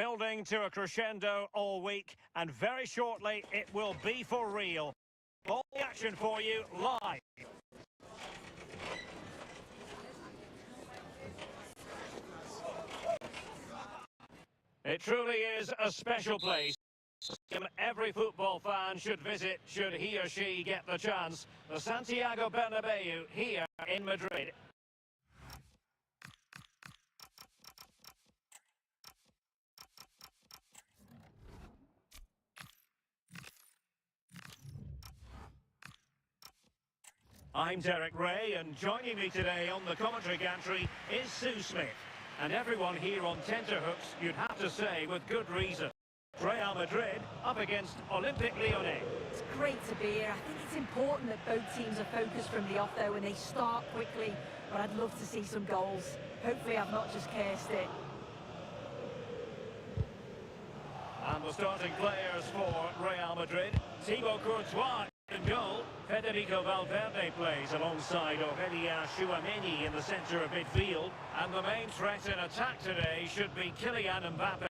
building to a crescendo all week, and very shortly it will be for real. All the action for you live. It truly is a special place. Every football fan should visit, should he or she get the chance. The Santiago Bernabeu here in Madrid. I'm Derek Ray, and joining me today on the commentary gantry is Sue Smith. And everyone here on tenterhooks, you'd have to say, with good reason. Real Madrid up against Olympique Lyonnais. It's great to be here. I think it's important that both teams are focused from the off, though, and they start quickly. But I'd love to see some goals. Hopefully I've not just cursed it. And the starting players for Real Madrid. Thibaut Courtois in goal. Federico Valverde plays alongside Aurélien Tchouameni in the centre of midfield. And the main threat in attack today should be Kylian Mbappe.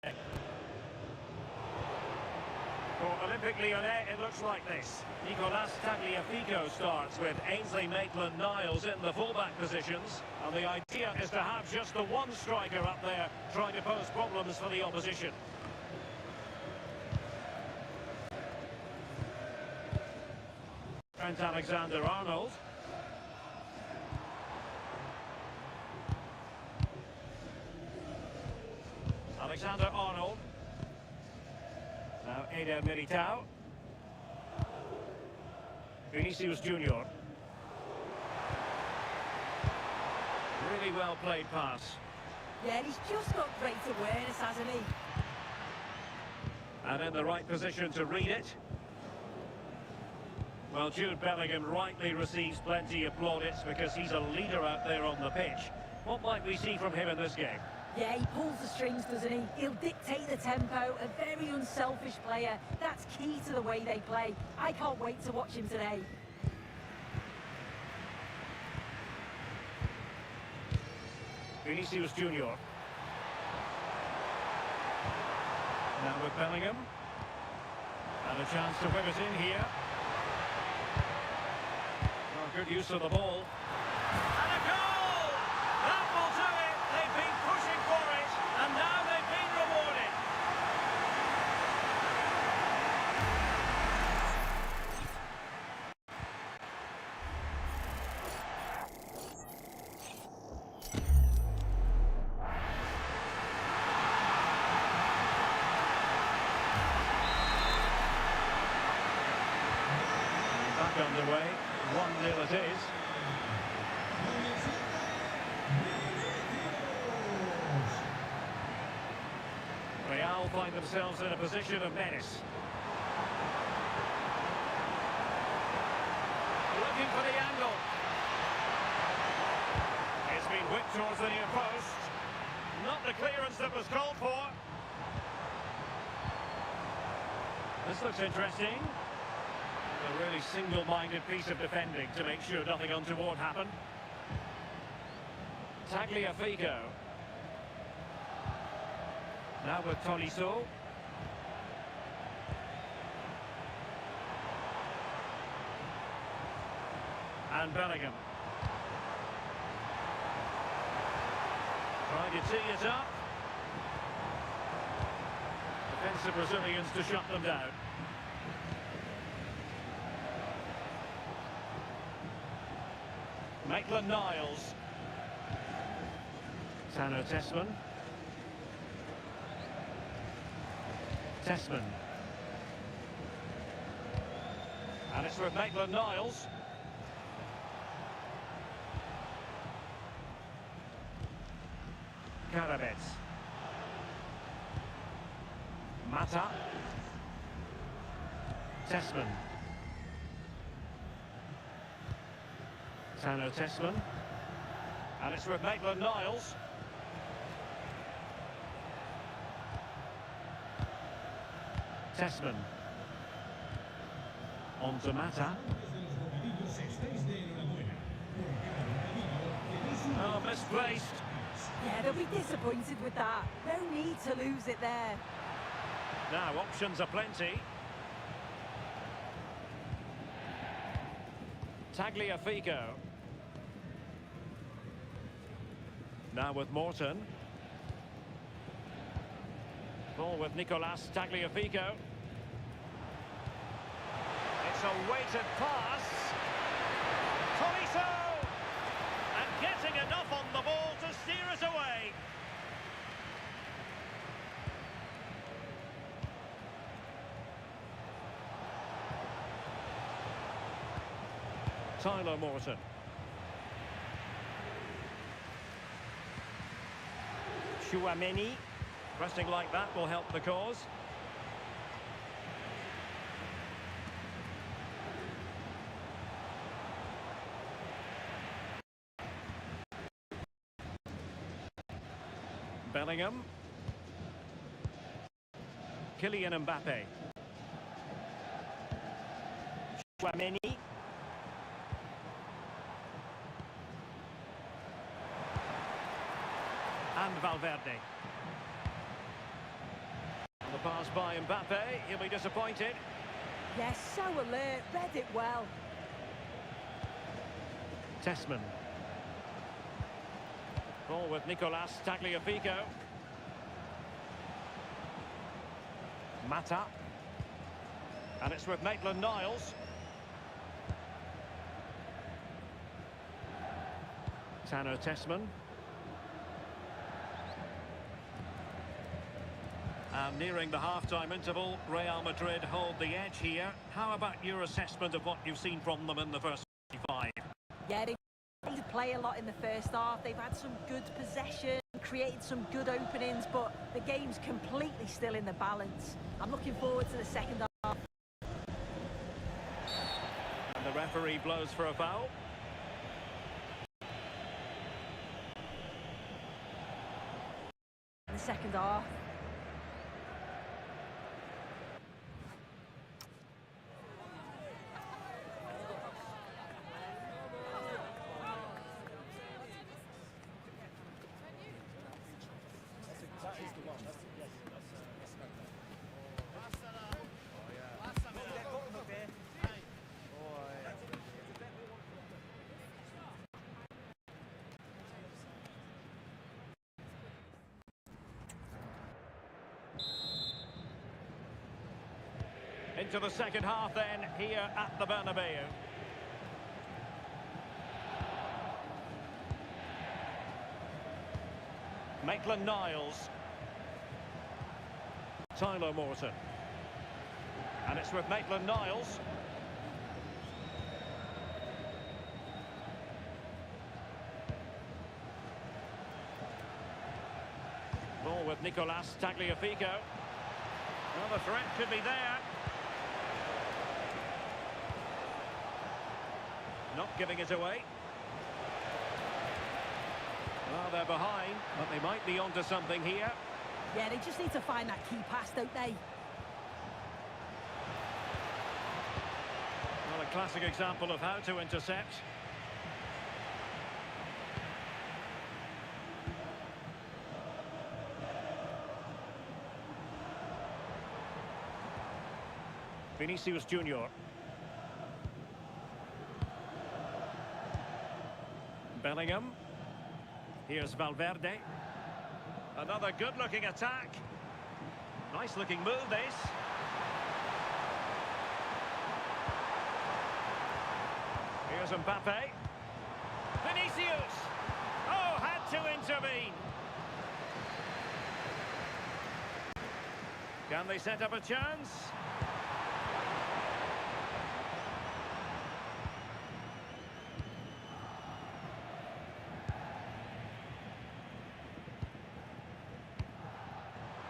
For Olympique Lyonnais, it looks like this. Nicolas Tagliafico starts with Ainsley Maitland-Niles in the fullback positions. And the idea is to have just the one striker up there trying to pose problems for the opposition. Trent Alexander-Arnold. Alexander-Arnold. Now Eder Militao. Vinicius Junior. Really well played pass. Yeah, he's just got great awareness, hasn't he? And in the right position to read it. Well, Jude Bellingham rightly receives plenty of plaudits because he's a leader out there on the pitch. What might we see from him in this game? Yeah, he pulls the strings, doesn't he? He'll dictate the tempo, a very unselfish player. That's key to the way they play. I can't wait to watch him today. Vinicius Junior. Now with Bellingham. And a chance to whip it in here. Good use of the ball. And a goal! That will do it. They've been pushing for it, and now they've been rewarded. Back underway. 1-0 it is. Real find themselves in a position of menace. Looking for the angle. It's been whipped towards the near post. Not the clearance that was called for. This looks interesting. A really single-minded piece of defending to make sure nothing untoward happened. Tagliafico. Now with Tolisso. And Bellingham. Trying to tee it up. Defensive Brazilians to shut them down. Maitland-Niles. Tano Tessman. Tessman. And it's with Maitland-Niles. Karabets. Mata. Tessman. Tano Tessman. And it's with Maitland-Niles. Tessman. On to Mata. Oh, misplaced. Yeah, they'll be disappointed with that. No need to lose it there. Now, options are plenty. Tagliafico. Now with Morton. Ball with Nicolas Tagliafico. It's a weighted pass. Tolisso! And getting enough on the ball to steer it away. Tyler Morton. Chouameni. Pressing like that will help the cause. Bellingham. Kylian Mbappe. Chouameni. And Valverde. The pass by Mbappe, he'll be disappointed. Yes, so alert, read it well. Tessman. Ball with Nicolas Tagliafico. Mata. And it's with Maitland-Niles. Tanner Tessman. And nearing the half-time interval, Real Madrid hold the edge here. How about your assessment of what you've seen from them in the first 5? Yeah, they did play a lot in the first half. They've had some good possession, created some good openings, but the game's completely still in the balance. I'm looking forward to the second half. And the referee blows for a foul. The second half. Into the second half then, here at the Bernabeu. Maitland-Niles. Tyler Morton. And it's with Maitland-Niles. Ball with Nicolas Tagliafico. Well, the threat could be there. Not giving it away. Well, they're behind, but they might be onto something here. Yeah, they just need to find that key pass, don't they? Well, a classic example of how to intercept. Vinicius Junior. Bellingham. Here's Valverde. Another good-looking attack. Nice-looking move, this. Here's Mbappe. Vinicius! Oh, had to intervene. Can they set up a chance?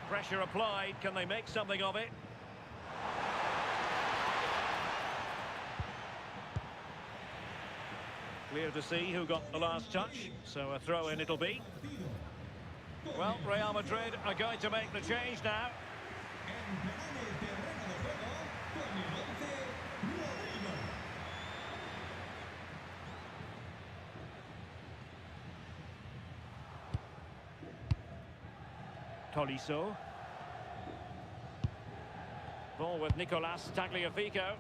Pressure applied. Can they make something of it? Clear to see who got the last touch. So a throw-in it'll be. Well, Real Madrid are going to make the change now. Tolisso. Ball with Nicolas Tagliafico.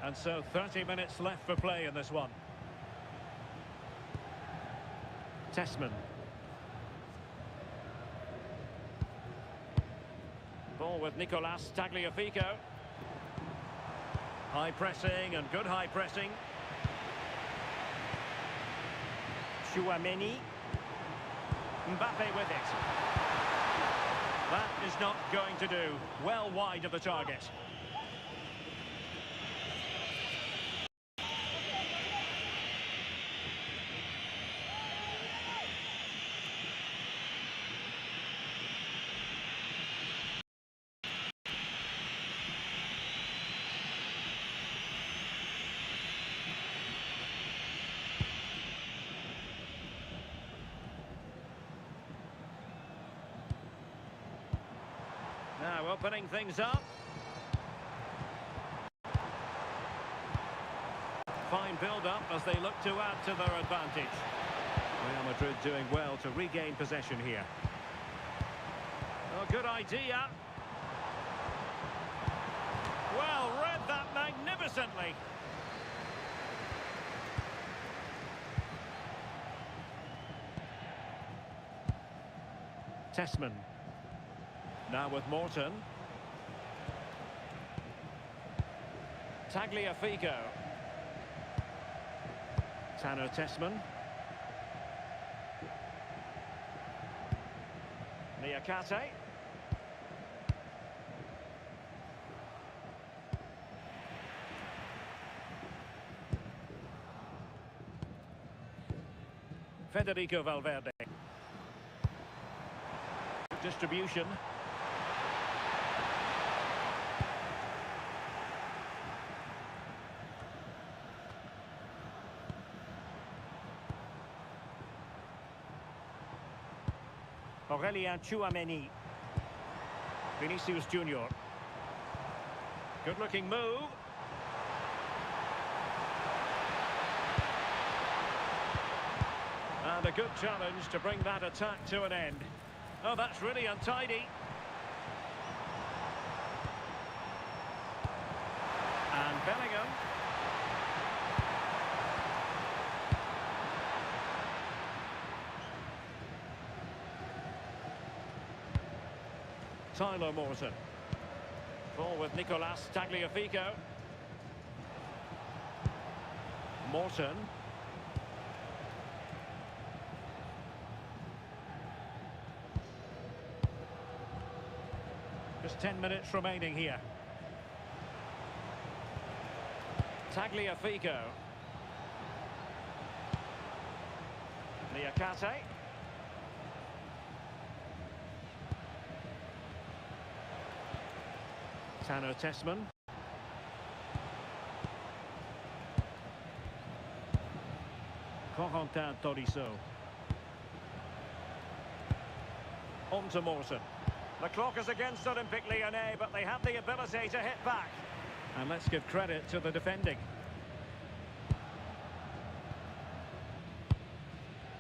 And so 30 minutes left for play in this one. Tessman. Ball with Nicolas Tagliafico. High pressing and good high pressing. Chouameni. Mbappe with it. That is not going to do. Well wide of the target. Now opening things up. Fine build-up as they look to add to their advantage. Real Madrid doing well to regain possession here. Oh, good idea. Well, read that magnificently. Tessman. Now with Morton. Tagliafico. Tanner Tessman. Niakate. Federico Valverde. Distribution. Chouameni. Vinicius Junior. Good looking move. And a good challenge to bring that attack to an end. Oh, that's really untidy. And Bellingham. Tyler Morton. Ball with Nicolas Tagliafico. Morton. Just 10 minutes remaining here. Tagliafico. Niakate. Tanner Tessman. Corentin Tolisso. On to Morton. The clock is against Olympique Lyonnais, but they have the ability to hit back. And let's give credit to the defending.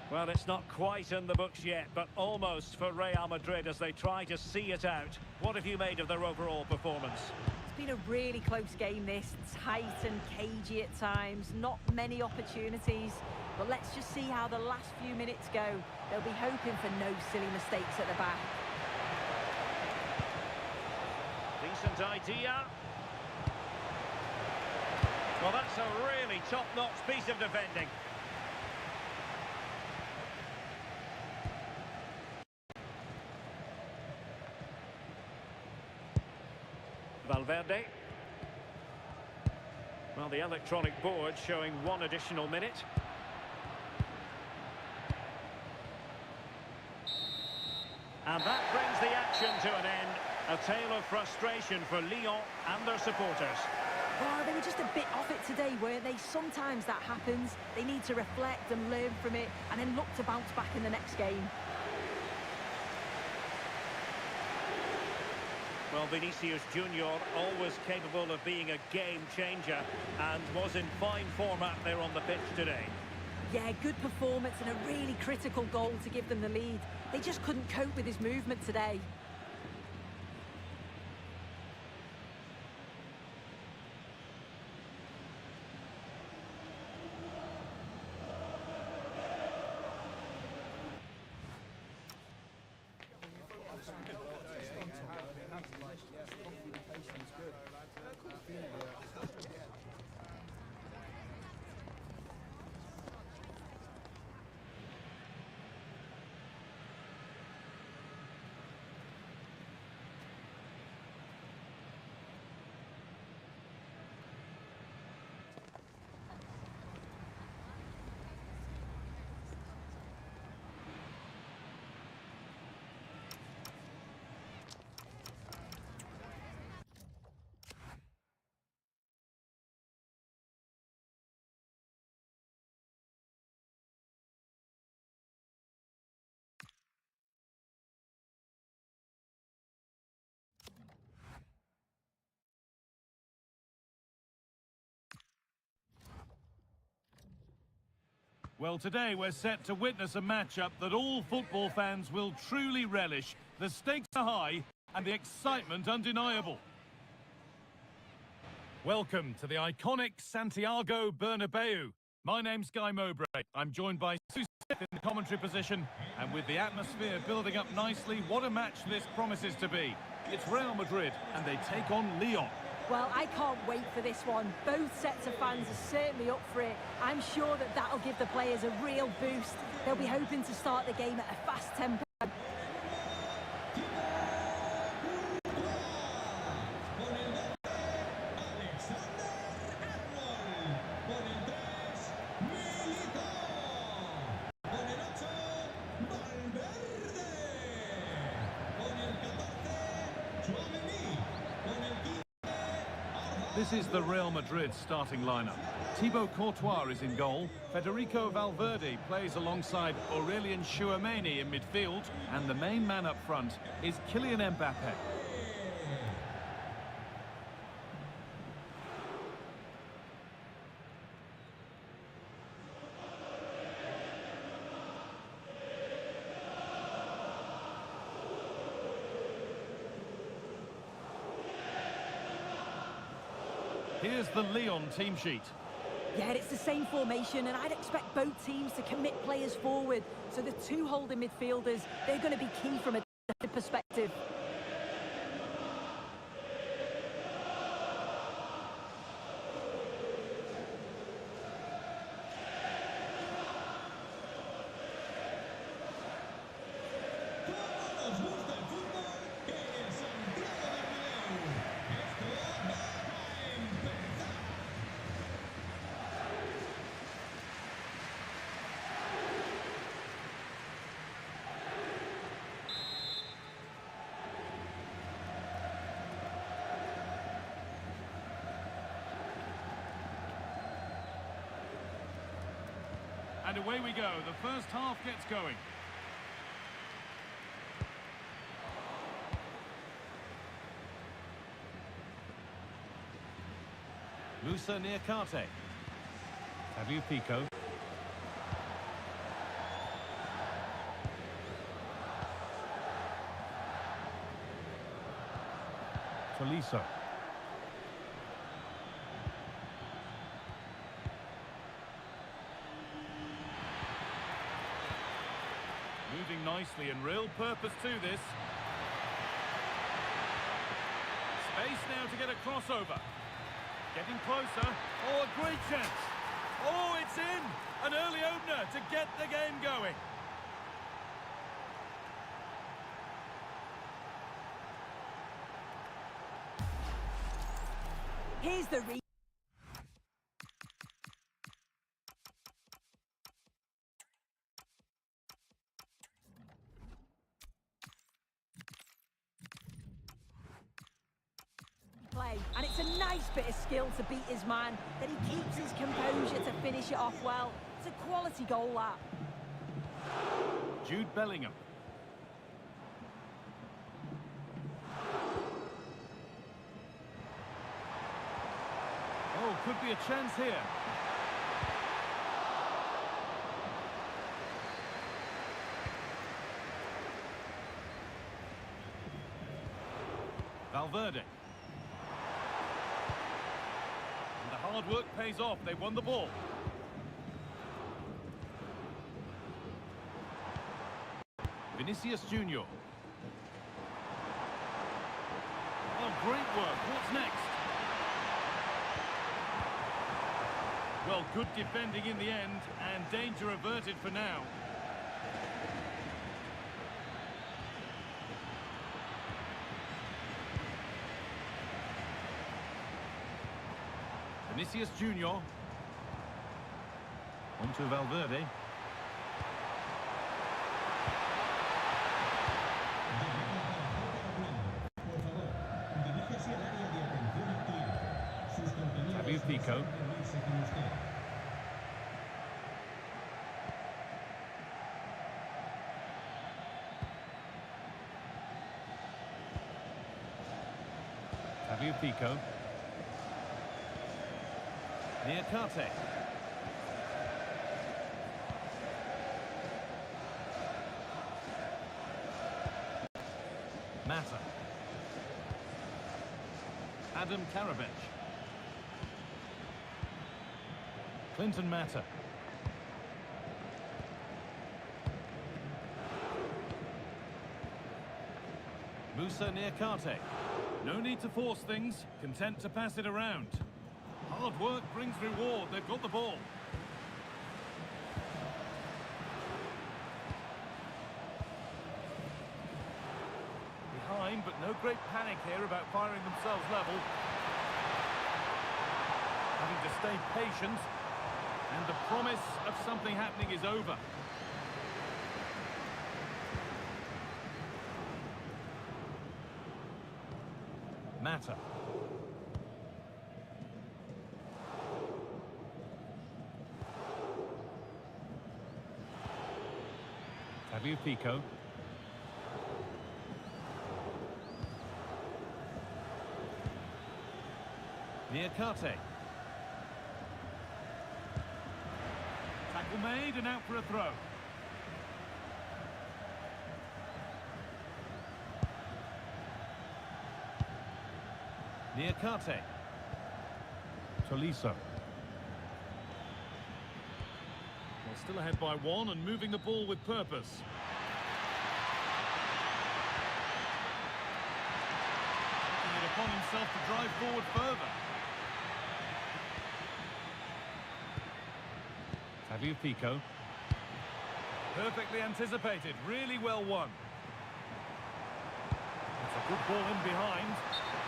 Well, it's not quite in the books yet, but almost for Real Madrid as they try to see it out. What have you made of their overall performance? It's been a really close game, this. Tight and cagey at times. Not many opportunities. But let's just see how the last few minutes go. They'll be hoping for no silly mistakes at the back. Decent idea. Well, that's a really top-notch piece of defending. Valverde. Well, the electronic board showing one additional minute. And that brings the action to an end. A tale of frustration for Lyon and their supporters. Well, they were just a bit off it today, weren't they? Sometimes that happens. They need to reflect and learn from it and then look to bounce back in the next game. Well, Vinicius Junior, always capable of being a game changer, and was in fine form out there on the pitch today. Yeah, good performance and a really critical goal to give them the lead. They just couldn't cope with his movement today. Well, today we're set to witness a matchup that all football fans will truly relish. The stakes are high and the excitement undeniable. Welcome to the iconic Santiago Bernabeu. My name's Guy Mowbray. I'm joined by Sue Smith in the commentary position, and with the atmosphere building up nicely, what a match this promises to be. It's Real Madrid and they take on Lyon. Well, I can't wait for this one. Both sets of fans are certainly up for it. I'm sure that that'll give the players a real boost. They'll be hoping to start the game at a fast tempo. This is the Real Madrid starting lineup. Thibaut Courtois is in goal. Federico Valverde plays alongside Aurélien Tchouameni in midfield. And the main man up front is Kylian Mbappé. Here's the Lyon team sheet. Yeah, it's the same formation, and I'd expect both teams to commit players forward. So the two holding midfielders, they're going to be key from a perspective. And away we go. The first half gets going. Musa Niakate. Fabio Pico. Tolisso. Moving nicely and real purpose to this. Space now to get a crossover. Getting closer. Oh, a great chance. Oh, it's in. An early opener to get the game going. Here's the play, and it's a nice bit of skill to beat his man, that he keeps his composure to finish it off well. It's a quality goal, that. Jude Bellingham. Oh, could be a chance here. Valverde. And the hard work pays off. They won the ball. Vinicius Junior. Oh, great work. What's next? Well, good defending in the end, and danger averted for now. Vinicius Junior. On to Valverde. Pico. Pico. Niakate. Mata. Adam Karabech. Clinton Mata. Musa Niakate. No need to force things, content to pass it around. Hard work brings reward, they've got the ball. Behind, but no great panic here about firing themselves level. Having to stay patient. And the promise of something happening is over. Mata. Pico. Niakate. Tackle made and out for a throw. Niakate. Tolisso. Well, still ahead by one and moving the ball with purpose. Taking it upon himself to drive forward further. Pico. Perfectly anticipated, really well won. That's a good ball in behind,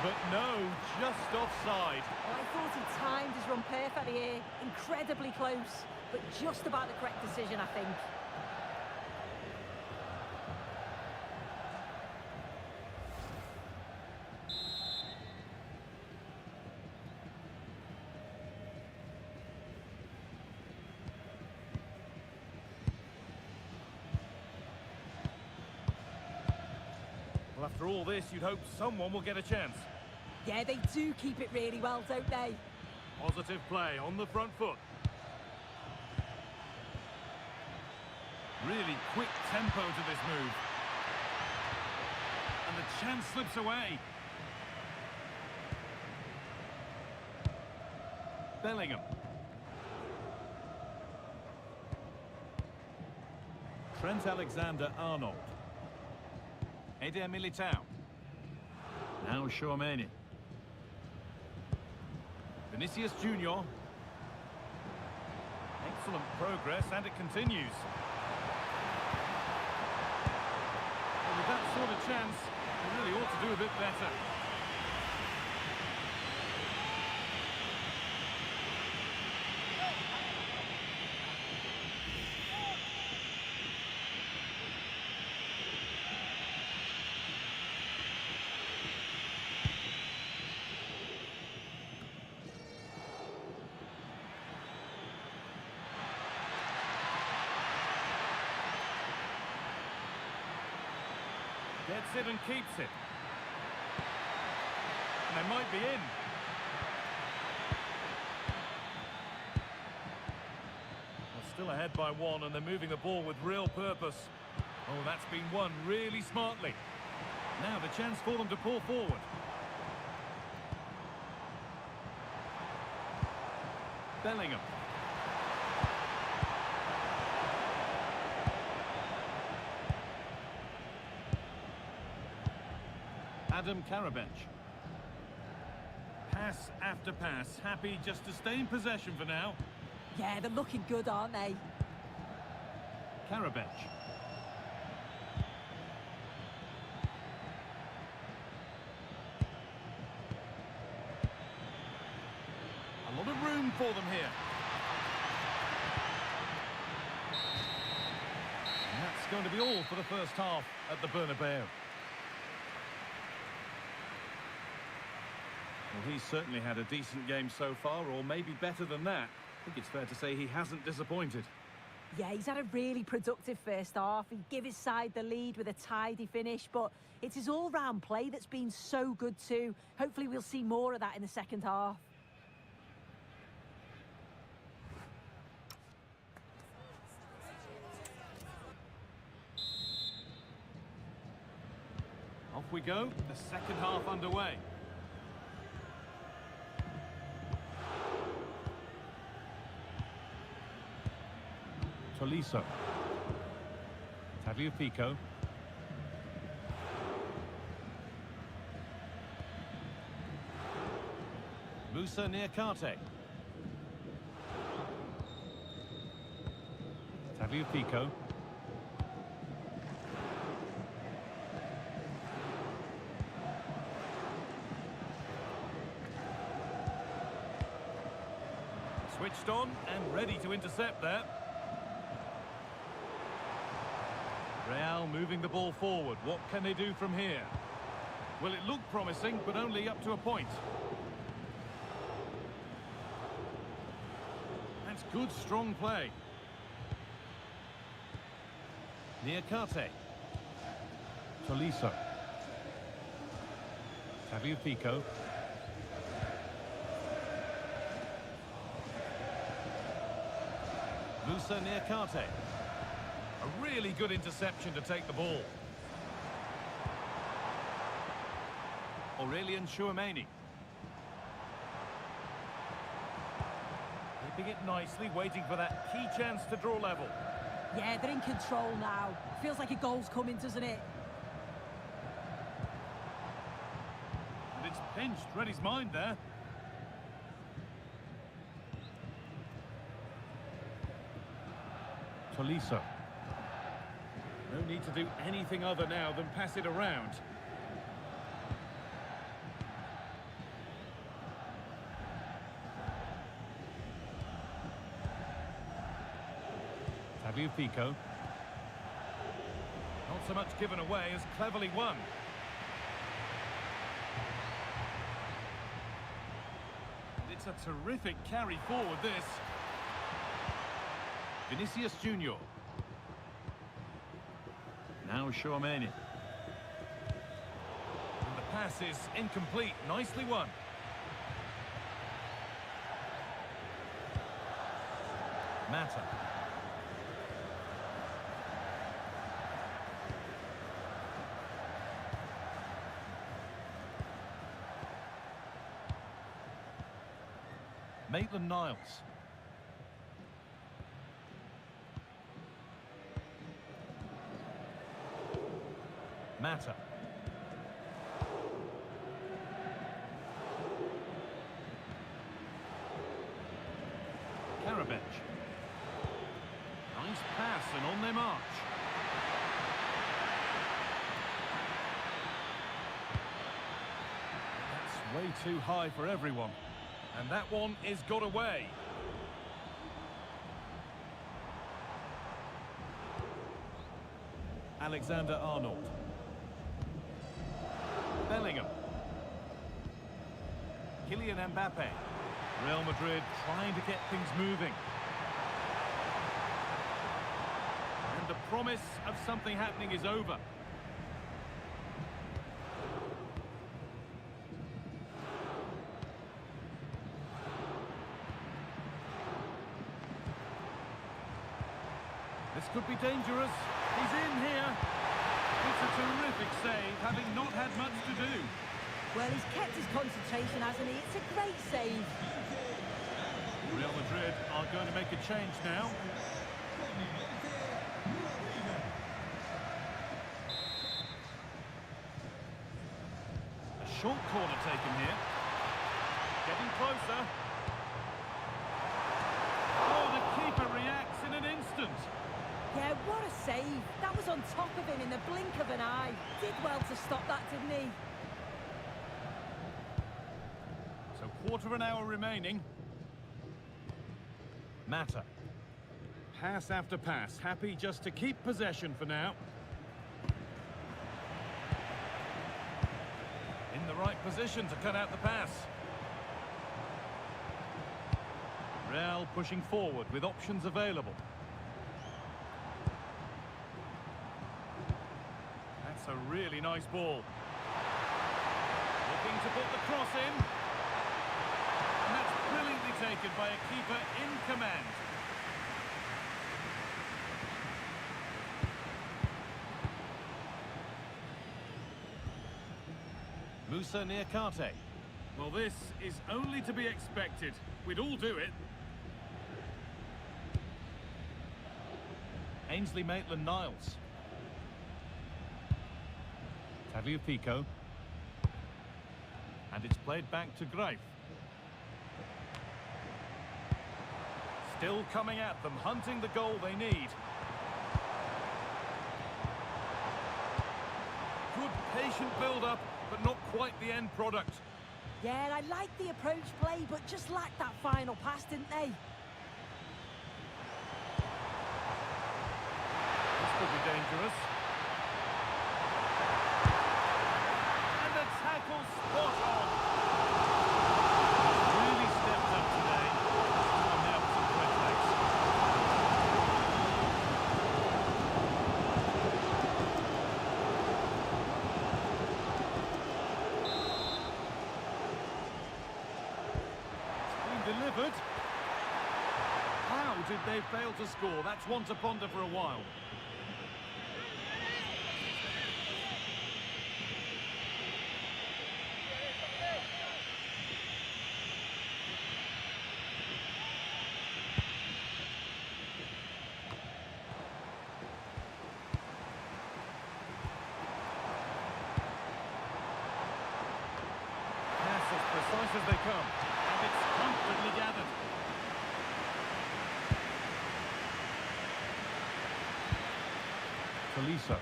but no, just offside. Well, I thought he timed his run perfectly here, incredibly close, but just about the correct decision, I think. Well, after all this, you'd hope someone will get a chance. Yeah, they do keep it really well, don't they? Positive play on the front foot. Really quick tempo to this move. And the chance slips away. Bellingham. Trent Alexander-Arnold. Eder Militao. Now Tchouaméni. Vinicius Junior. Excellent progress, and it continues. Well, with that sort of chance, they really ought to do a bit better. Gets it and keeps it. And they might be in. They're still ahead by one, and they're moving the ball with real purpose. Oh, that's been won really smartly. Now the chance for them to pull forward. Bellingham. Adam Karabech. Pass after pass, happy just to stay in possession for now. Yeah, they're looking good, aren't they? Karabech. A lot of room for them here. And that's going to be all for the first half at the Bernabeu. Well, he's certainly had a decent game so far, or maybe better than that. I think it's fair to say he hasn't disappointed. Yeah, he's had a really productive first half. He gave his side the lead with a tidy finish, but it's his all-round play that's been so good too. Hopefully we'll see more of that in the second half. Off we go, the second half underway. Tolisso. Tagliafico. Musa Niakate. Tagliafico. Switched on and ready to intercept there. Real moving the ball forward. What can they do from here? Well, it looked promising, but only up to a point. That's good, strong play. Niakate. Tolisso. Tagliafico. Musa Niakate. A really good interception to take the ball. Aurelian Tchouameni. Keeping it nicely, waiting for that key chance to draw level. Yeah, they're in control now. Feels like a goal's coming, doesn't it? And it's pinched, read his mind there. Tolisso. No need to do anything other now than pass it around. Tagliafico. Not so much given away as cleverly won. And it's a terrific carry forward, this. Vinicius Junior. Now Tchouameni. And the pass is incomplete. Nicely won. Mata. Maitland-Niles. Mata. Karabech. Nice pass and on their march. That's way too high for everyone. And that one is got away. Alexander-Arnold. Bellingham. Kylian Mbappe. Real Madrid trying to get things moving. And the promise of something happening is over. This could be dangerous. He's in here. It's a terrific save, having not had much to do. Well, he's kept his concentration, hasn't he? It's a great save. Real Madrid are going to make a change now. A short corner taken here. Getting closer. Oh, the keeper reacts in an instant. Yeah, what a save. That was on top of him in the blink of an eye. Did well to stop that, didn't he? So quarter of an hour remaining. Mata. Pass after pass. Happy just to keep possession for now. In the right position to cut out the pass. Real pushing forward with options available. That's a really nice ball. Looking to put the cross in. And that's brilliantly taken by a keeper in command. Musa Niakate. Well, this is only to be expected. We'd all do it. Ainsley Maitland-Niles. Tagliafico. And it's played back to Greif. Still coming at them, hunting the goal they need. Good patient build-up, but not quite the end product. Yeah, I like the approach play, but just lacked that final pass, didn't they? This could be dangerous. And the tackle spot on. Really stepped up today. On the opposite red legs. It's been delivered. How did they fail to score? That's one to ponder for a while. Precise as they come, and it's comfortably gathered. Tolisso.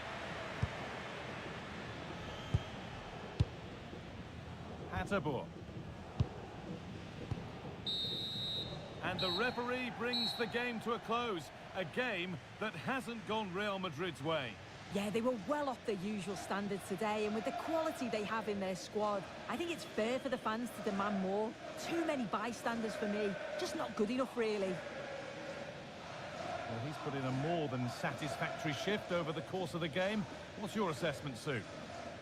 Hateboer. And the referee brings the game to a close. A game that hasn't gone Real Madrid's way. Yeah, they were well off their usual standards today, and with the quality they have in their squad, I think it's fair for the fans to demand more. Too many bystanders for me, just not good enough, really. Well, he's put in a more than satisfactory shift over the course of the game. What's your assessment, Sue?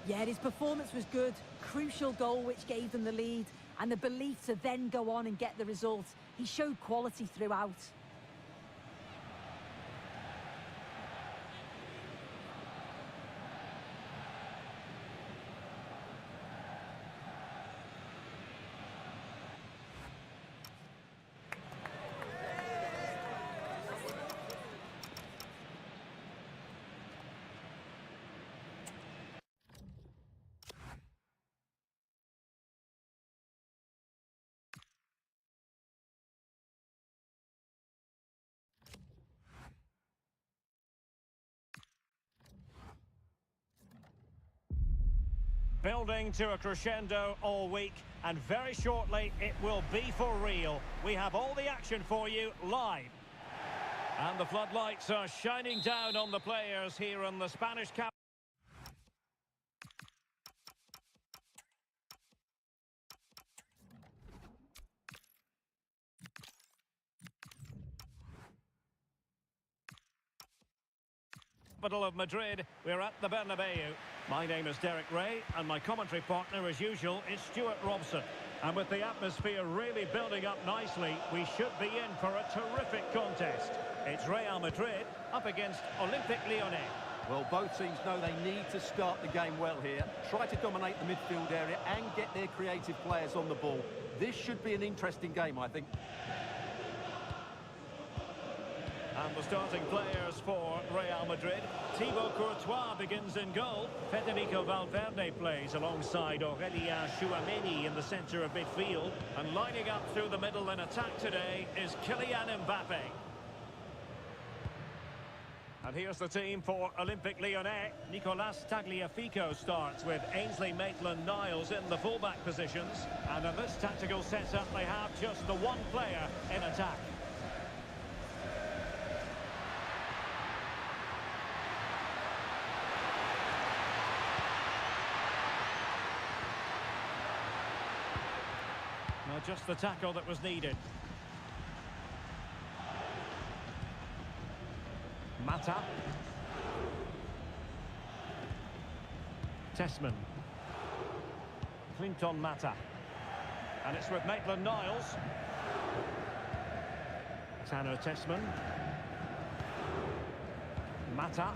Yeah, his performance was good. Crucial goal which gave them the lead, and the belief to then go on and get the result. He showed quality throughout. Building to a crescendo all week, and very shortly it will be for real. We have all the action for you live. And the floodlights are shining down on the players here in the Spanish capital. Of Madrid, we're at the Bernabeu. My name is Derek Ray, and my commentary partner, as usual, is Stuart Robson. And with the atmosphere really building up nicely, we should be in for a terrific contest. It's Real Madrid up against Olympique Lyonnais. Well, both teams know they need to start the game well here, try to dominate the midfield area and get their creative players on the ball. This should be an interesting game, I think. And the starting players for Real Madrid. Thibaut Courtois begins in goal. Federico Valverde plays alongside Aurélien Tchouameni in the centre of midfield. And lining up through the middle in attack today is Kylian Mbappe. And here's the team for Olympique Lyonnais. Nicolas Tagliafico starts with Ainsley Maitland-Niles in the fullback positions. And in this tactical setup, they have just the one player in attack. Now just the tackle that was needed. Mata. Tessman. Clinton Mata. And it's with Maitland-Niles. Tano Tessman. Mata.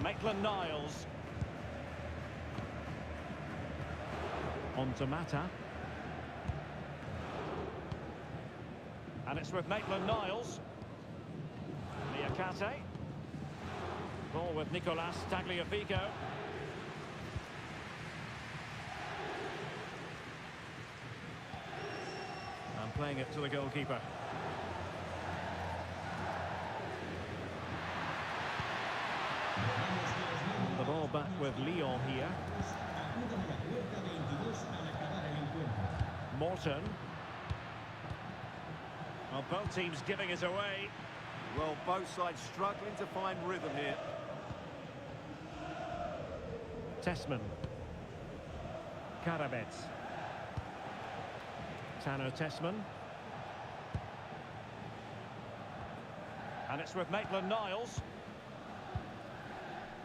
Maitland-Niles. On to Mata. And it's with Maitland-Niles. Niakate. Ball with Nicolas Tagliafico. And playing it to the goalkeeper. The ball back with Lyon here. Morton. Well, both teams giving it away. Well, both sides struggling to find rhythm here. Tessman. Karabets. Tano Tessman. And it's with Maitland-Niles.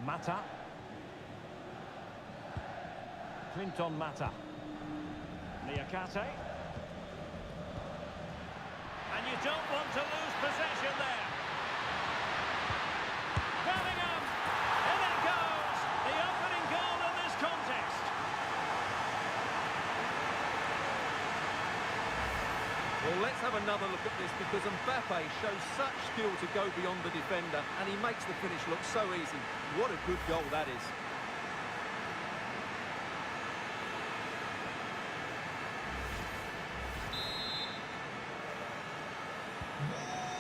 Mata. Clinton Mata. Niakate. And you don't want to lose possession there. Bellingham! And it goes! The opening goal in this contest. Well, let's have another look at this because Mbappe shows such skill to go beyond the defender and he makes the finish look so easy. What a good goal that is.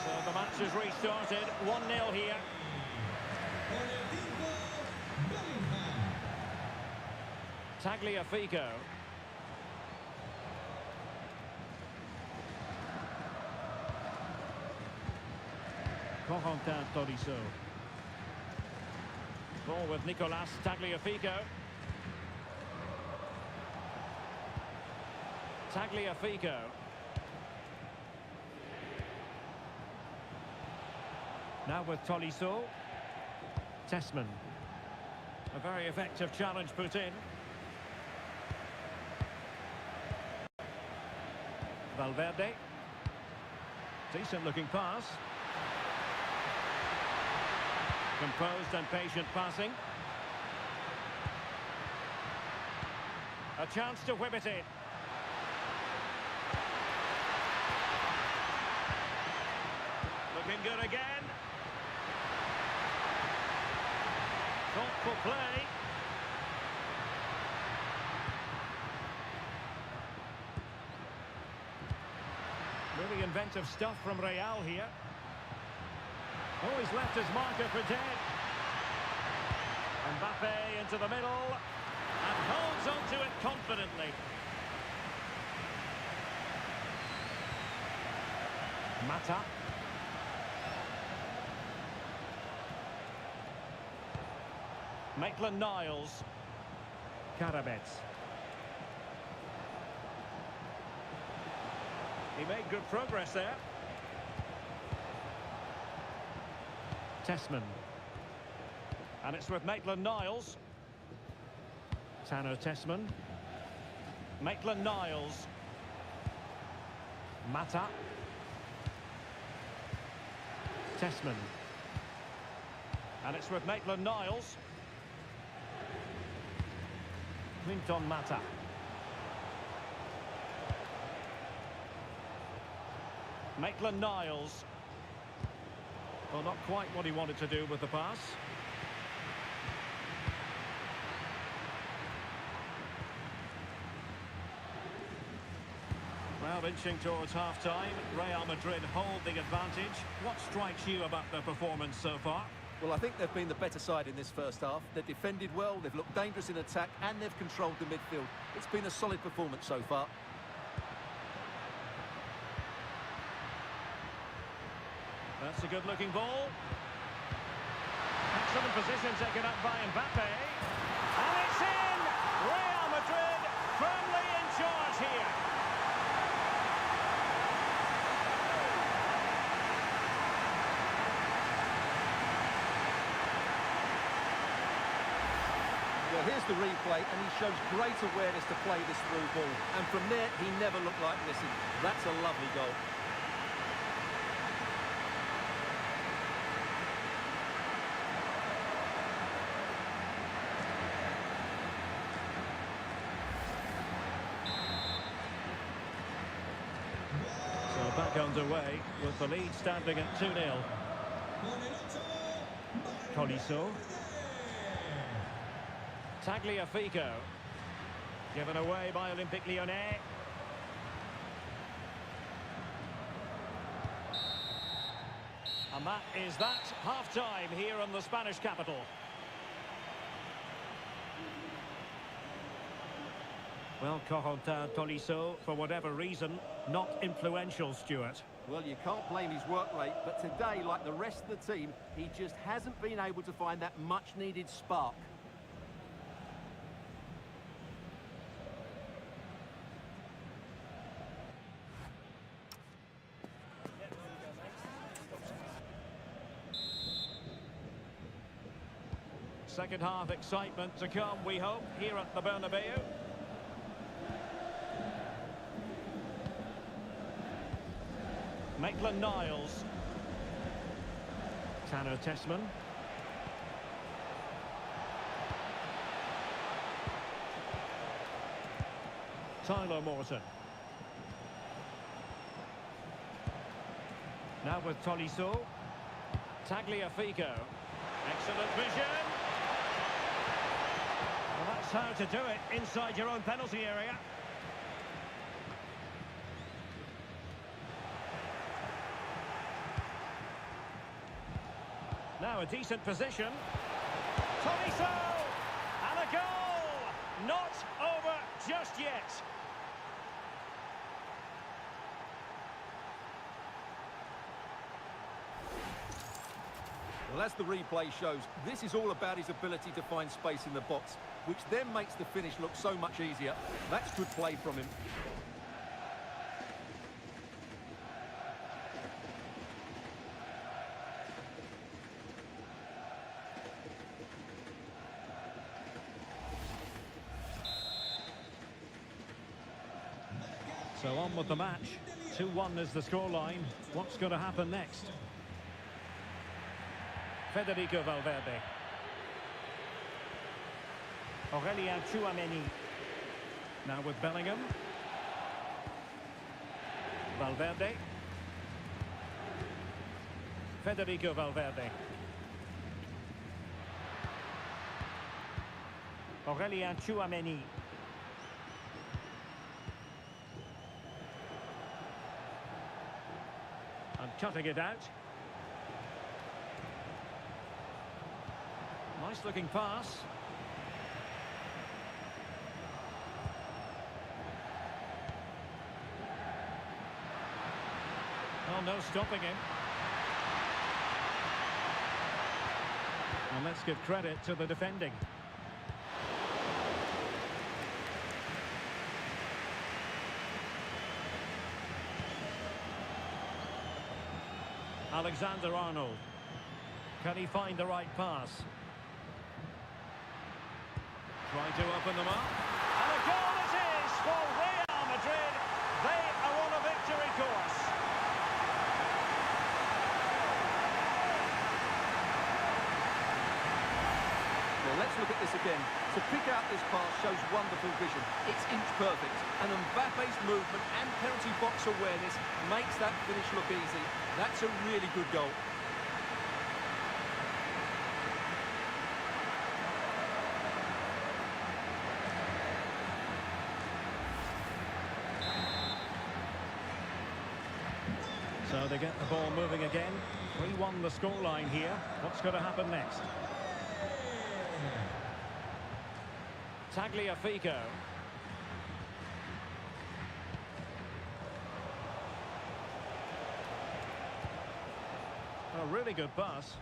So the match has restarted. 1-0 here. Tagliafico. Corentin Tolisso. Ball with Nicolas Tagliafico. Tagliafico. Now with Tolisso. Tessman. A very effective challenge put in. Valverde. Decent looking pass. Composed and patient passing. A chance to whip it in. Looking good again. Thoughtful play. Really inventive stuff from Real here. Oh, he's left his marker for dead. Mbappe into the middle and holds on to it confidently. Mata. Maitland-Niles. Karabets. He made good progress there. Tessman. And it's with Maitland-Niles. Tano Tessman. Maitland-Niles. Mata. Tessman. And it's with Maitland-Niles. Clinton Mata. Maitland-Niles. Well, not quite what he wanted to do with the pass. Well, inching towards half-time, Real Madrid hold the advantage. What strikes you about their performance so far? Well, I think they've been the better side in this first half. They've defended well, they've looked dangerous in attack, and they've controlled the midfield. It's been a solid performance so far. That's a good-looking ball. Excellent position taken up by Mbappe. And it's in! Real Madrid firmly in charge here. Well, here's the replay, and he shows great awareness to play this through ball. And from there, he never looked like missing. That's a lovely goal. So back underway with the lead standing at 2-0. Tolisso. Tagliafico. Given away by Olympique Lyonnais. And that is that. Half-time here in the Spanish capital. Well, Corentin Tolisso, for whatever reason, not influential, Stuart. Well, you can't blame his work rate, but today, like the rest of the team, he just hasn't been able to find that much-needed spark. Second half excitement to come, we hope, here at the Bernabeu. Maitland-Niles. Tanner Tessman. Tyler Morton. Now with Tolisso. Tagliafico. Excellent vision. Well, that's how to do it inside your own penalty area. Now a decent position. Tolisso! And a goal! Not over just yet. Well, as the replay shows, this is all about his ability to find space in the box, which then makes the finish look so much easier. That's good play from him. So on with the match. 2-1 is the scoreline. What's going to happen next? Federico Valverde. Aurélien Tchouameni. Now with Bellingham. Valverde. Federico Valverde. Aurélien Tchouameni. And cutting it out. Nice looking pass. Oh, no stopping him. And let's give credit to the defending. Alexander-Arnold. Can he find the right pass? Trying to open them up. And a goal it is for Real Madrid. They are on a victory course. Well, let's look at this again. To pick out this pass shows wonderful vision. It's inch perfect. And Mbappe's movement and penalty box awareness makes that finish look easy. That's a really good goal. So they get the ball moving again. 3-1 the scoreline here. What's going to happen next? Tagliafico. A really good pass.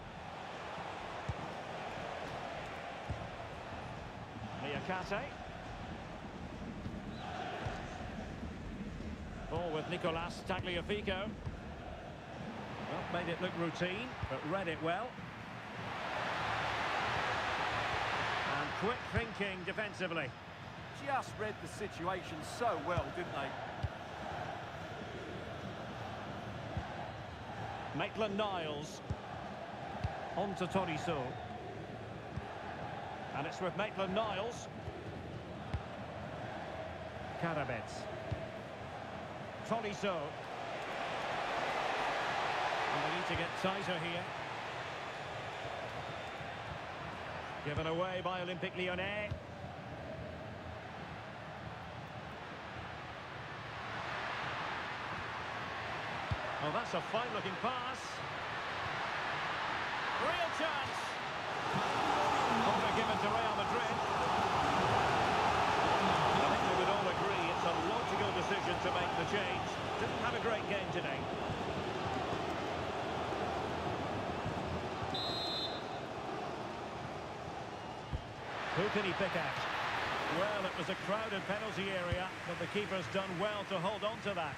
Niakate. Ball with Nicolas Tagliafico. Well, made it look routine, but read it well. And quick thinking defensively. Just read the situation so well, didn't they? Maitland-Niles. On to Todisso. And it's with Maitland-Niles. Karabets. Todisso. And they need to get tighter here. Given away by Olympique Lyonnais. Oh, that's a fine-looking pass. Real chance. Corner given to Real Madrid. I think we would all agree it's a logical decision to make the change. Didn't have a great game today. Who can he pick at? Well, it was a crowded penalty area, but the keeper's done well to hold on to that.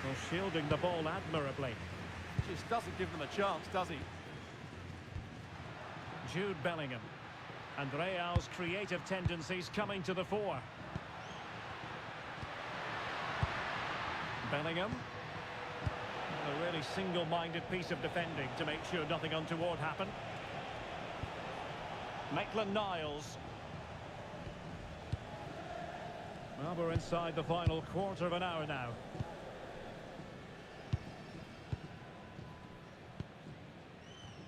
Well, shielding the ball admirably. Just doesn't give them a chance, does he? Jude Bellingham. And Real's creative tendencies coming to the fore. Bellingham. A really single-minded piece of defending to make sure nothing untoward happened. Maitland-Niles. Well, we're inside the final quarter of an hour now.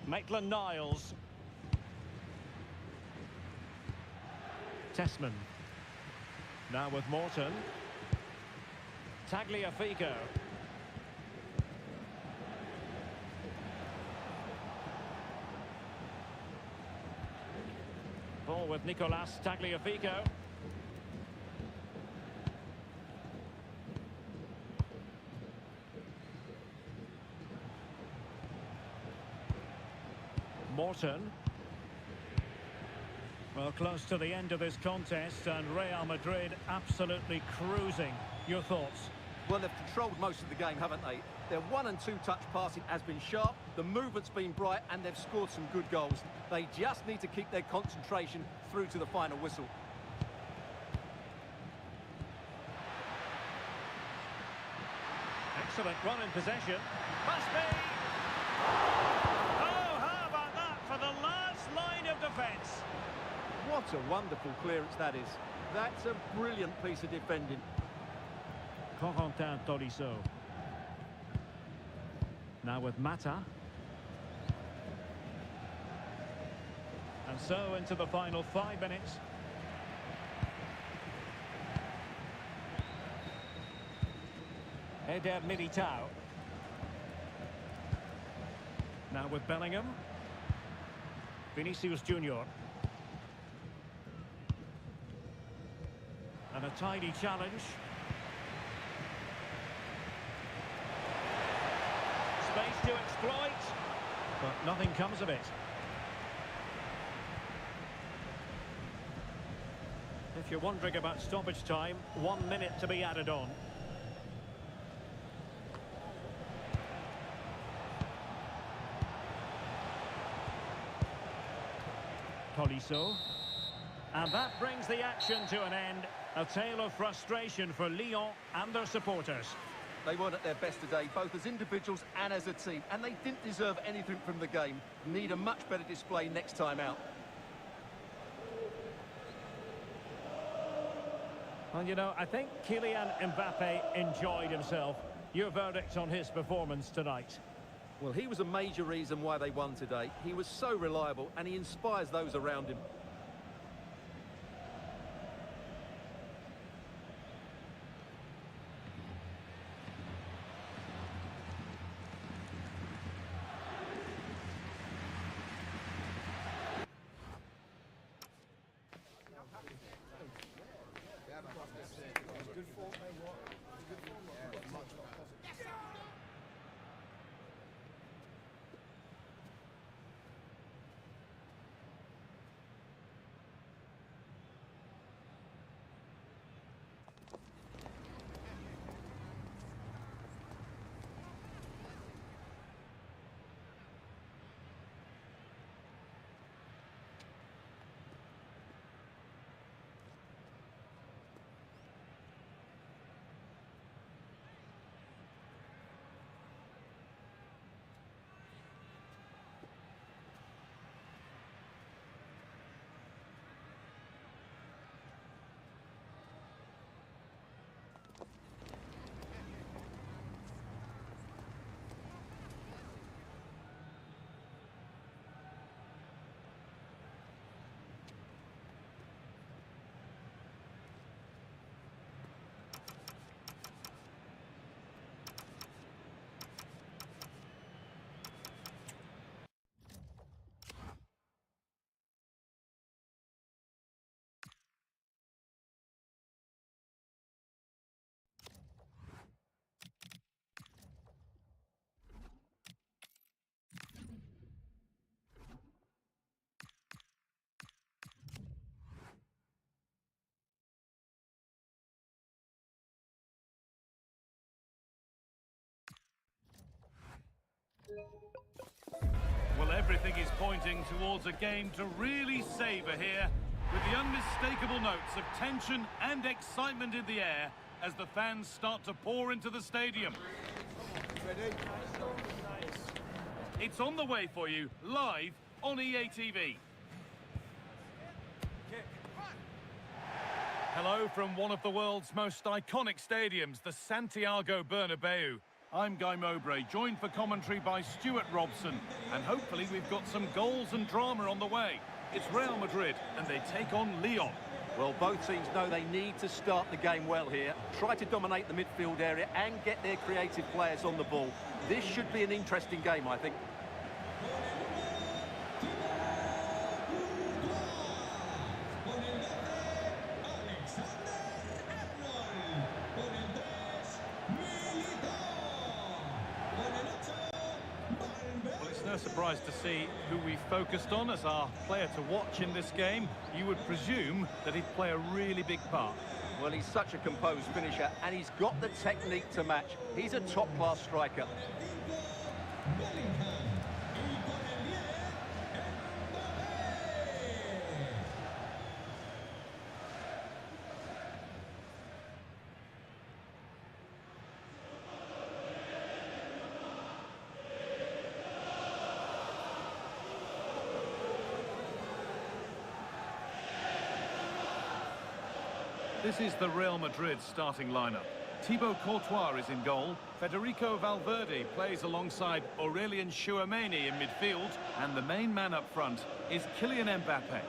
Maitland-Niles. Tessman. Now with Morton. Tagliafico. Ball with Nicolas Tagliafico. Morton. Well, close to the end of this contest, and Real Madrid absolutely cruising. Your thoughts? Well, they've controlled most of the game, haven't they? Their 1- and 2-touch passing has been sharp, the movement's been bright, and they've scored some good goals. They just need to keep their concentration through to the final whistle. Excellent run in possession. Must be! Oh, how about that for the last line of defence? What a wonderful clearance that is. That's a brilliant piece of defending. Corentin Tolisso. Now with Mata. And so into the final 5 minutes. Eder Militao. Now with Bellingham. Vinicius Junior. And a tidy challenge. Space to exploit, but nothing comes of it. If you're wondering about stoppage time, 1 minute to be added on. Tolisso. And that brings the action to an end. A tale of frustration for Lyon and their supporters. They weren't at their best today, both as individuals and as a team, and they didn't deserve anything from the game. Need a much better display next time out. Well, you know, I think Kylian Mbappe enjoyed himself. Your verdict on his performance tonight? Well, he was a major reason why they won today. He was so reliable, and he inspires those around him. Well, everything is pointing towards a game to really savour here, with the unmistakable notes of tension and excitement in the air as the fans start to pour into the stadium. It's on the way for you, live on EA TV. Hello from one of the world's most iconic stadiums, the Santiago Bernabeu. I'm Guy Mowbray, joined for commentary by Stuart Robson, and hopefully we've got some goals and drama on the way. It's Real Madrid, and they take on Lyon. Well, both teams know they need to start the game well here, try to dominate the midfield area and get their creative players on the ball. This should be an interesting game, I think. No surprise to see who we focused on as our player to watch in this game. You would presume that he'd play a really big part. Well, he's such a composed finisher, and he's got the technique to match. He's a top-class striker. This is the Real Madrid starting lineup. Thibaut Courtois is in goal. Federico Valverde plays alongside Aurélien Tchouameni in midfield. And the main man up front is Kylian Mbappé.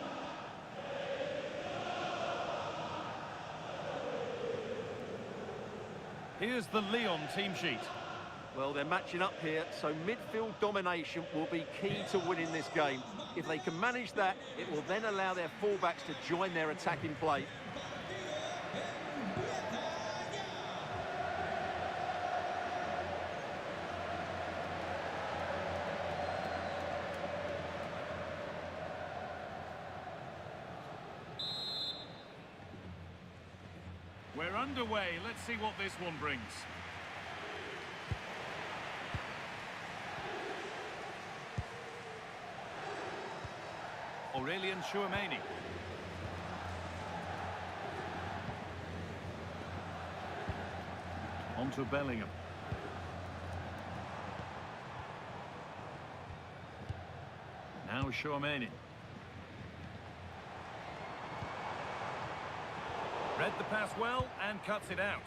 Here's the Lyon team sheet. Well, they're matching up here, so midfield domination will be key to winning this game. If they can manage that, it will then allow their fullbacks to join their attacking play. We're underway. Let's see what this one brings. Aurélien Tchouameni. On to Bellingham. Now Tchouameni. Read the pass well and cuts it out.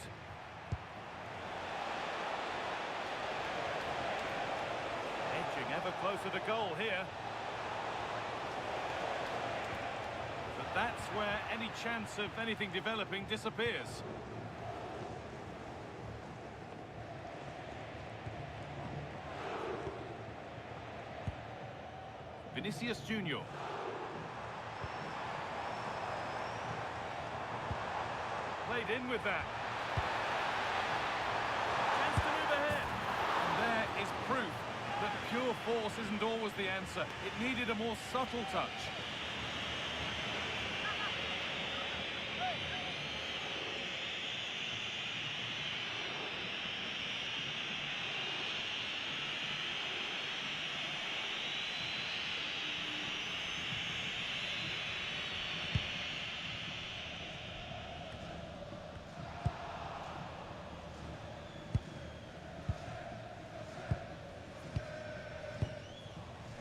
Edging ever closer to goal here. But that's where any chance of anything developing disappears. Vinicius Junior. played in with that. Chance to move ahead. And there is proof that pure force isn't always the answer. It needed a more subtle touch.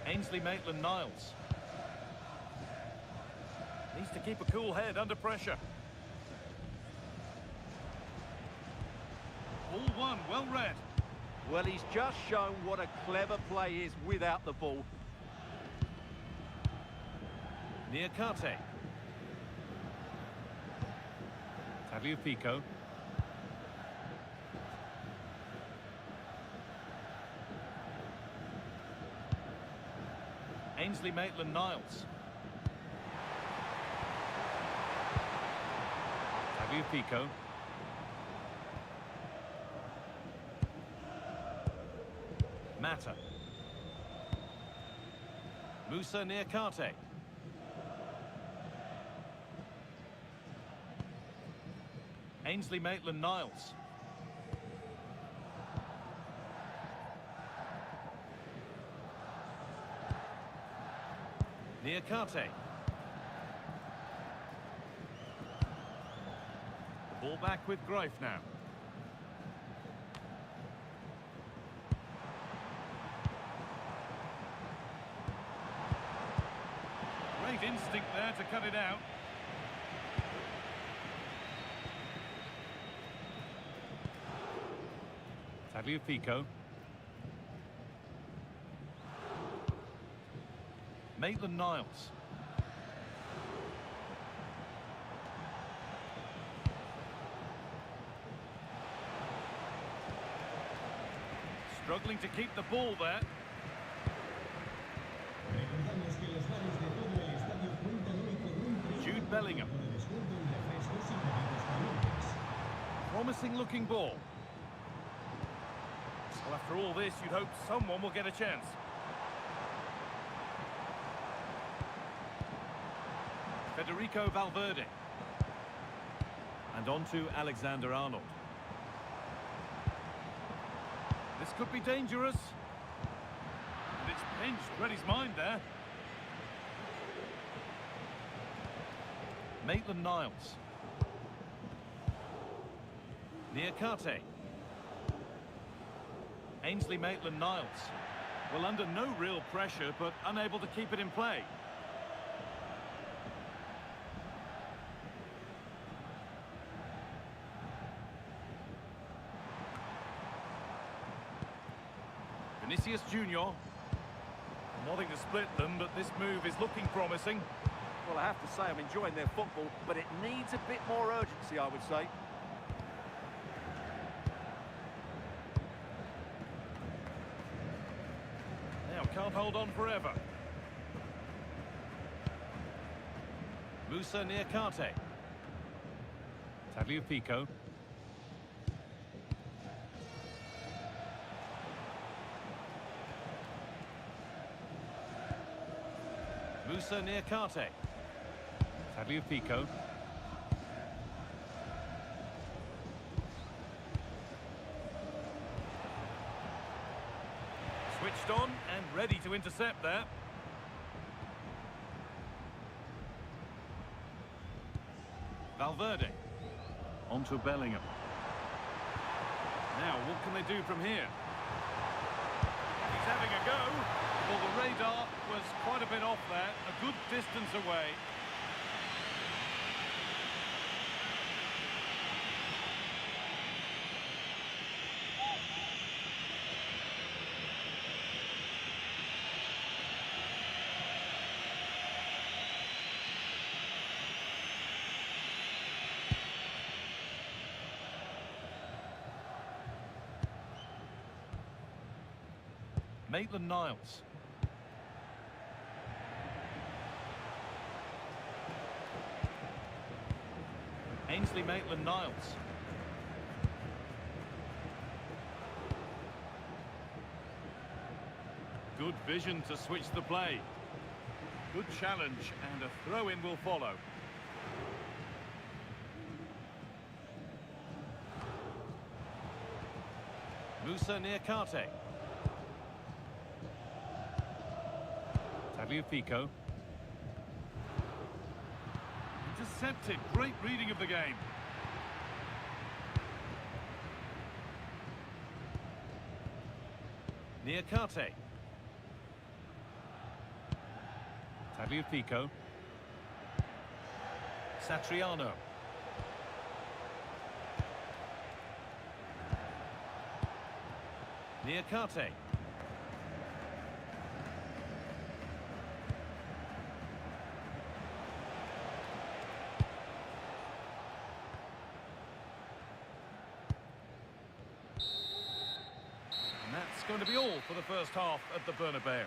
Ainsley Maitland-Niles needs to keep a cool head under pressure. Ball one, well read. Well, he's just shown what a clever play is without the ball. Niakate. Tagliafico. Ainsley Maitland-Niles. Tagliafico. Mata. Musa Niakate. Ainsley Maitland-Niles. Niakate. The ball back with Greif now. Great instinct there to cut it out. Tagliafico. Maitland-Niles. Struggling to keep the ball there. Jude Bellingham. Promising looking ball. Well, after all this, you'd hope someone will get a chance. Federico Valverde. And on to Alexander-Arnold. This could be dangerous. And it's pinched, read his mind there. Maitland-Niles. Niakate. Ainsley Maitland-Niles. Well, under no real pressure, but unable to keep it in play. Vinicius Junior. Nothing to split them, but this move is looking promising. Well, I have to say I'm enjoying their football, but it needs a bit more urgency, I would say. Now, can't hold on forever. Musa Niakate. Tagliafico. Musa Niakate. Tagliafico. Switched on and ready to intercept there. Valverde. On to Bellingham. Now, what can they do from here? He's having a go. Well, the radar was quite a bit off there, a good distance away. Maitland-Niles. Ainsley Maitland-Niles. Good vision to switch the play. Good challenge, and a throw-in will follow. Musa Niakate. Tagliafico. Intercepted. Great reading of the game. Niakate. Tagliafico. Satriano. Niakate. And that's going to be all for the first half at the Bernabeu.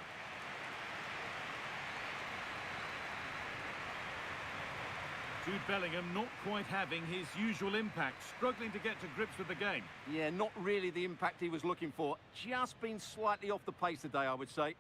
Jude Bellingham not quite having his usual impact, struggling to get to grips with the game. Yeah, not really the impact he was looking for. Just been slightly off the pace today, I would say.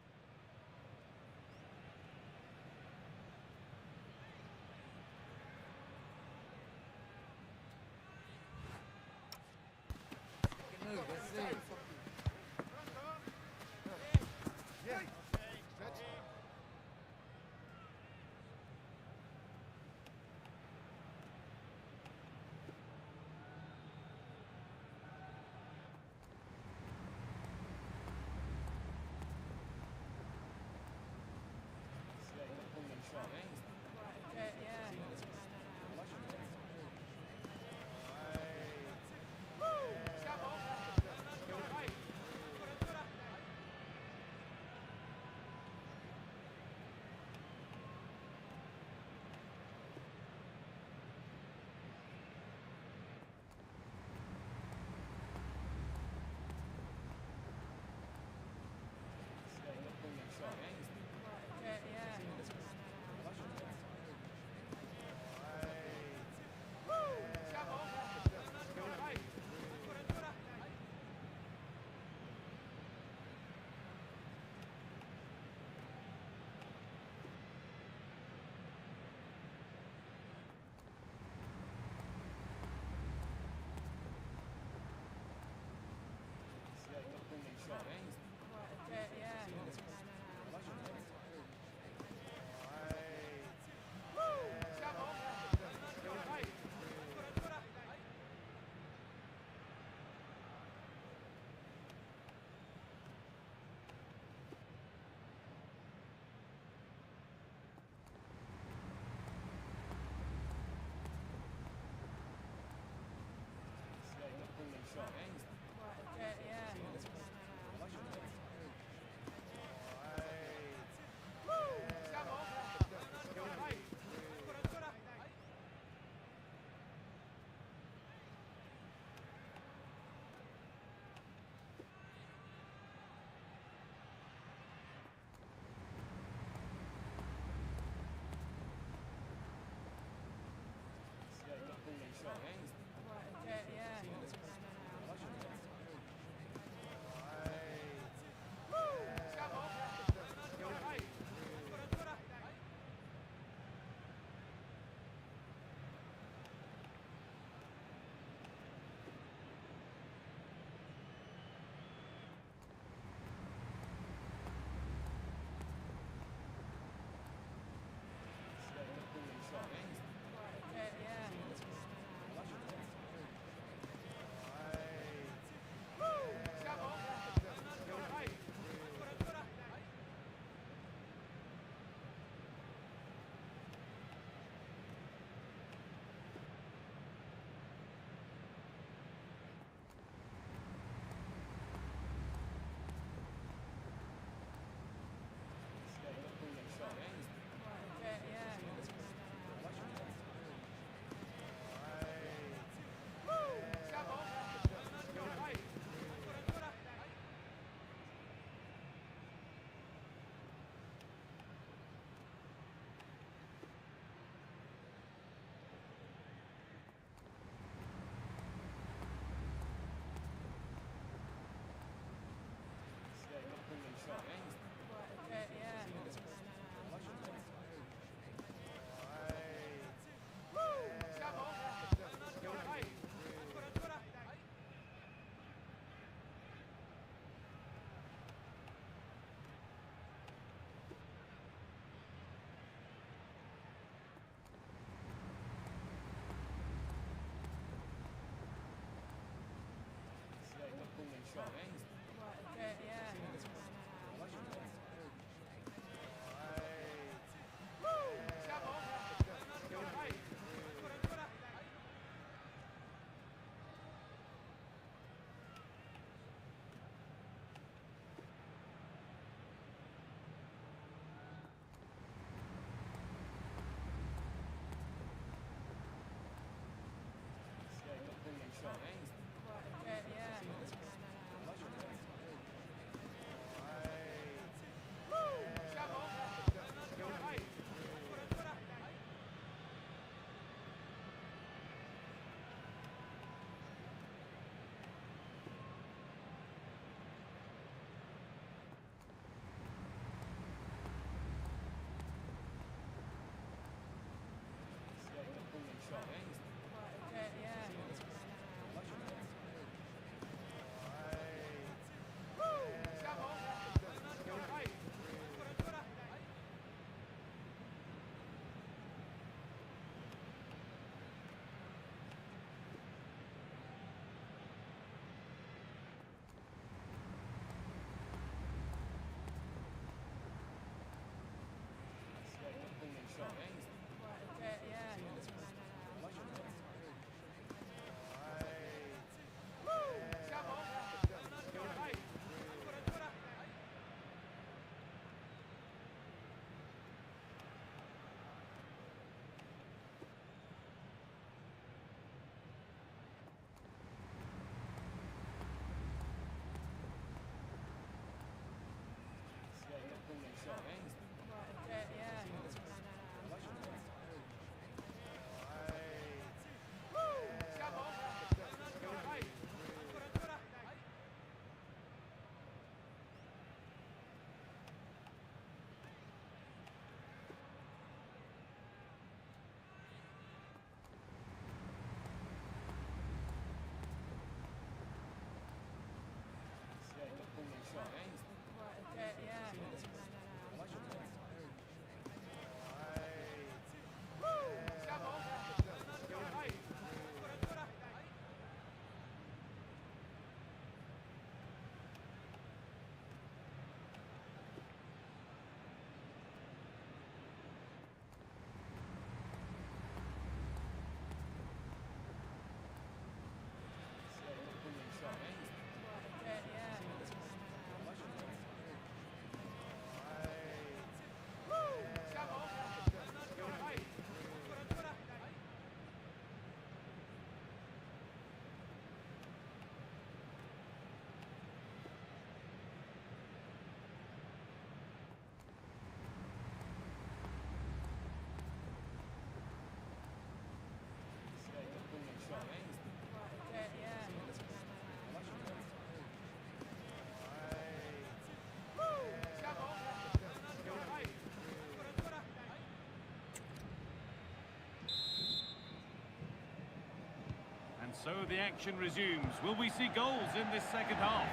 So the action resumes. Will we see goals in this second half?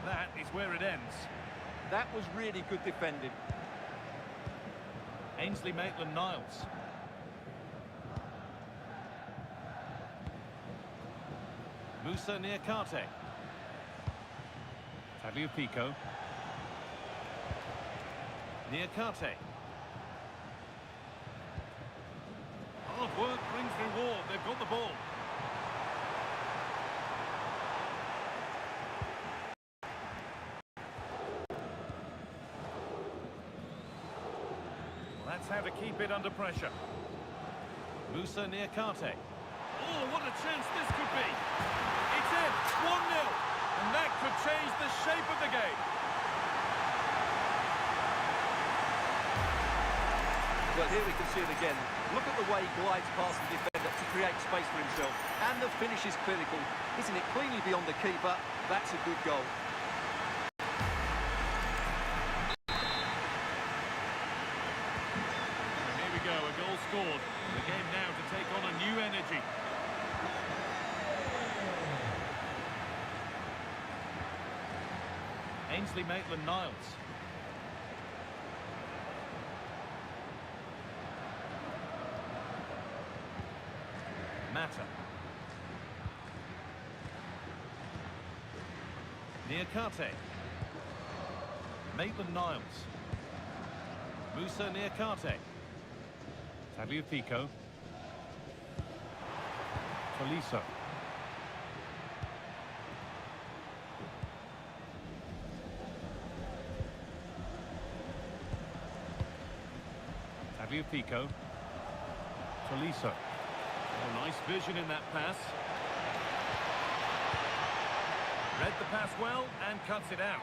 That is where it ends. That was really good defending. Ainsley Maitland-Niles. Moussa Niakate. Tagliafico. Niakate. Hard work brings reward. They've got the ball. Well, that's how to keep it under pressure. Moussa Niakate. Oh, what a chance this could be. It's in. 1-0. And that could change the shape of the game. Well, here we can see it again. Look at the way he glides past the defender to create space for himself. And the finish is clinical. Isn't it cleanly beyond the keeper? That's a good goal. And here we go, a goal scored. The game now to take on a new energy. Ainsley Maitland-Niles. Mata. Niakate. Maitland-Niles. Moussa Niakate. Tagliafico. Tolisso. Tagliafico. Tolisso. Oh, nice vision in that pass. Read the pass well and cuts it out.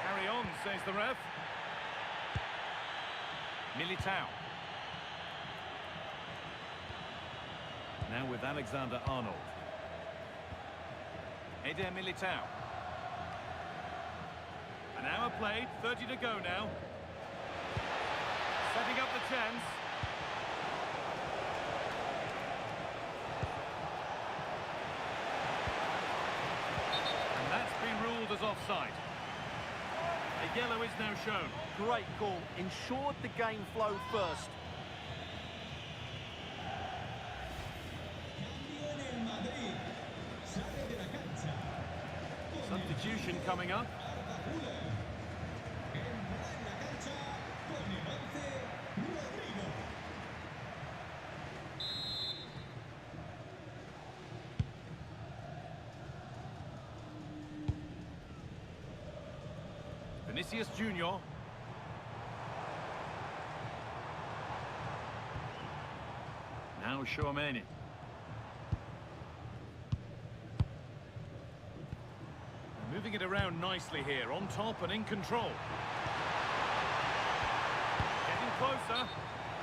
Carry on, says the ref. Militao. Now with Alexander-Arnold. Eder Militao. An hour played, 30 to go now. Setting up the chance. And that's been ruled as offside. A yellow is now shown. Great call. Ensured the game flow first. Substitution coming up. Vinicius Junior. Now Chouameni. Moving it around nicely here, on top and in control. Getting closer.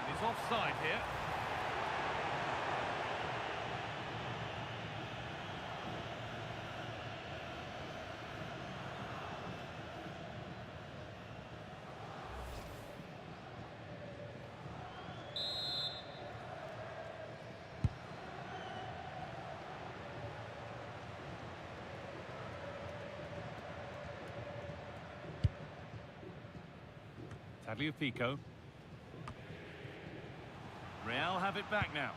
He's offside here. Tagliafico. Real have it back now.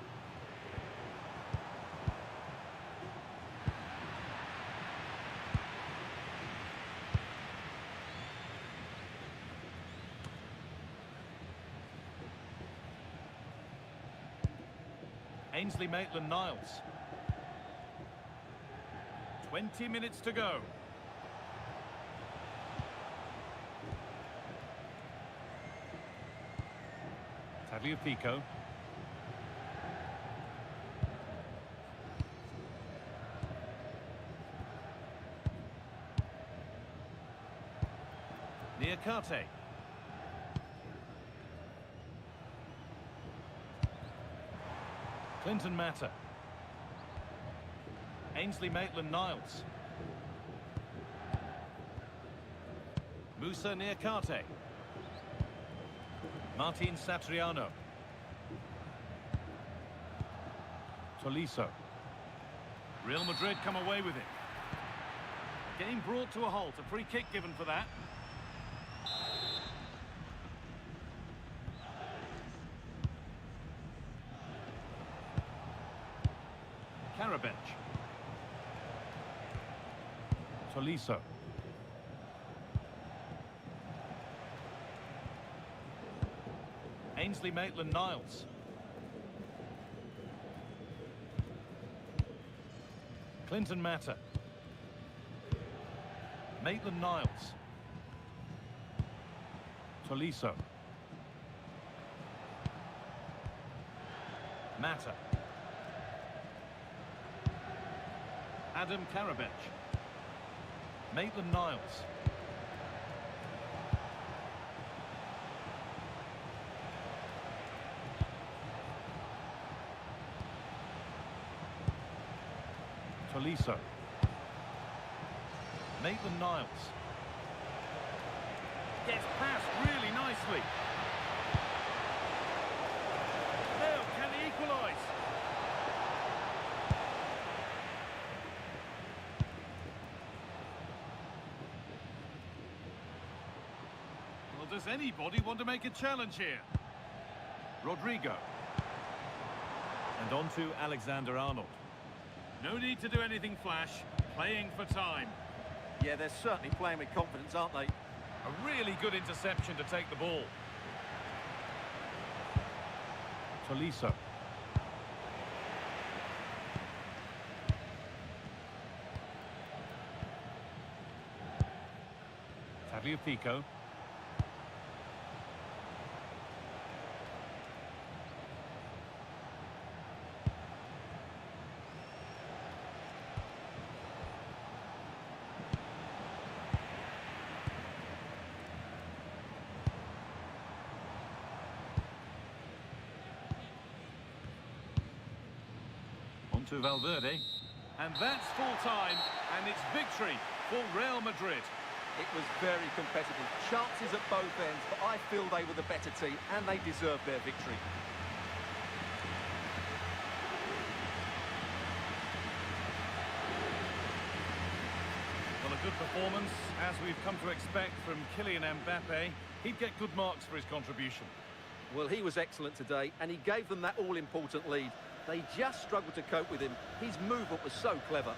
Ainsley Maitland-Niles. 20 minutes to go. Tagliafico. Niakate. Clinton Mata. Ainsley Maitland-Niles. Moussa Niakate. Martin Satriano. Tolisso. Real Madrid come away with it. Game brought to a halt. A free kick given for that. Karabench. Tolisso. Ainsley Maitland-Niles. Clinton Mata. Maitland-Niles. Tolisso. Mata. Adam Karabench. Maitland-Niles. Tolisso. Maitland-Niles. Gets past really nicely. Now, can he equalise? Well, does anybody want to make a challenge here? Rodrigo. And on to Alexander-Arnold. No need to do anything flash, playing for time. Yeah, they're certainly playing with confidence, aren't they? A really good interception to take the ball. Tolisso. Tagliafico. To Valverde, and that's full time, and it's victory for Real Madrid. It was very competitive, chances at both ends, but I feel they were the better team and they deserved their victory. Well, a good performance, as we've come to expect from Kylian Mbappe. He'd get good marks for his contribution. Well, he was excellent today, and he gave them that all-important lead. They just struggled to cope with him. His movement was so clever.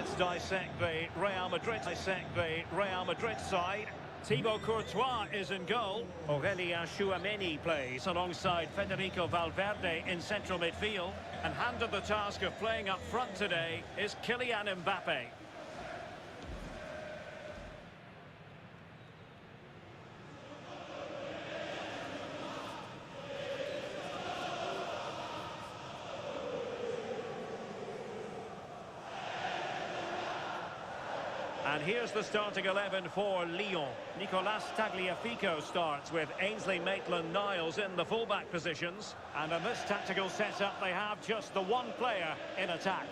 Let's dissect the Real Madrid side. Thibaut Courtois is in goal. Aurélien plays alongside Federico Valverde in central midfield. And handed the task of playing up front today is Kylian Mbappe. And here's the starting 11 for Lyon. Nicolas Tagliafico starts with Ainsley Maitland-Niles in the fullback positions. And in this tactical setup, they have just the one player in attack.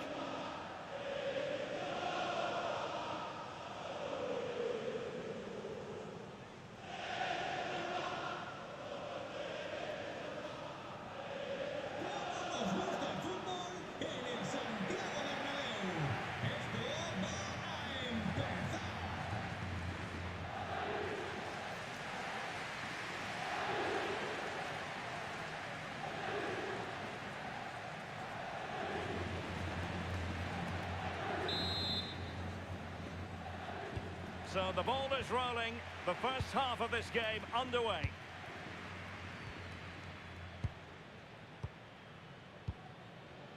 So the ball is rolling, the first half of this game underway.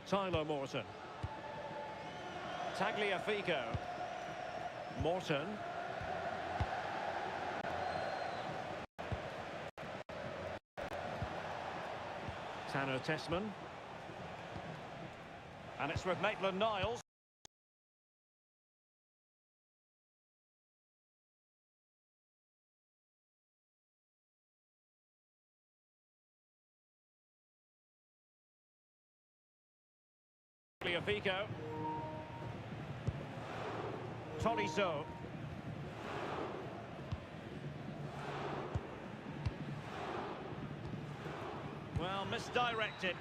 Tyler Morton. Tagliafico. Morton. Tanner Tessman. And it's with Maitland-Niles. Tagliafico. Tolisso. Well, misdirected.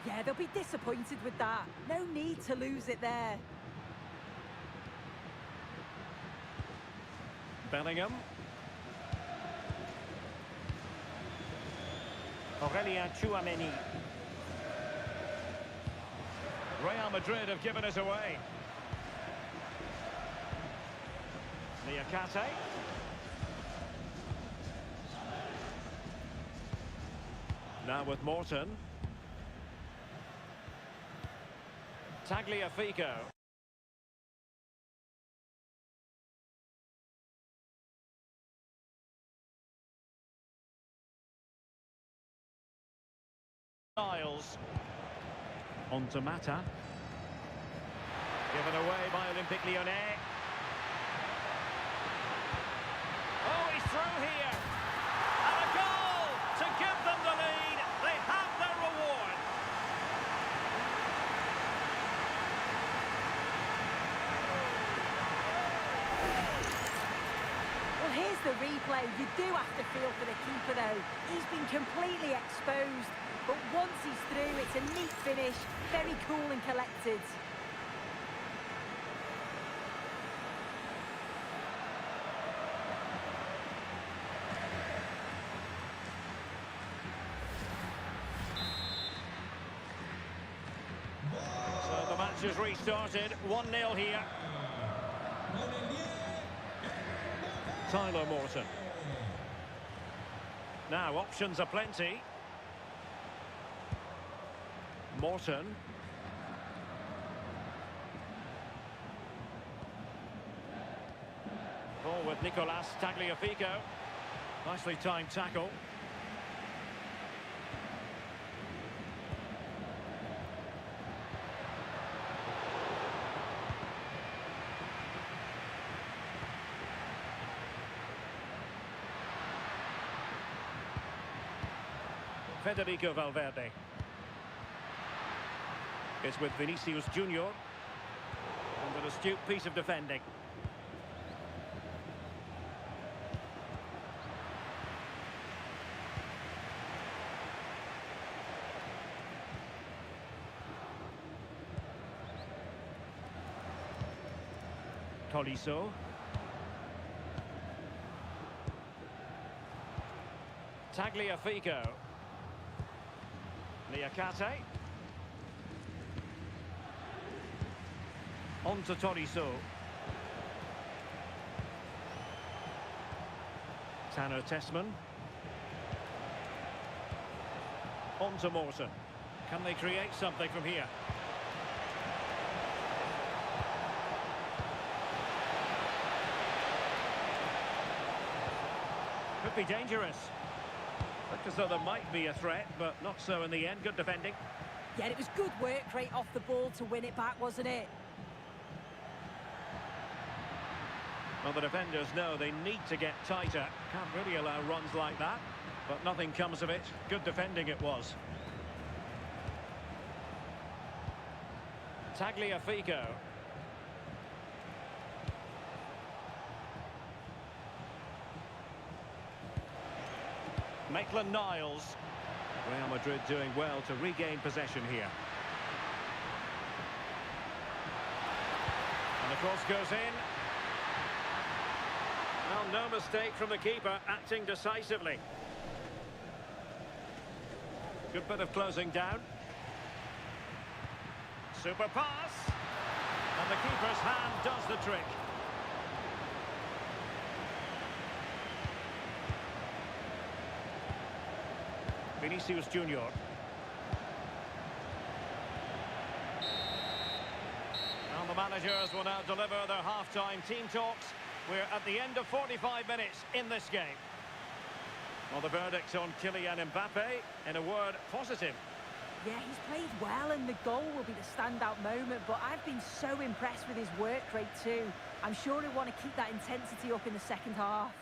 Yeah, they'll be disappointed with that. No need to lose it there. Bellingham. Aurélien. Real Madrid have given it away. Niakate. Now with Morton. Tagliafico. Niles. On to Mata. Given away by Olympique Lyonnais. Oh, he's through here. And a goal to give them the lead. They have their reward. Well, here's the replay. You do have to feel for the keeper, though. He's been completely exposed. But once he's through, it's a neat finish, very cool and collected. So the match has restarted, 1-0 here. Tyler Morton. Now, options are plenty. Morton. Ball with Nicolas Tagliafico. Nicely timed tackle. Federico Valverde. It's with Vinicius Junior. And an astute piece of defending. Tolisso. Tagliafico. Niakate. On to Toriso. Tanner Tessman. On to Morton. Can they create something from here? Could be dangerous. Looked as though there might be a threat, but not so in the end. Good defending. Yeah, it was good work right off the ball to win it back, wasn't it? Well, the defenders know they need to get tighter. Can't really allow runs like that. But nothing comes of it. Good defending it was. Tagliafico. Maitland-Niles. Real Madrid doing well to regain possession here. And the cross goes in. Well, no mistake from the keeper, acting decisively. Good bit of closing down. Super pass. And the keeper's hand does the trick. Vinicius Junior. And the managers will now deliver their half-time team talks. We're at the end of 45 minutes in this game. Well, the verdict on Kylian Mbappe, in a word, positive. Yeah, he's played well and the goal will be the standout moment, but I've been so impressed with his work rate too. I'm sure he'll want to keep that intensity up in the second half.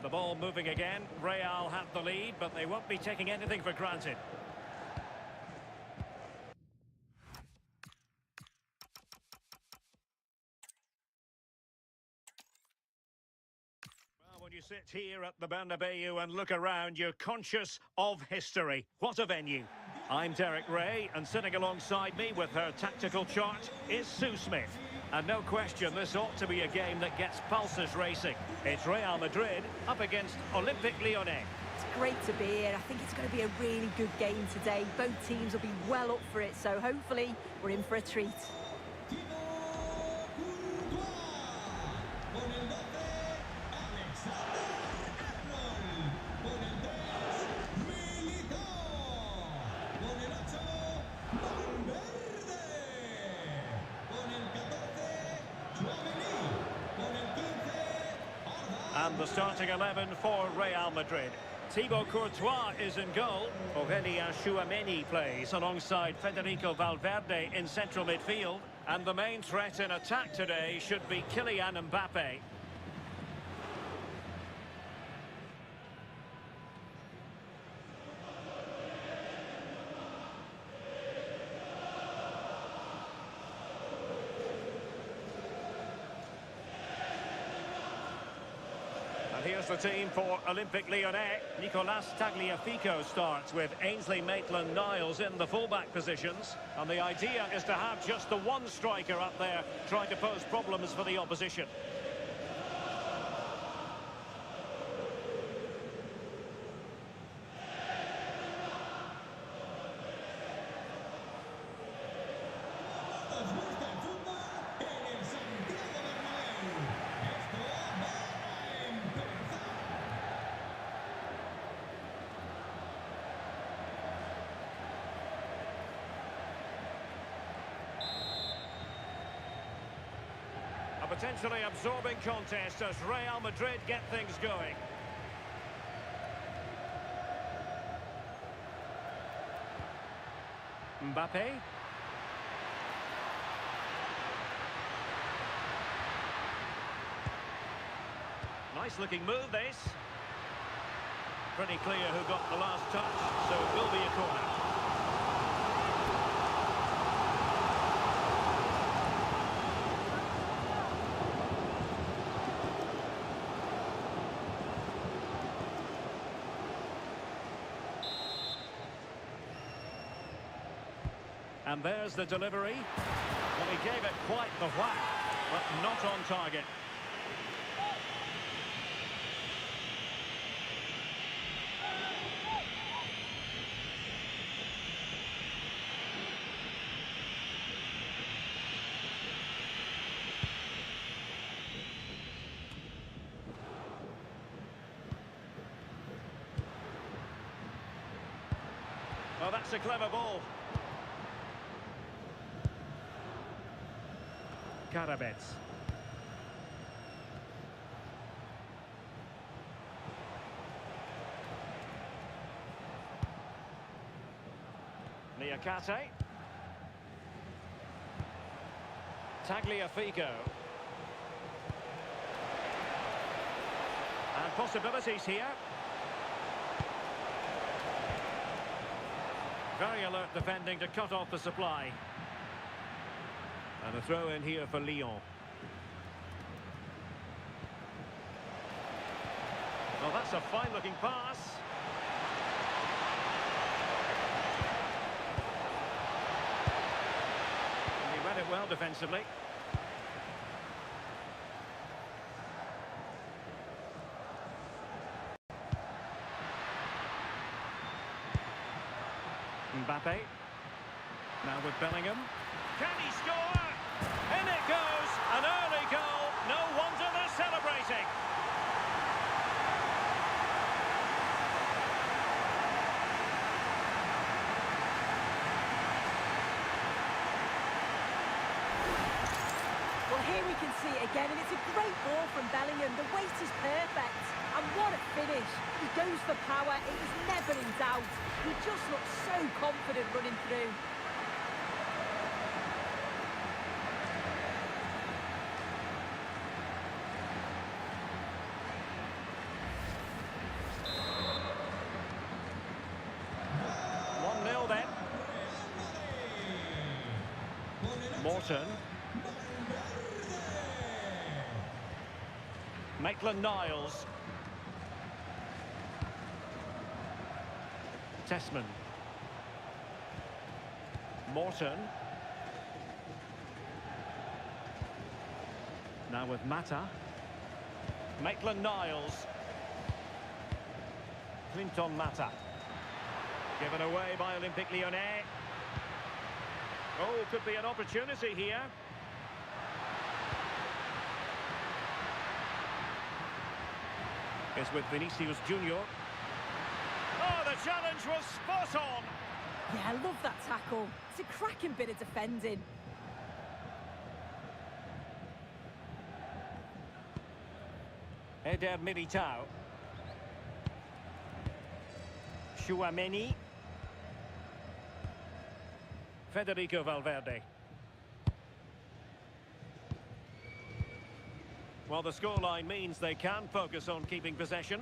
The ball moving again. Real have the lead, but they won't be taking anything for granted. Well, when you sit here at the Bernabeu and look around, you're conscious of history. What a venue. I'm Derek Ray, and sitting alongside me with her tactical chart is Sue Smith. And no question, this ought to be a game that gets pulses racing. It's Real Madrid up against Olympique Lyonnais. It's great to be here. I think it's going to be a really good game today. Both teams will be well up for it, so hopefully we're in for a treat. And the starting 11 for Real Madrid. Thibaut Courtois is in goal. Tchouaméni plays alongside Federico Valverde in central midfield. And the main threat in attack today should be Kylian Mbappe. Here's the team for Olympique Lyonnais. Nicolas Tagliafico starts with Ainsley Maitland-Niles in the fullback positions. And the idea is to have just the one striker up there trying to pose problems for the opposition. Potentially absorbing contest as Real Madrid get things going. Mbappe. Nice looking move this. Pretty clear who got the last touch, so it will be a corner. And there's the delivery. Well, he gave it quite the whack, but not on target. That's a clever ball. Karabets. Niakate. Tagliafico. And possibilities here. Very alert defending to cut off the supply. And a throw in here for Lyon. Well, that's a fine-looking pass. And he read it well defensively. Mbappe. Now with Bellingham. Can he score? In it goes! An early goal. No wonder they're celebrating. Well, here we can see it again, and it's a great ball from Bellingham. The weight is perfect. And what a finish. He goes for power. It was never in doubt. He just looks so confident running through. Then. Morton. Maitland-Niles. Tessman. Morton. Now with Mata. Maitland-Niles. Clinton Mata. Given away by Olympique Lyonnais. Oh, could be an opportunity here. It's with Vinicius Junior. Oh, the challenge was spot on. Yeah, I love that tackle. It's a cracking bit of defending. Eder Militao. Chouameni. Federico Valverde. Well, the scoreline means they can focus on keeping possession.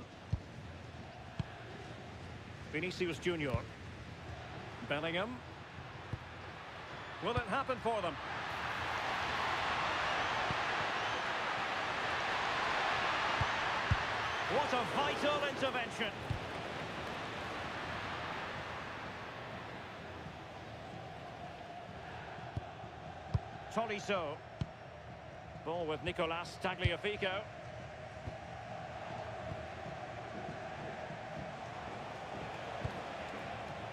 Vinicius Junior. Bellingham. Will it happen for them? What a vital intervention. Tolisso. Ball with Nicolas Tagliafico.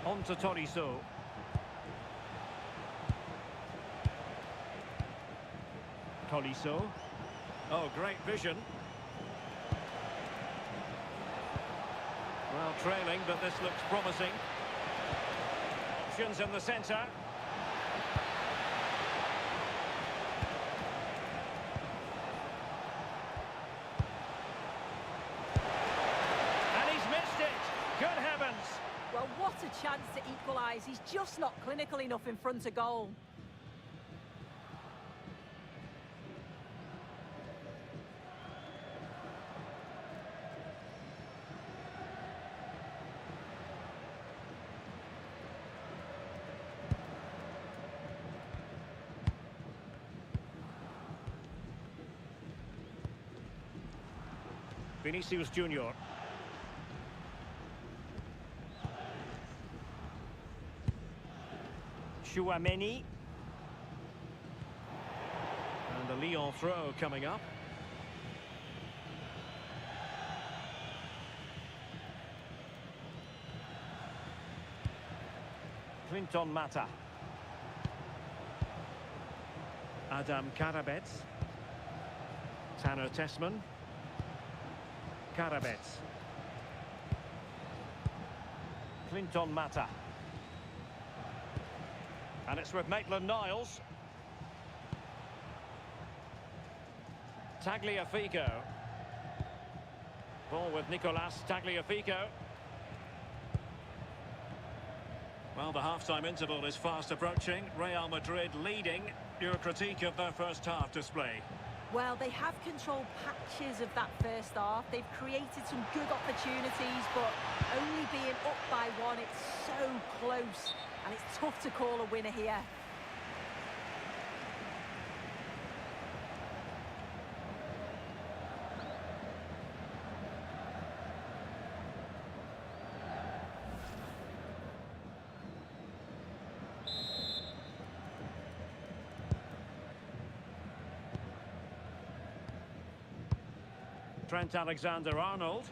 On to Tolisso. Tolisso. Oh, great vision. Well, trailing, but this looks promising. Options in the centre. Well, what a chance to equalise. He's just not clinical enough in front of goal. Vinicius Junior. Chouameni. And the Lyon throw coming up. Clinton Mata. Adam Karabets. Tanner Tessman. Karabets. Clinton Mata. And it's with Maitland-Niles. Tagliafico. Ball with Nicolas Tagliafico. Well, the half-time interval is fast approaching. Real Madrid leading. Your critique of their first half display? Well, they have controlled patches of that first half. They've created some good opportunities, but only being up by one, it's so close. And it's tough to call a winner here. Trent Alexander-Arnold.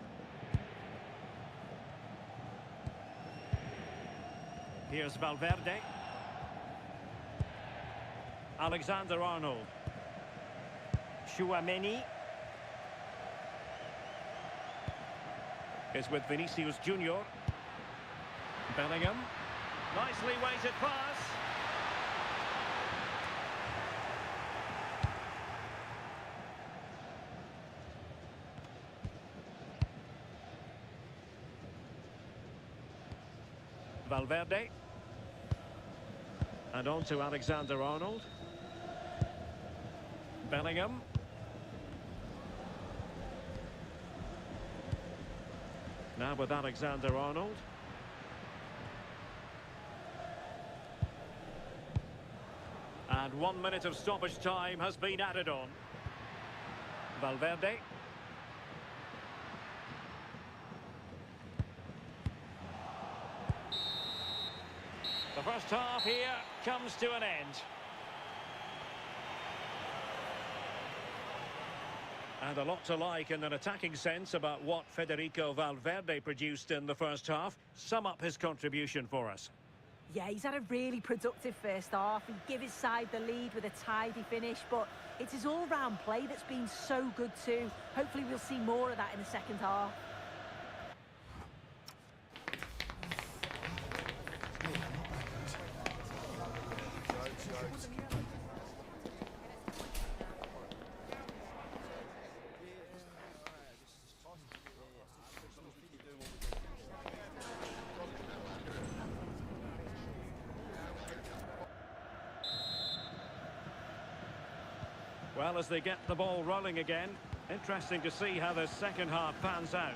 Here's Valverde. Alexander-Arnold. Tchouaméni. Is with Vinicius Junior. Bellingham. Nicely weighted pass. Valverde. And on to Alexander-Arnold. Bellingham. Now with Alexander-Arnold. And 1 minute of stoppage time has been added on. Valverde. The first half here comes to an end. And a lot to like in an attacking sense about what Federico Valverde produced in the first half. Sum up his contribution for us. Yeah, he's had a really productive first half. He gave his side the lead with a tidy finish, but it's his all-round play that's been so good too. Hopefully we'll see more of that in the second half. Well, as they get the ball rolling again, interesting to see how the second half pans out.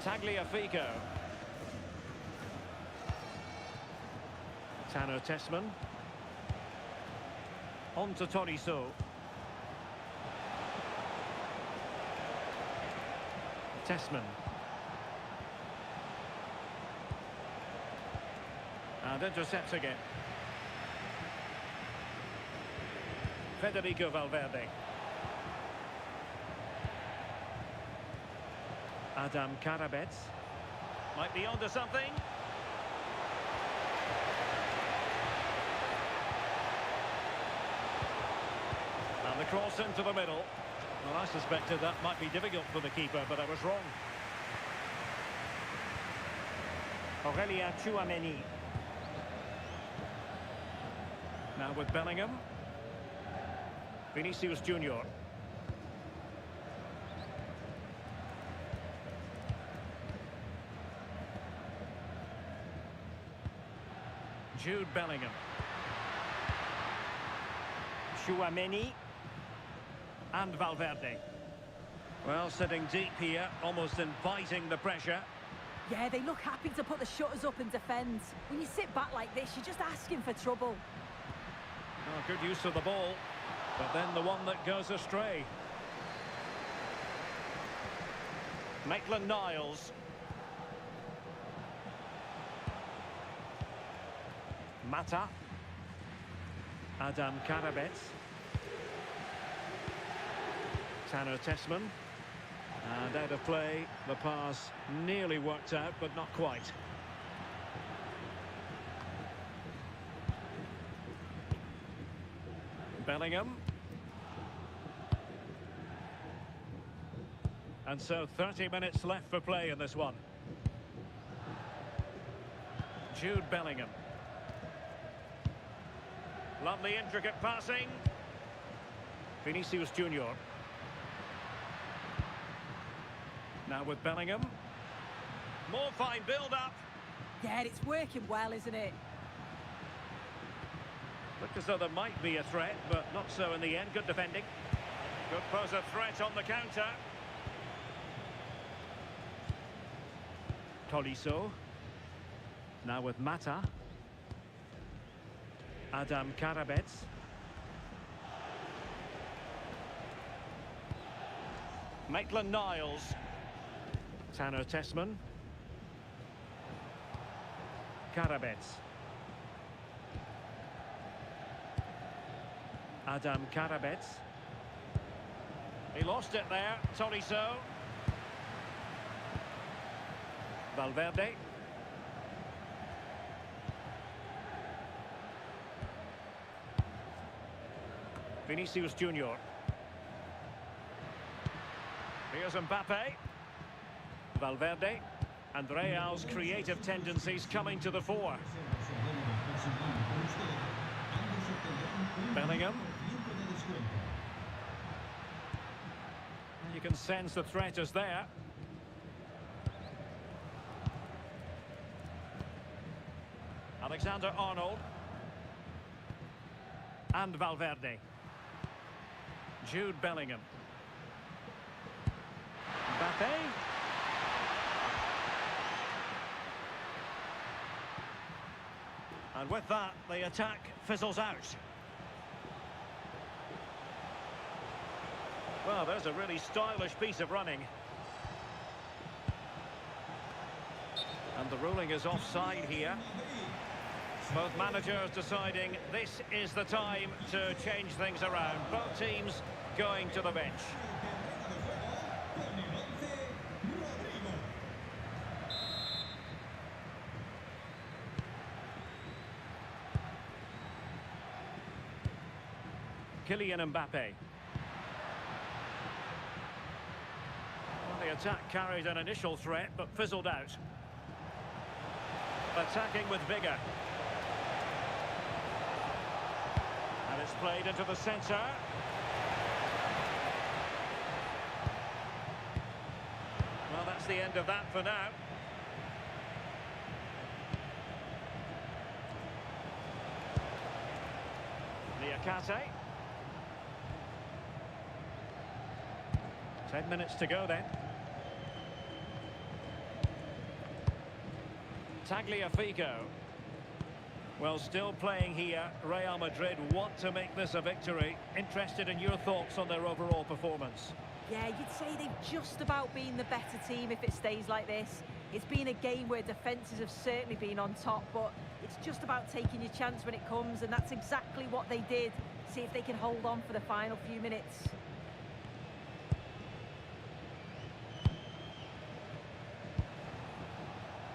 Tagliafico. Tanner Tessman. On to Tolisso. Tessman. And intercepts again. Federico Valverde. Adam Karabets. Might be onto something. And the cross into the middle. Well, I suspected that might be difficult for the keeper, but I was wrong. Tchouaméni. Now with Bellingham. Vinicius Junior. Jude Bellingham. Tchouaméni. And Valverde. Well, sitting deep here, almost inviting the pressure. Yeah, they look happy to put the shutters up and defend. When you sit back like this, you're just asking for trouble. Oh, good use of the ball. But then the one that goes astray. Maitland-Niles. Mata. Adam Karabets. Tanner Tessman. And out of play, the pass nearly worked out, but not quite. Bellingham. And so 30 minutes left for play in this one. Jude Bellingham. Lovely intricate passing. Vinicius Junior. Now with Bellingham. More fine build-up. Yeah, it's working well, isn't it? Looked as though there might be a threat, but not so in the end. Good defending. Could pose a threat on the counter. Tolisso. Now with Mata. Adam Karabets. Maitland-Niles. Tanner Tessman. Karabets. Adam Karabets. He lost it there, Tolisso. Valverde. Vinicius Junior. Here's Mbappe. Valverde. And Real's creative tendencies coming to the fore. Bellingham. You can sense the threat is there. Alexander-Arnold. And Valverde. Jude Bellingham. Mbappe. And with that, the attack fizzles out. Well, there's a really stylish piece of running. And the ruling is offside here. Both managers deciding this is the time to change things around. Both teams going to the bench. Kylian Mbappe. Well, the attack carried an initial threat but fizzled out. Attacking with vigour. And it's played into the centre. Well, that's the end of that for now. Liakate. 10 minutes to go then. Tagliafico. Well, still playing here. Real Madrid want to make this a victory. Interested in your thoughts on their overall performance? Yeah, you'd say they've just about been the better team if it stays like this. It's been a game where defences have certainly been on top, but it's just about taking your chance when it comes, and that's exactly what they did. See if they can hold on for the final few minutes.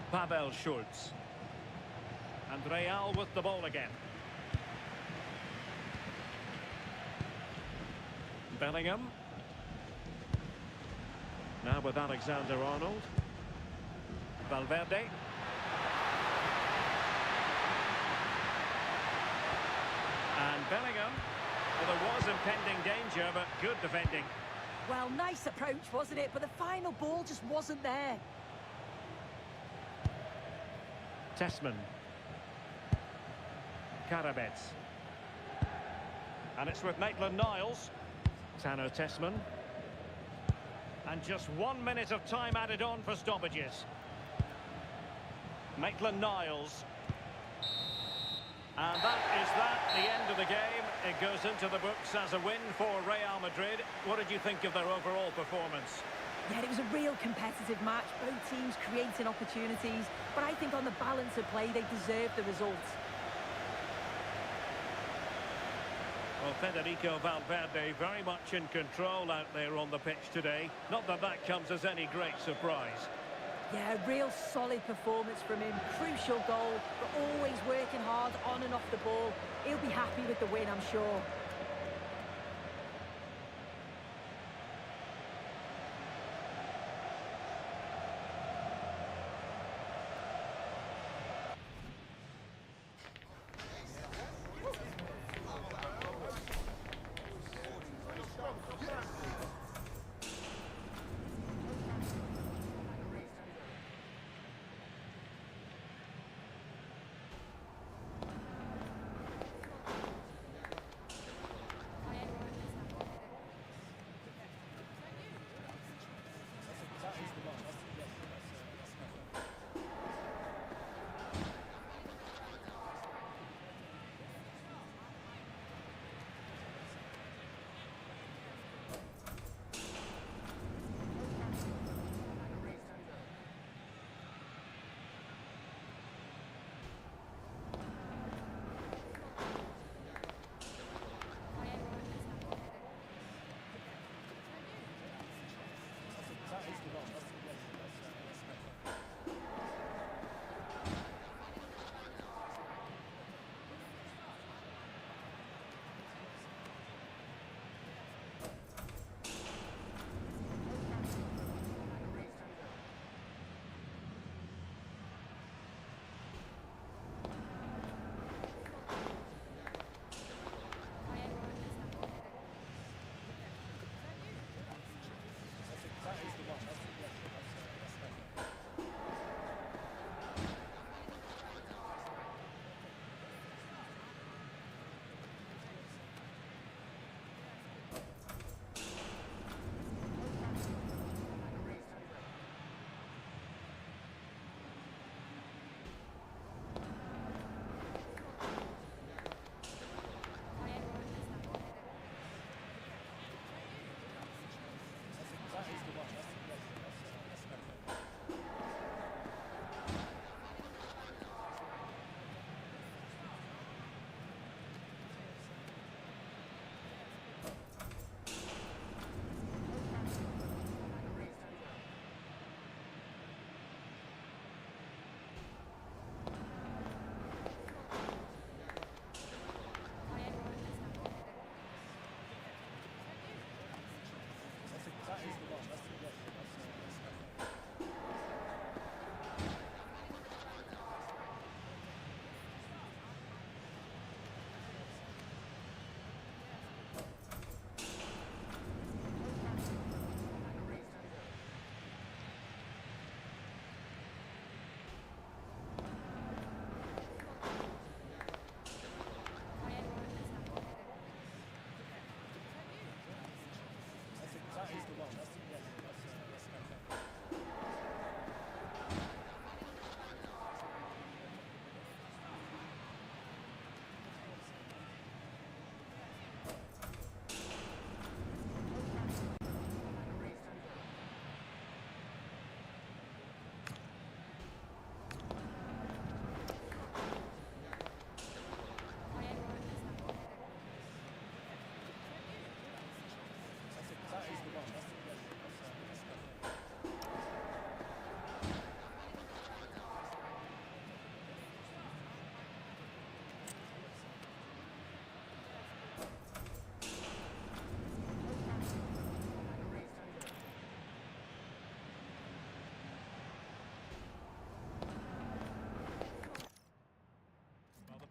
Pavel Schultz. And Real with the ball again. Bellingham. Now with Alexander-Arnold. Valverde. And Bellingham. Well, there was impending danger, but good defending. Well, nice approach, wasn't it? But the final ball just wasn't there. Tessman. Karabets. And it's with Maitland-Niles. Tanner Tessman. And just 1 minute of time added on for stoppages. Maitland-Niles. And that is the end of the game. It goes into the books as a win for Real Madrid. What did you think of their overall performance? Yeah, it was a real competitive match. Both teams creating opportunities. But I think on the balance of play, they deserved the result. Well, Federico Valverde very much in control out there on the pitch today. Not that that comes as any great surprise. Yeah, a real solid performance from him. Crucial goal, but always working hard on and off the ball. He'll be happy with the win, I'm sure.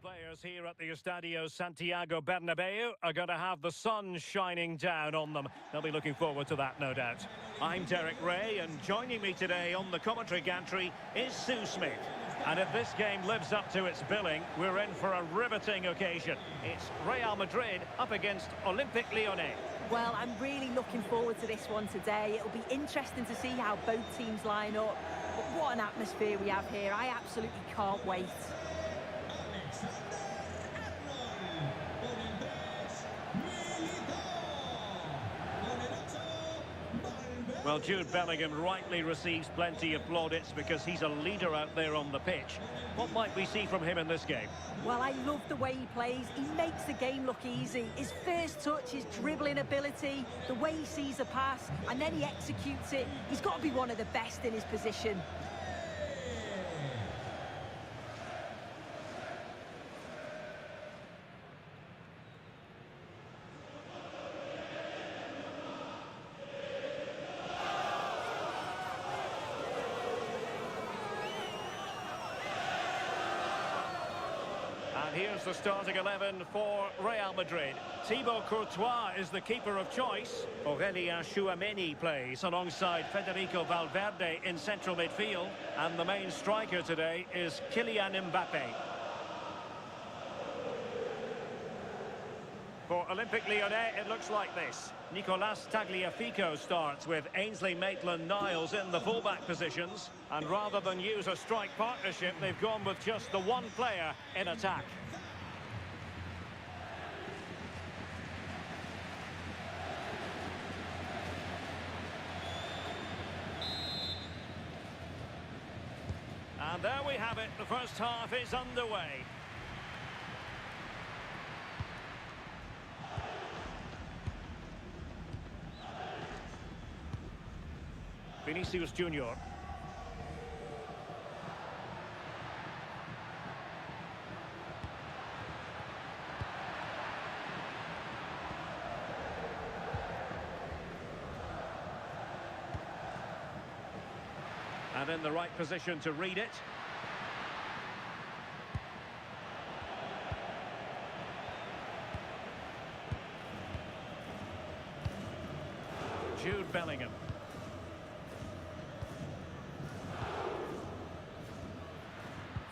Players here at the Estadio Santiago Bernabeu are going to have the sun shining down on them. They'll be looking forward to that, no doubt. I'm Derek Ray, and joining me today on the commentary gantry is Sue Smith. And if this game lives up to its billing, we're in for a riveting occasion. It's Real Madrid up against Olympique Lyonnais. Well, I'm really looking forward to this one today. It'll be interesting to see how both teams line up. But what an atmosphere we have here. I absolutely can't wait. Well, Jude Bellingham rightly receives plenty of plaudits because he's a leader out there on the pitch. What might we see from him in this game? Well, I love the way he plays. He makes the game look easy. His first touch, his dribbling ability, the way he sees a pass, and then he executes it. He's got to be one of the best in his position. Here's the starting 11 for Real Madrid. Thibaut Courtois is the keeper of choice. Aurélien Tchouameni plays alongside Federico Valverde in central midfield. And the main striker today is Kylian Mbappé. For Olympique Lyonnais, it looks like this. Nicolas Tagliafico starts with Ainsley Maitland-Niles in the fullback positions. And rather than use a strike partnership, they've gone with just the one player in attack. And there we have it. The first half is underway. Vinicius Junior. And in the right position to read it. Jude Bellingham.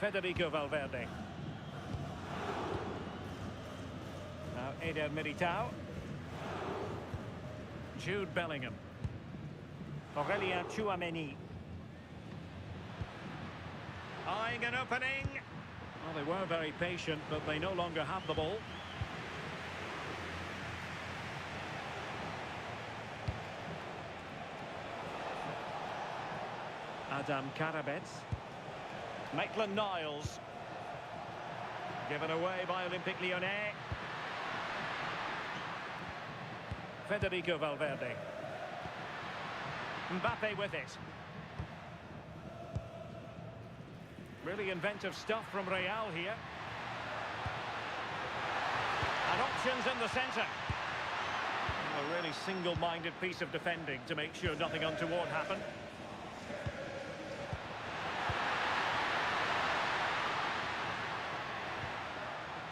Federico Valverde. Now Eder Militao. Jude Bellingham. Aurélien Tchouameni. Eyeing an opening. Well, they were very patient, but they no longer have the ball. Adam Karabets. Maitland-Niles. Given away by Olympique Lyonnais. Federico Valverde. Mbappe with it. Really inventive stuff from Real here. And options in the centre. A really single-minded piece of defending to make sure nothing untoward happened.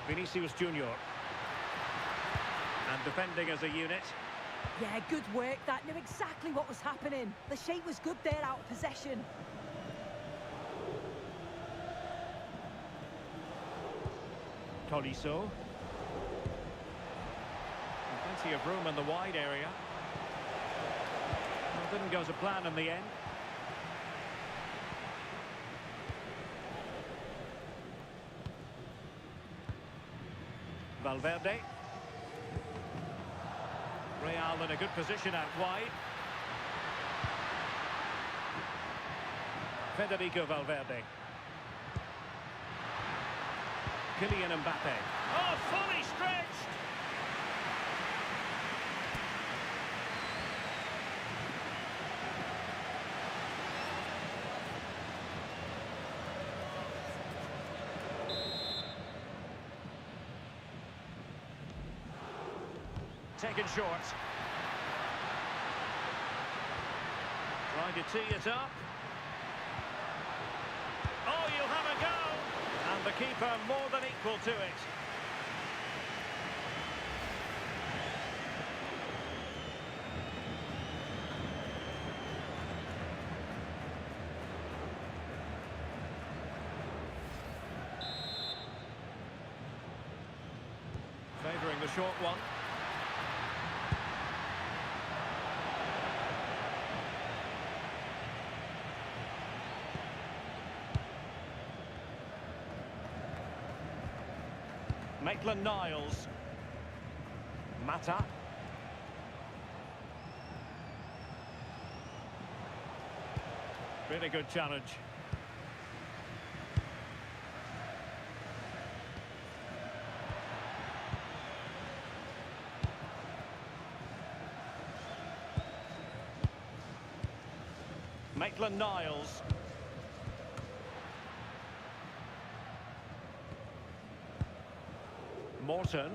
Vinicius Junior. And defending as a unit. Yeah, good work. That knew exactly what was happening. The shape was good there out of possession. Tolisso. Plenty of room in the wide area. Well, didn't go to plan in the end. Valverde. Real in a good position out wide. Federico Valverde. Kylian Mbappé. Oh, fully stretched! Taken short. Trying to tee it up. Oh, you'll have a go! And the keeper more than equal. equal to it. Favouring the short one. Maitland-Niles. Mata. Really good challenge. Maitland-Niles. Morton.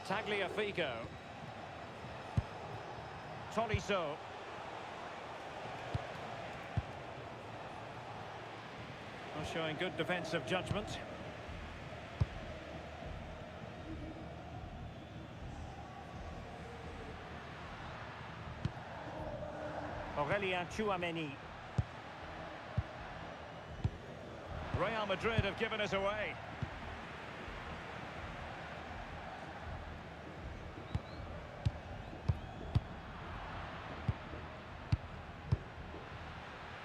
Tagliafico. Tolisso. Showing good defensive judgment. Chouameni. Real Madrid have given us away.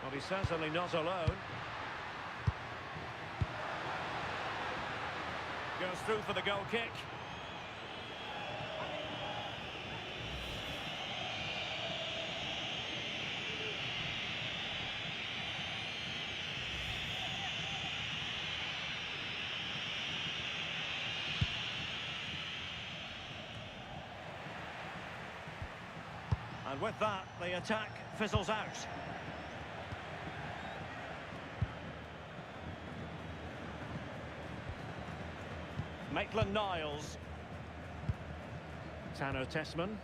Well, he's certainly not alone. Goes through for the goal kick. And with that, the attack fizzles out. Maitland-Niles. Tano Tessman.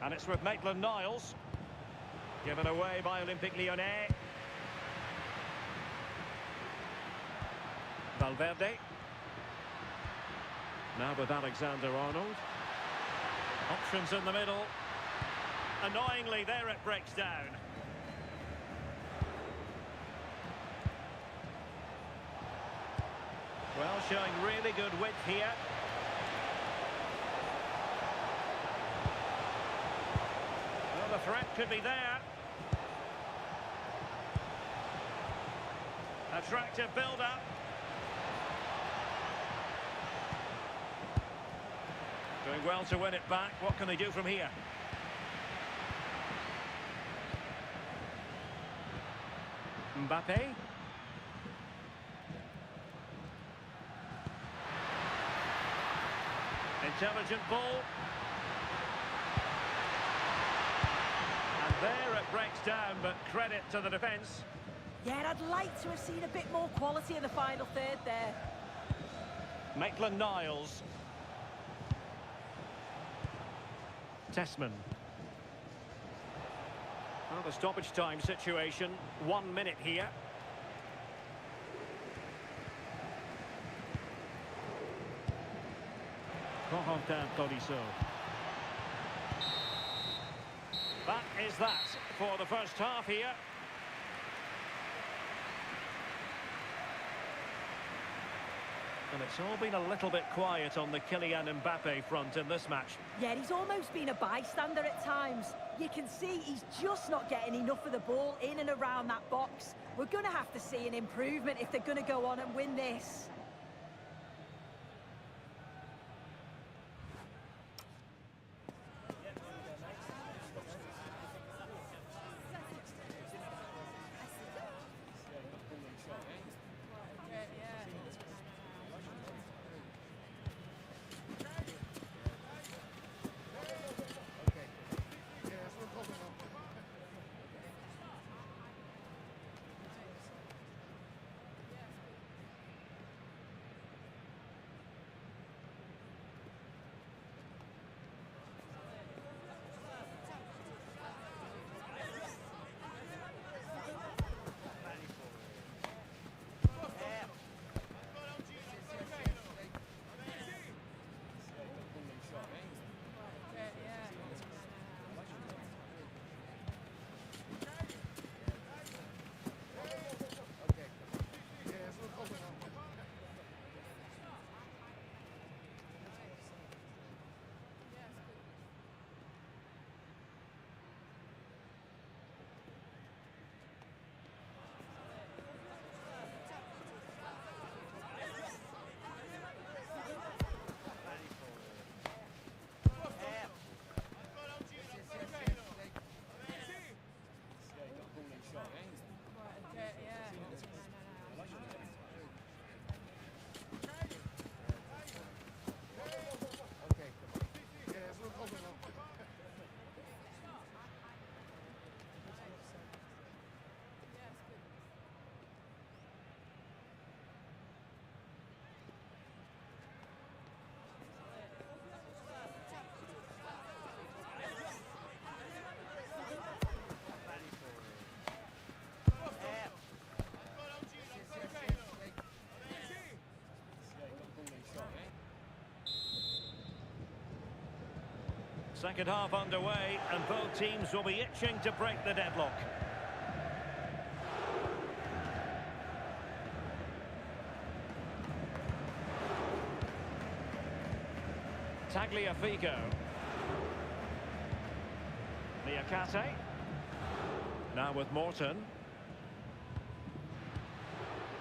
And it's with Maitland-Niles. Given away by Olympique Lyonnais. Valverde. Now with Alexander-Arnold. Options in the middle. Annoyingly, there it breaks down. Well, showing really good width here. Well, the threat could be there. Attractive build-up. Doing well to win it back. What can they do from here? Mbappe. Intelligent ball. And there it breaks down, but credit to the defence. Yeah, I'd like to have seen a bit more quality in the final third there. Maitland-Niles. Tessman. Well, the stoppage time situation, 1 minute here. Corentin Tolisso. That is that for the first half here. And it's all been a little bit quiet on the Kylian Mbappe front in this match. Yeah, he's almost been a bystander at times. You can see he's just not getting enough of the ball in and around that box. We're going to have to see an improvement if they're going to go on and win this. Second half underway, and both teams will be itching to break the deadlock. Tagliafico. Niakate. Now with Morton.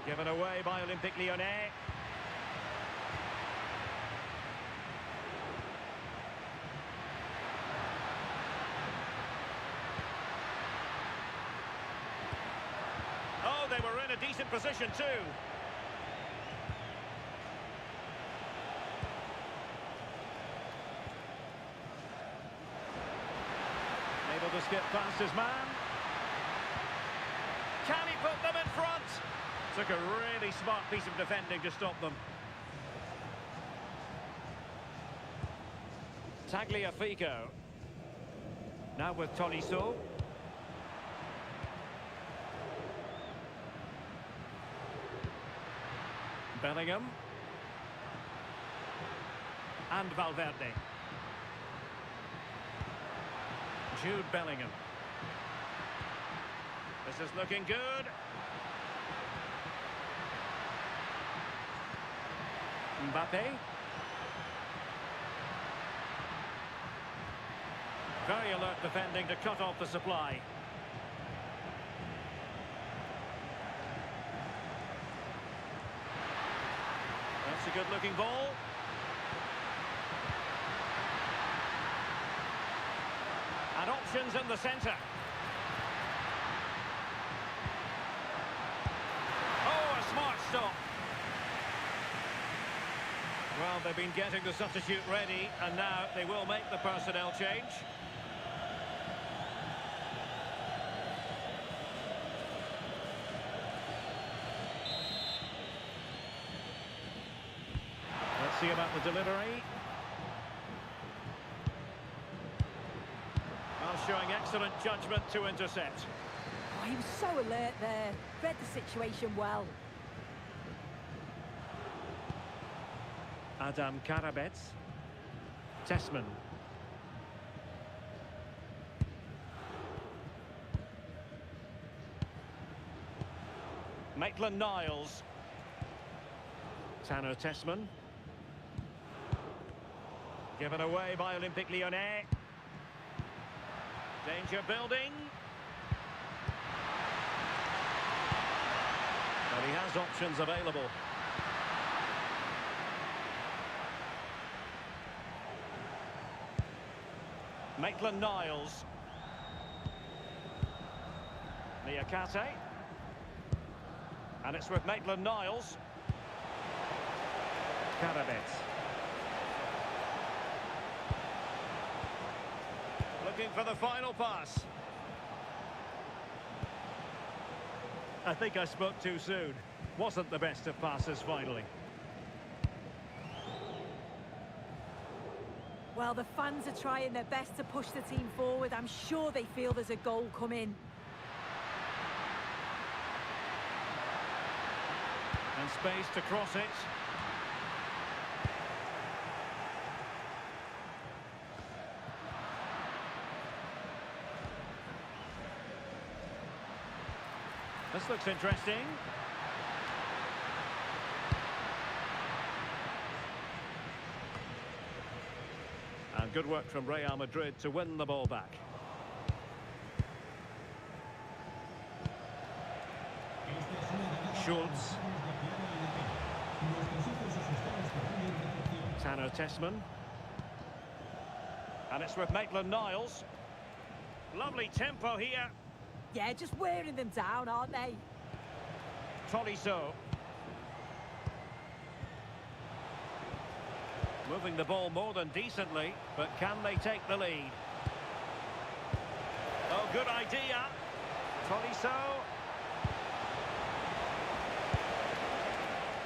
Given away by Olympique Lyonnais. Oh, they were in a decent position too. Able to skip past his man. Can he put them in front? Took a really smart piece of defending to stop them. Tagliafico. Now with Tolisso. Bellingham. And Valverde. Jude Bellingham. This is looking good. Mbappe. Very alert defending to cut off the supply. That's a good-looking ball. And options in the centre. Oh, a smart stop. Well, they've been getting the substitute ready, and now they will make the personnel change. Let's see about the delivery. Well, showing excellent judgment to intercept. Oh, he was so alert there. Read the situation well. Adam Karabets. Tessman. Maitland-Niles. Tanner Tessman. Given away by Olympique Lyonnais. Danger building. But he has options available. Maitland-Niles. Niakate. And it's with Maitland-Niles. Karabets. Looking for the final pass. I think I spoke too soon. Wasn't the best of passes finally. Well, the fans are trying their best to push the team forward. I'm sure they feel there's a goal coming. And space to cross it. This looks interesting. And good work from Real Madrid to win the ball back. Schultz. Tanner Tessman. And it's with Maitland-Niles. Lovely tempo here. Yeah, just wearing them down, aren't they? Tolisso. Moving the ball more than decently, but can they take the lead? Oh, good idea. Tolisso.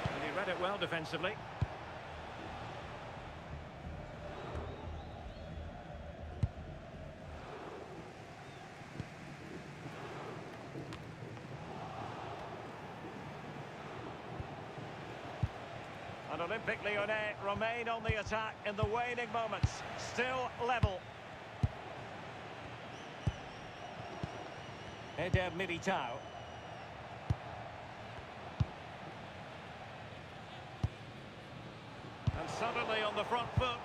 And he read it well defensively. And Olympique Lyonnais remain on the attack in the waning moments. Still level. Eder Militao. And suddenly on the front foot.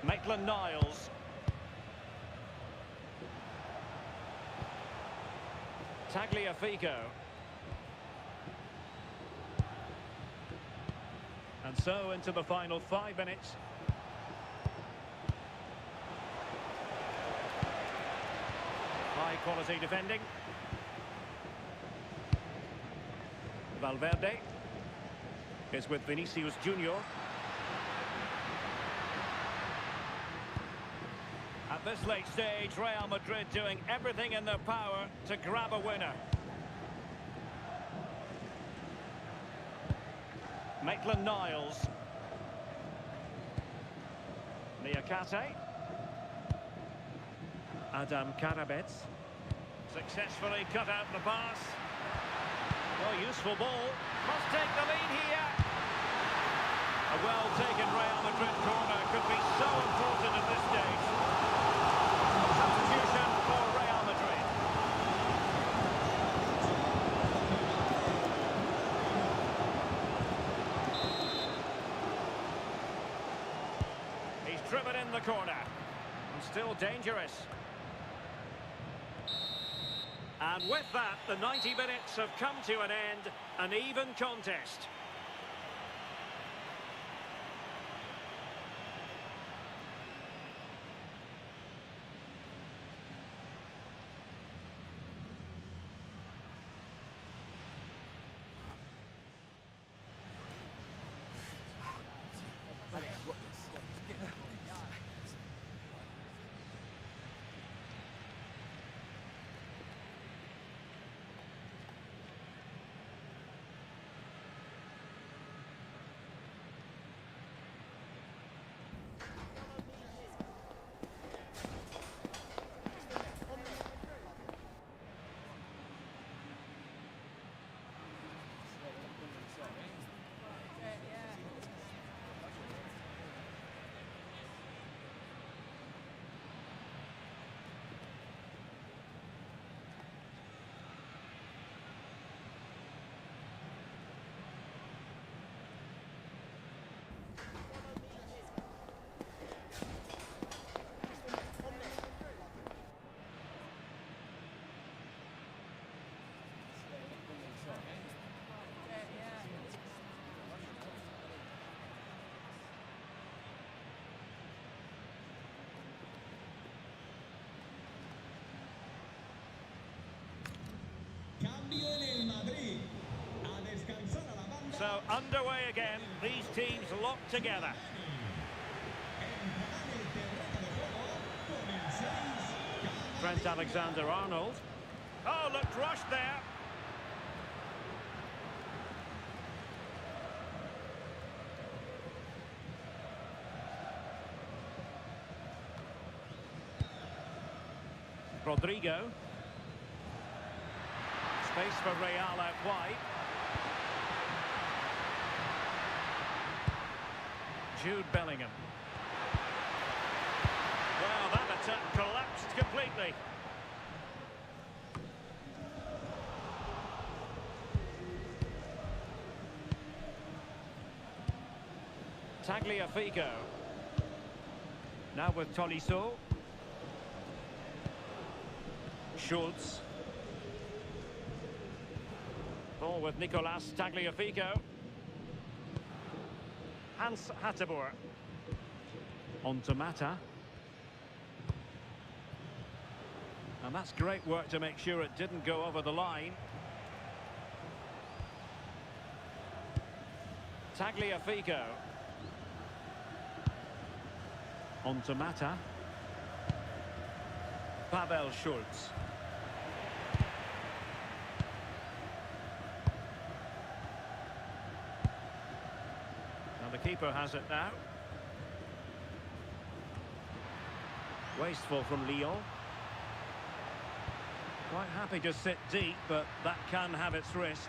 Maitland-Niles. Tagliafico. And so into the final 5 minutes. High quality defending. Valverde is with Vinicius Junior. At this late stage, Real Madrid doing everything in their power to grab a winner. Maitland-Niles. Niakate. Adam Karabets. Successfully cut out the pass. Oh, useful ball. Must take the lead here. A well-taken Real Madrid corner could be so important at this stage. Substitution for Real Madrid. He's driven in the corner. And still dangerous. And with that, the 90 minutes have come to an end. An even contest. So underway again, these teams locked together. Trent Alexander-Arnold. Oh, looked rushed there. Rodrigo. Space for Real out wide. Jude Bellingham. Well, that attack collapsed completely. Tagliafico. Now with Tolisso. Schultz. Ball with Nicolas Tagliafico. Hans Hateboer. On to Mata. And that's great work to make sure it didn't go over the line. Tagliafico. On to Mata. Pavel Schultz. The keeper has it now. Wasteful from Lyon. Quite happy to sit deep, but that can have its risks.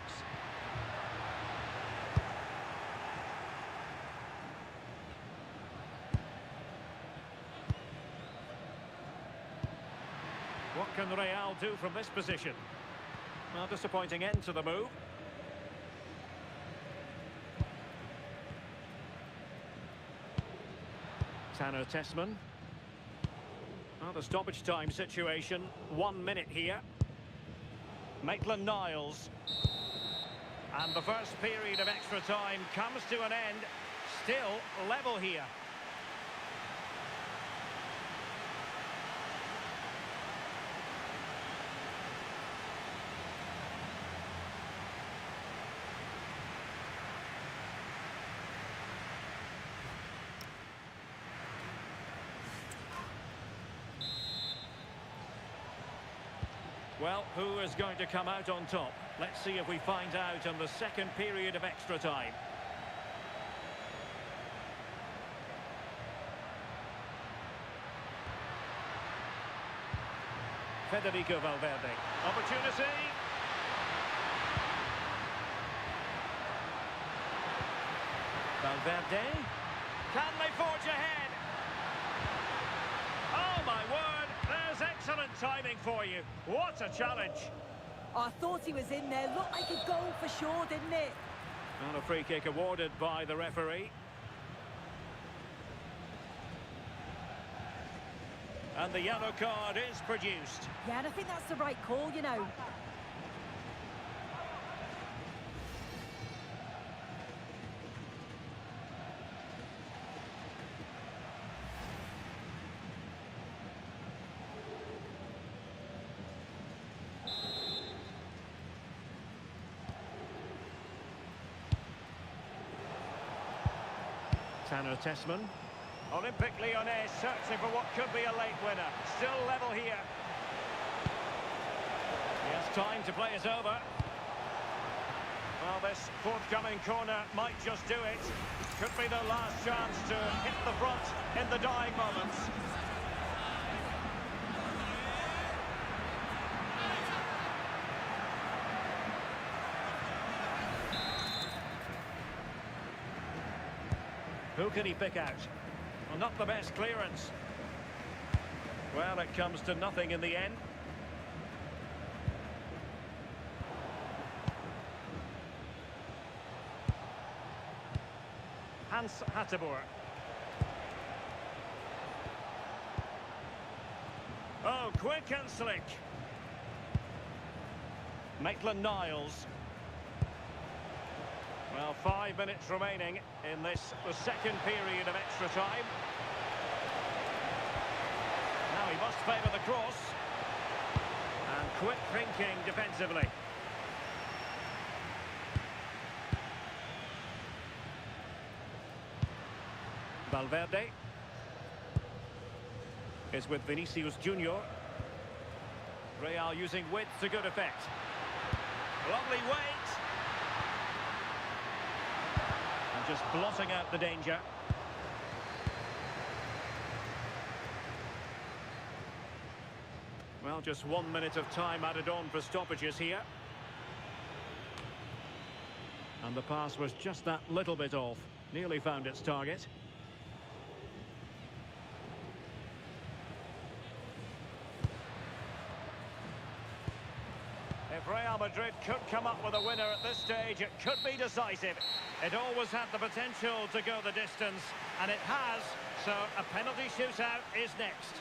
What can Real do from this position? Well, disappointing end to the move. Tanner Tessman. Well, the stoppage time situation, 1 minute here. Maitland-Niles. And the first period of extra time comes to an end. Still level here. Well, who is going to come out on top? Let's see if we find out in the second period of extra time. Federico Valverde. Opportunity. Valverde. Can they forge ahead? Oh, my word. There's excellent timing for you. What a challenge. I thought he was in there. Looked like a goal for sure, didn't it? And a free kick awarded by the referee. And the yellow card is produced. Yeah, and I think that's the right call, you know. Tanner Tessman. Olympic Lyonnais searching for what could be a late winner. Still level here. He has time to play it over. Well, this forthcoming corner might just do it. Could be the last chance to hit the front in the dying moments. Who can he pick out? Well, not the best clearance. Well, it comes to nothing in the end. Hans Hateboer. Oh, quick and slick. Maitland-Niles. Well, 5 minutes remaining in this, the second period of extra time. Now he must favour the cross. And quick thinking defensively. Valverde is with Vinicius Junior. Real using width to good effect. Lovely weight. Just blotting out the danger. Well, just 1 minute of time added on for stoppages here. And the pass was just that little bit off. Nearly found its target. If Real Madrid could come up with a winner at this stage, it could be decisive. It always had the potential to go the distance, and it has, so a penalty shootout is next.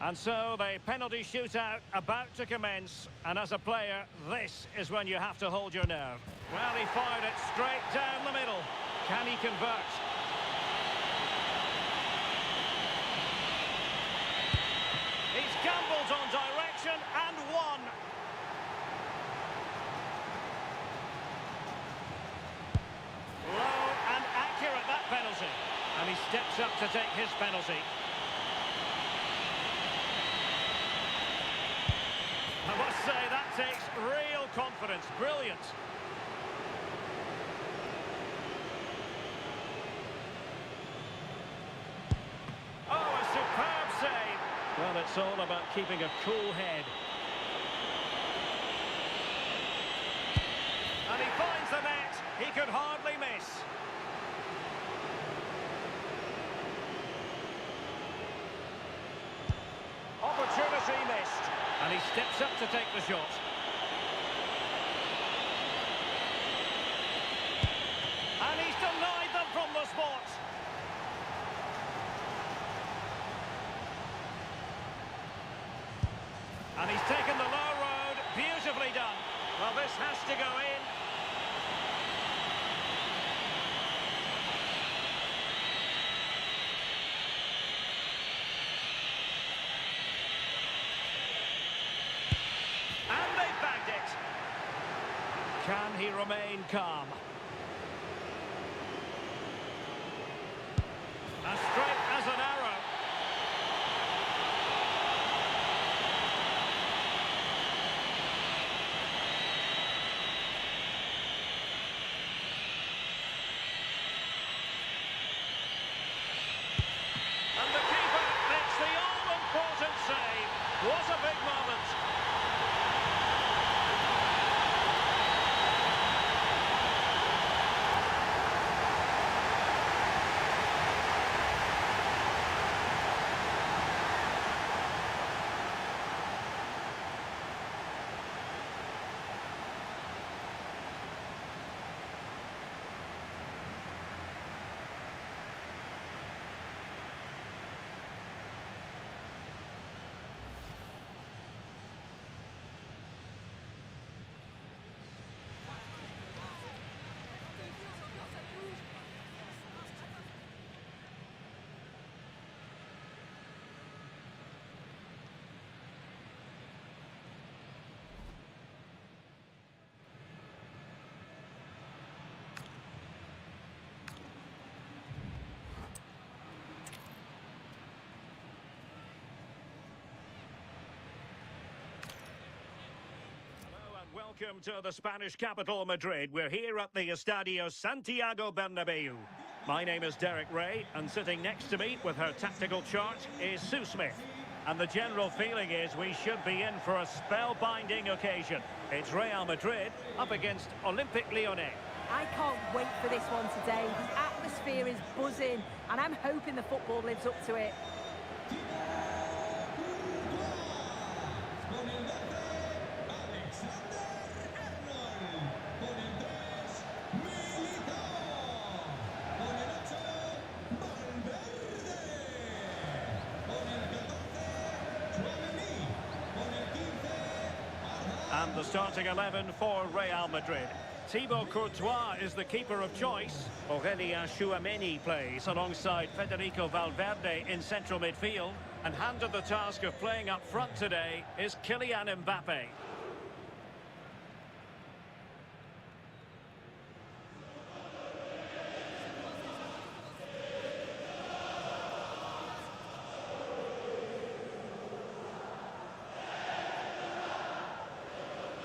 And so the penalty shootout about to commence, and as a player, this is when you have to hold your nerve. Well, he fired it straight down the middle. Can he convert? He's gambled on direction and won. Low and accurate, that penalty. And he steps up to take his penalty. I must say, that mistakes, real confidence. Brilliant. Oh, a superb save. Well, it's all about keeping a cool head. And he finds the net. He could hardly miss. Opportunity missed. And he steps up to take the shot. And he's denied them from the spot. And he's taken the low road. Beautifully done. Well, this has to go in. And they bagged it. Can he remain calm? As straight as an arrow. And the keeper makes the all-important save. What a big moment. Welcome to the Spanish capital, Madrid. We're here at the Estadio Santiago Bernabeu. My name is Derek Ray, and sitting next to me with her tactical chart is Sue Smith. And the general feeling is we should be in for a spellbinding occasion. It's Real Madrid up against Olympique Lyonnais. I can't wait for this one today. The atmosphere is buzzing, and I'm hoping the football lives up to it. And the starting 11 for Real Madrid. Thibaut Courtois is the keeper of choice. Aurélien Tchouameni plays alongside Federico Valverde in central midfield. And handed the task of playing up front today is Kylian Mbappe.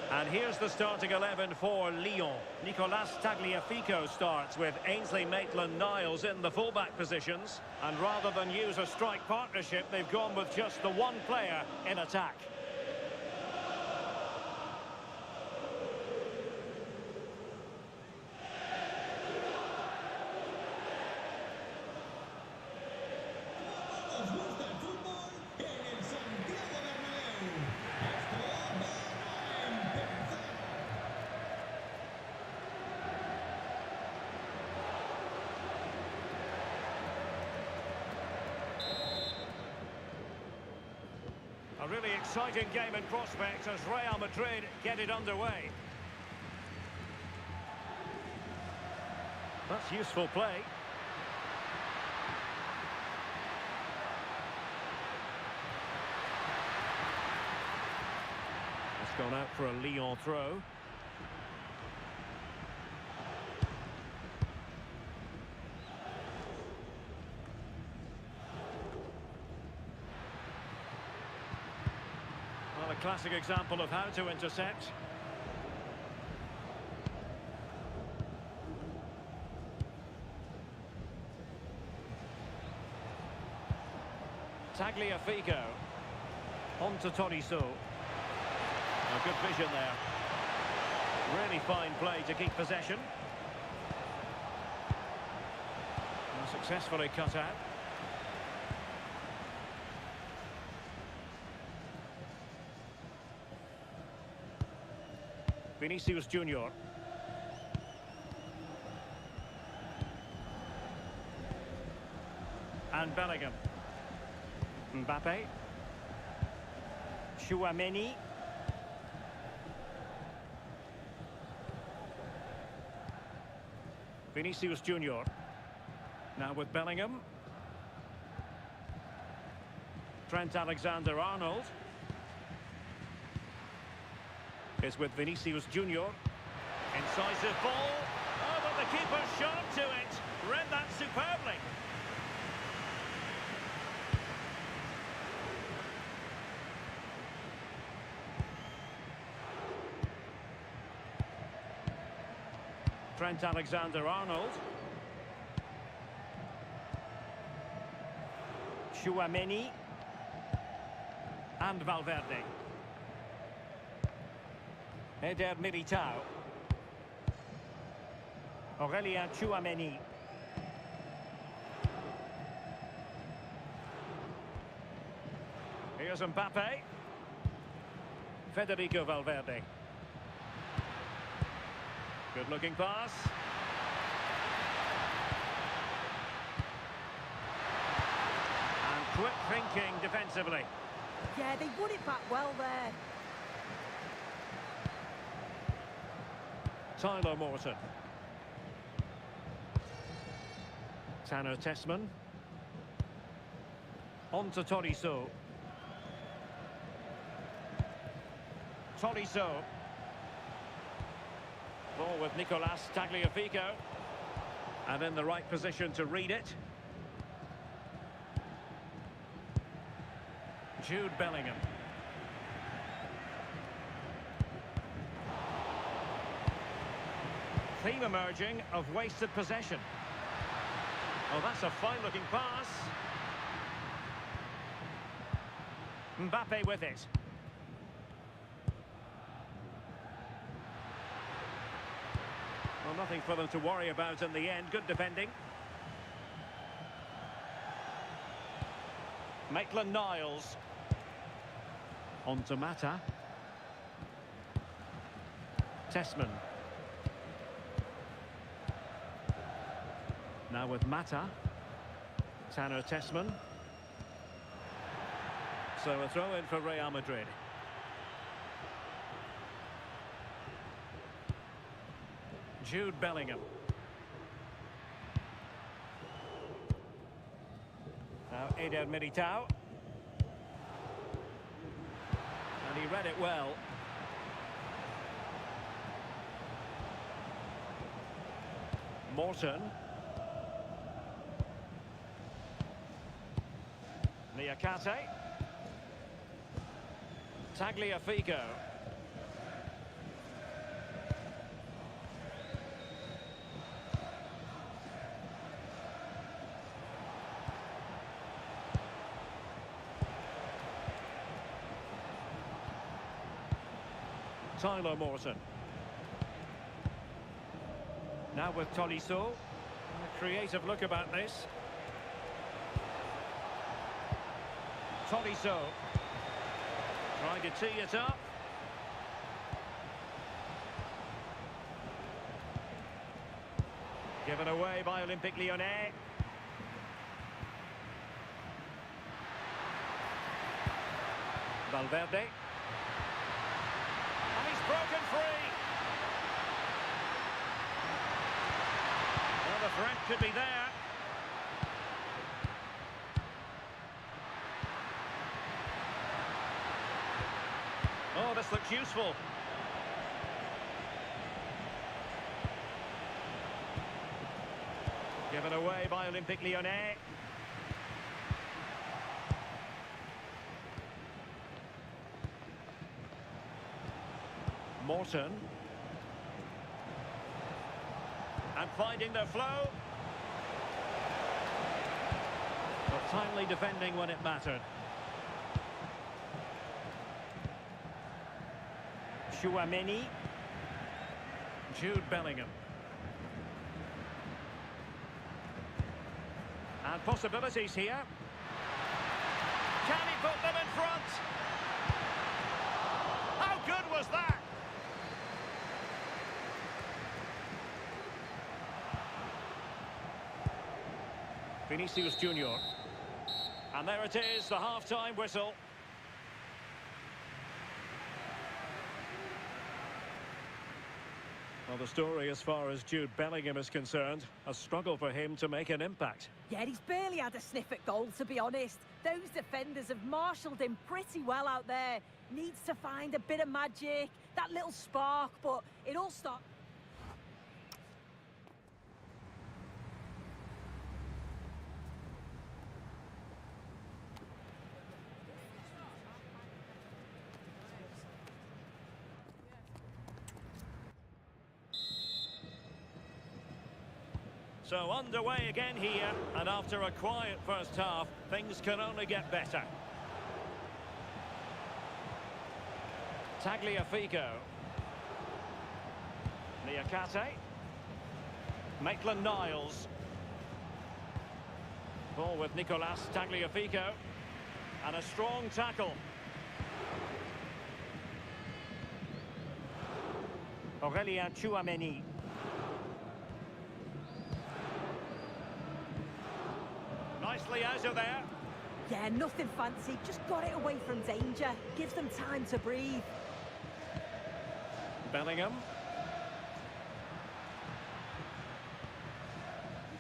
And here's the starting 11 for Lyon. Nicolas Tagliafico starts with Ainsley Maitland-Niles in the fullback positions. And rather than use a strike partnership, they've gone with just the one player in attack. A really exciting game in prospect as Real Madrid get it underway. That's useful play. It's gone out for a Lyon throw. Well, a A classic example of how to intercept. Tagliafico. On to Todisso. A good vision there. Really fine play to keep possession. And successfully cut out. Vinicius Junior. And Bellingham. Mbappe. Chouameni. Vinicius Junior. Now with Bellingham. Trent Alexander-Arnold. Is with Vinicius Junior. Incisive ball. Oh, but the keeper shot to it. Read that superbly. Trent Alexander-Arnold. Chouameni. And Valverde. Eder Militao. Aurelien Chouameni. Here's Mbappe. Federico Valverde. Good looking pass. And quick thinking defensively. Yeah, they won it back well there. Tyler Morton. Tanner Tessman. On to Todisso. Todisso. Ball with Nicolas Tagliafico. And in the right position to read it. Jude Bellingham. Theme emerging of wasted possession. Oh, that's a fine-looking pass. Mbappe with it. Well, nothing for them to worry about in the end. Good defending. Maitland-Niles. On to Mata. Tessman. Now with Mata. Tanner Tessman. So a throw in for Real Madrid. Jude Bellingham. Now Eder Militao. And he read it well. Morton. Niakate. Tagliafico. Tyler Morton. Now with Tolisso. A creative look about this. Tolisso. Trying to tee it up. Given away by Olympique Lyonnais. Valverde. And he's broken free. Well, the threat could be there. Oh, this looks useful. Given away by Olympique Lyonnais. Morton. And finding their flow. But timely defending when it mattered. Chouameni. Jude Bellingham. And possibilities here. Can he put them in front? How good was that? Vinicius Junior. And there it is, the half-time whistle. Well, the story as far as Jude Bellingham is concerned, a struggle for him to make an impact. Yeah, he's barely had a sniff at goal, to be honest. Those defenders have marshalled him pretty well out there. Needs to find a bit of magic, that little spark, but it all starts... So underway again here, and after a quiet first half, things can only get better. Tagliafico. Niakate. Maitland-Niles. Ball with Nicolas Tagliafico. And a strong tackle. Aurélien Chouameni. Nicely out of there. Yeah, nothing fancy, just got it away from danger. Gives them time to breathe. Bellingham.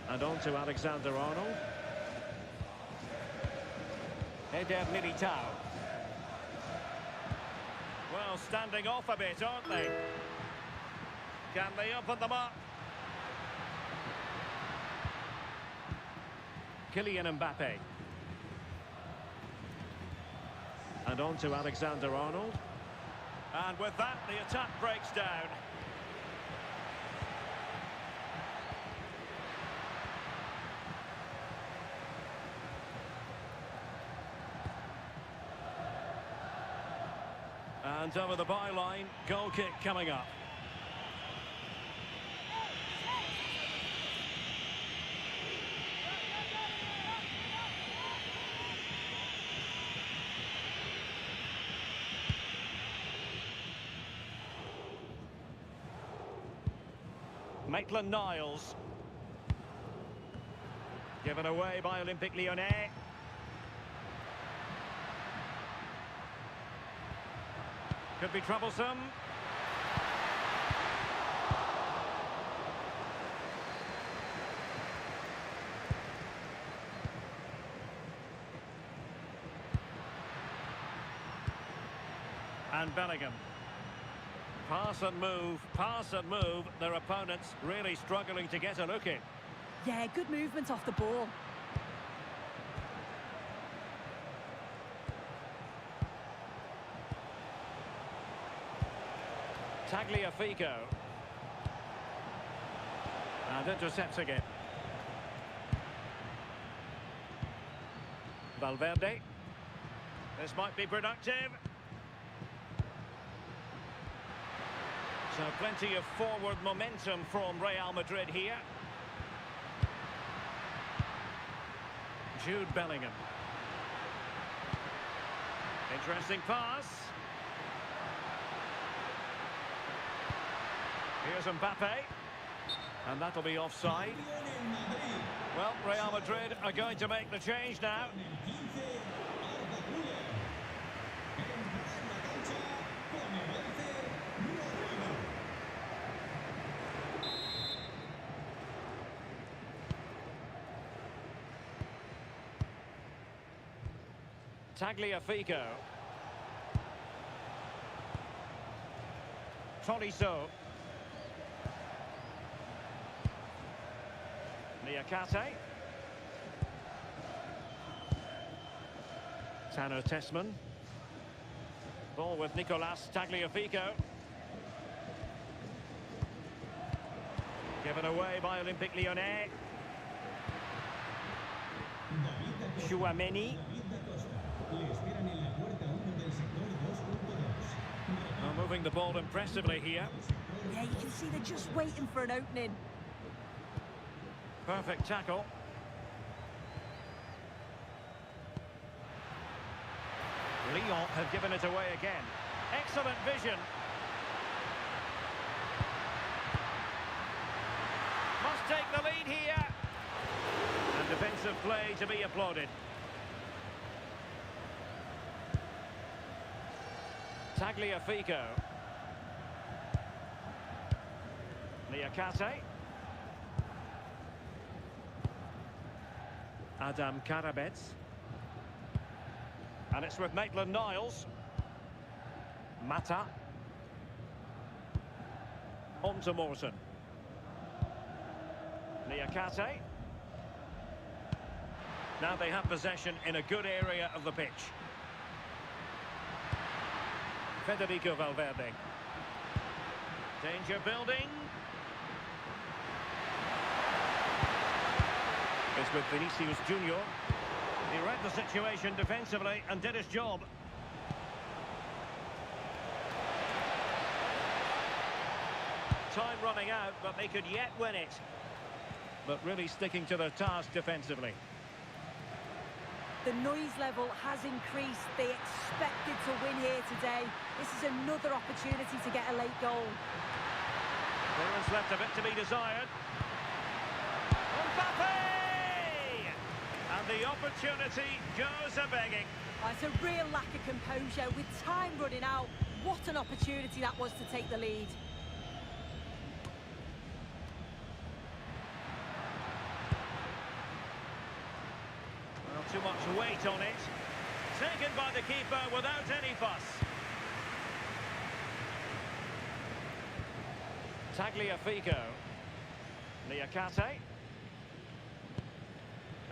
And on to Alexander-Arnold. Eder Militao. Well, standing off a bit, aren't they? Can they open them up? Kylian Mbappe. And on to Alexander-Arnold. And with that, the attack breaks down. And over the byline, goal kick coming up. Maitland-Niles. Given away by Olympique Lyonnais. Could be troublesome. And Bellingham. Pass and move. Their opponents really struggling to get a look in. Yeah, good movement off the ball. Tagliafico. And intercepting it. Valverde. This might be productive. So plenty of forward momentum from Real Madrid here. Jude Bellingham. Interesting pass. Here's Mbappe. And that'll be offside. Well, Real Madrid are going to make the change now. Tagliafico. Tolisso. Niakate. Tanner Tessman. Ball with Nicolas Tagliafico. Given away by Olympique Lyonnais. Chouameni. Well, moving the ball impressively here. Yeah, you can see they're just waiting for an opening. Perfect tackle. Lyon have given it away again. Excellent vision. Must take the lead here. And defensive play to be applauded. Tagliafico. Niakate. Adam Karabets. And it's with Maitland-Niles. Mata. On to Morton. Niakate. Now they have possession in a good area of the pitch. Federico Valverde. Danger building. It's with Vinicius Junior. He read the situation defensively and did his job. Time running out, but they could yet win it. But really sticking to their task defensively. The noise level has increased. They expected to win here today. This is another opportunity to get a late goal. Clearance left a bit to be desired. Mbappe! And the opportunity goes a-begging. It's a real lack of composure. With time running out, what an opportunity that was to take the lead. Well, too much weight on it. Taken by the keeper without any fuss. Tagliafico. Niakate.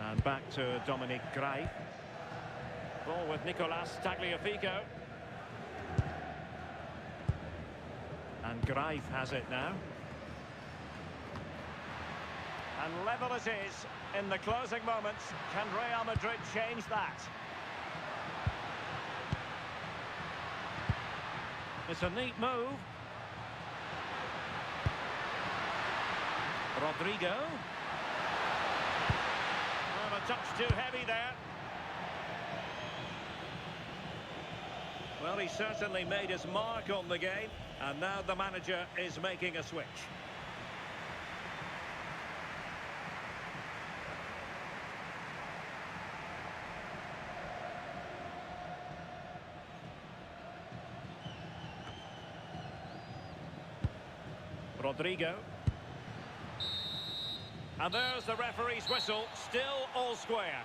And back to Dominic Greif. Ball with Nicolas Tagliafico. And Greif has it now. And level it is in the closing moments. Can Real Madrid change that? It's a neat move. Rodrigo. Well, a touch too heavy there. Well, he certainly made his mark on the game, and now the manager is making a switch. Rodrigo. And there's the referee's whistle, still all square.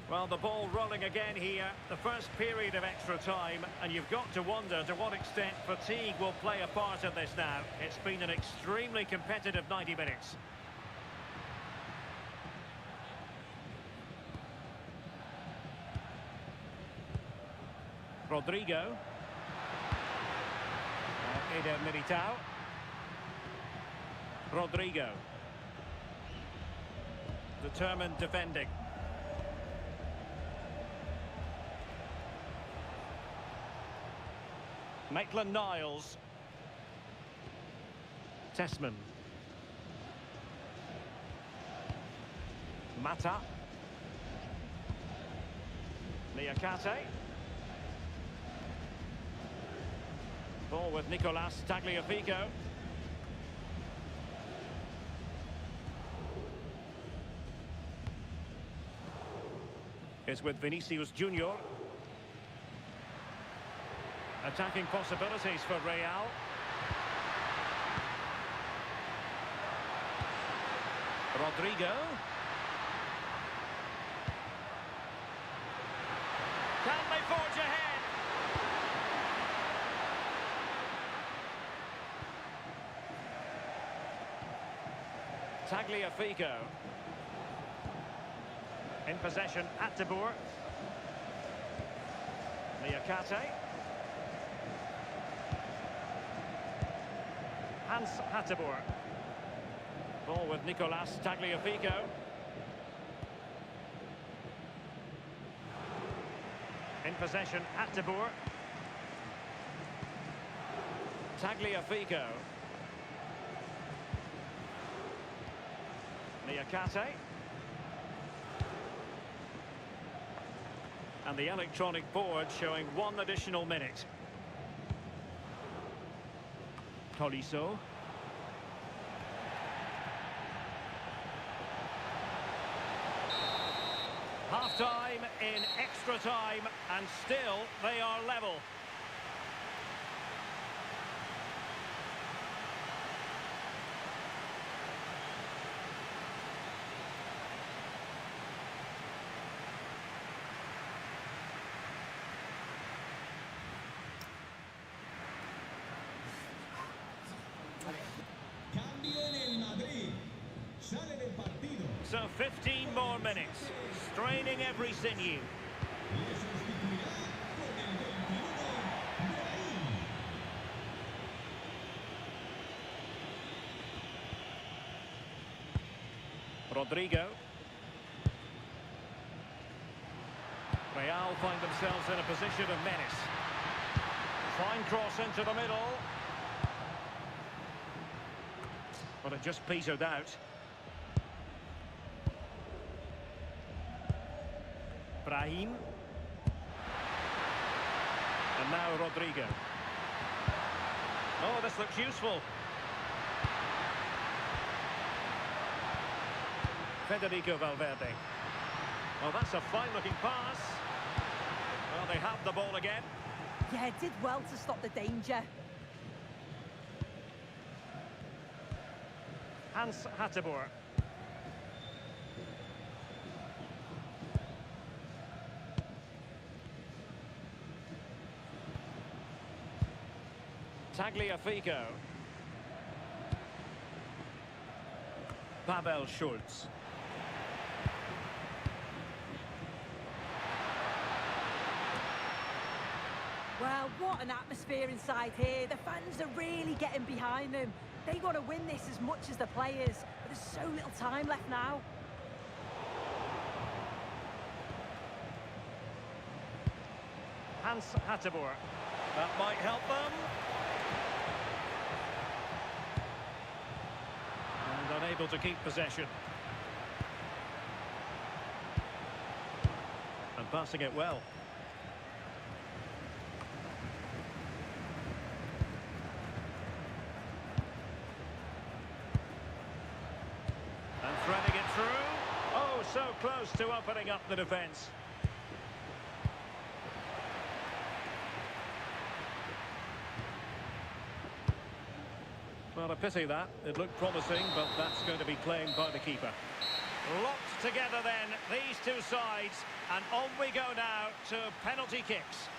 Well, the ball rolling again here, the first period of extra time, and you've got to wonder to what extent fatigue will play a part in this now. It's been an extremely competitive 90 minutes. Rodrigo. Eder Militao. Rodrigo. Determined defending. Maitland-Niles. Tessman. Mata. Niakate. Ball with Nicolas Tagliafico. It's with Vinicius Junior. Attacking possibilities for Real. Rodrigo. Can Tagliafico. In possession at DEBOR. Niakate. Hans Hateboer. Ball with Nicolas Tagliafico. In possession at DEBOR. Tagliafico. Niakate. And the electronic board showing 1 additional minute. Tolisso. Half-time in extra time, and still they are level. So 15 more minutes, straining every sinew. Rodrigo. Real find themselves in a position of menace. Fine cross into the middle. But it just petered out. Brahim. And now Rodrigo. Oh, this looks useful. Federico Valverde. Oh, that's a fine-looking pass. Well, they have the ball again. Yeah, did well to stop the danger. Hans Hateboer. Tagliafico. Pavel Schulz. Well, what an atmosphere inside here. The fans are really getting behind them. They want to win this as much as the players, but there's so little time left now. Hans Hateboer. That might help them. And unable to keep possession. And passing it well. And threading it through. Oh, so close to opening up the defence. Well, a pity that. It looked promising, but that's going to be claimed by the keeper. Locked together then, these two sides. And on we go now to penalty kicks.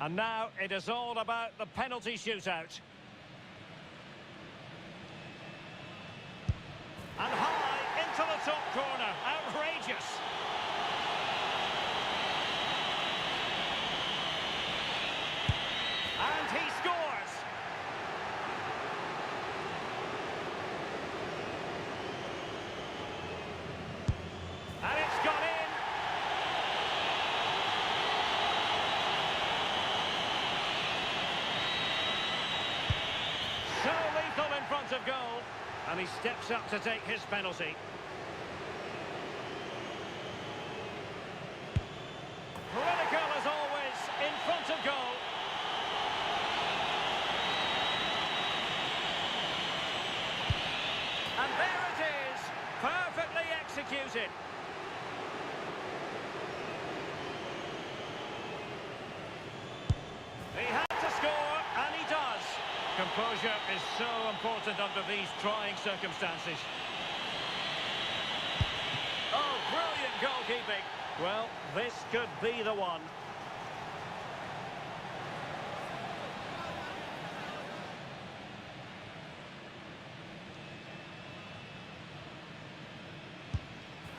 And now it is all about the penalty shootout. And high into the top corner. Outrageous. And he scores. And it's gone in. So lethal in front of goal, and he steps up to take his penalty. Critical as always in front of goal. And there it is, perfectly executed. Composure is so important under these trying circumstances. Oh, brilliant goalkeeping. Well, this could be the one.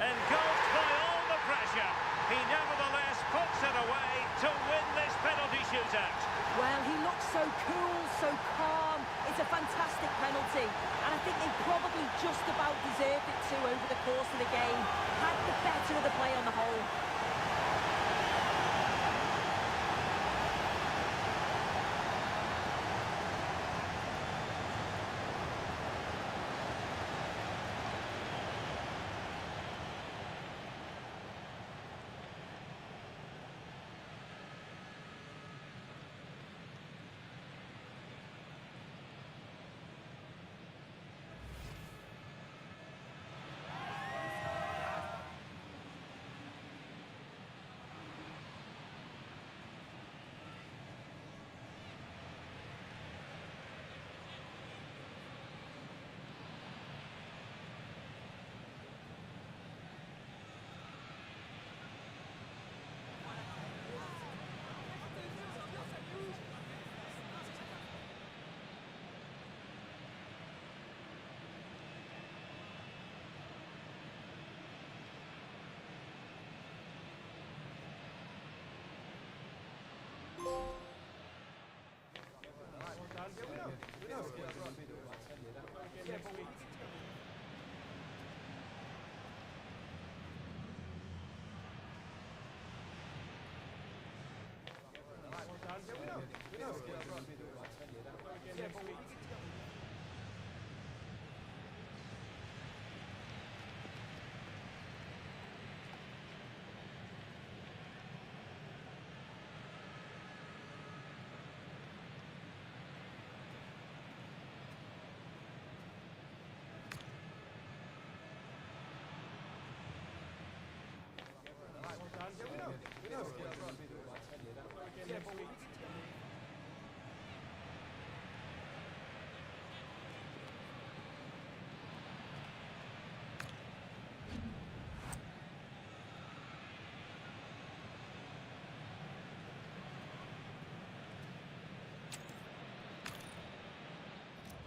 Engulfed by all the pressure, he nevertheless puts it away to win this penalty shootout. Well, he looks so cool, so calm. It's a fantastic penalty. And I think they probably just about deserved it too over the course of the game. Had the better of the play on the whole.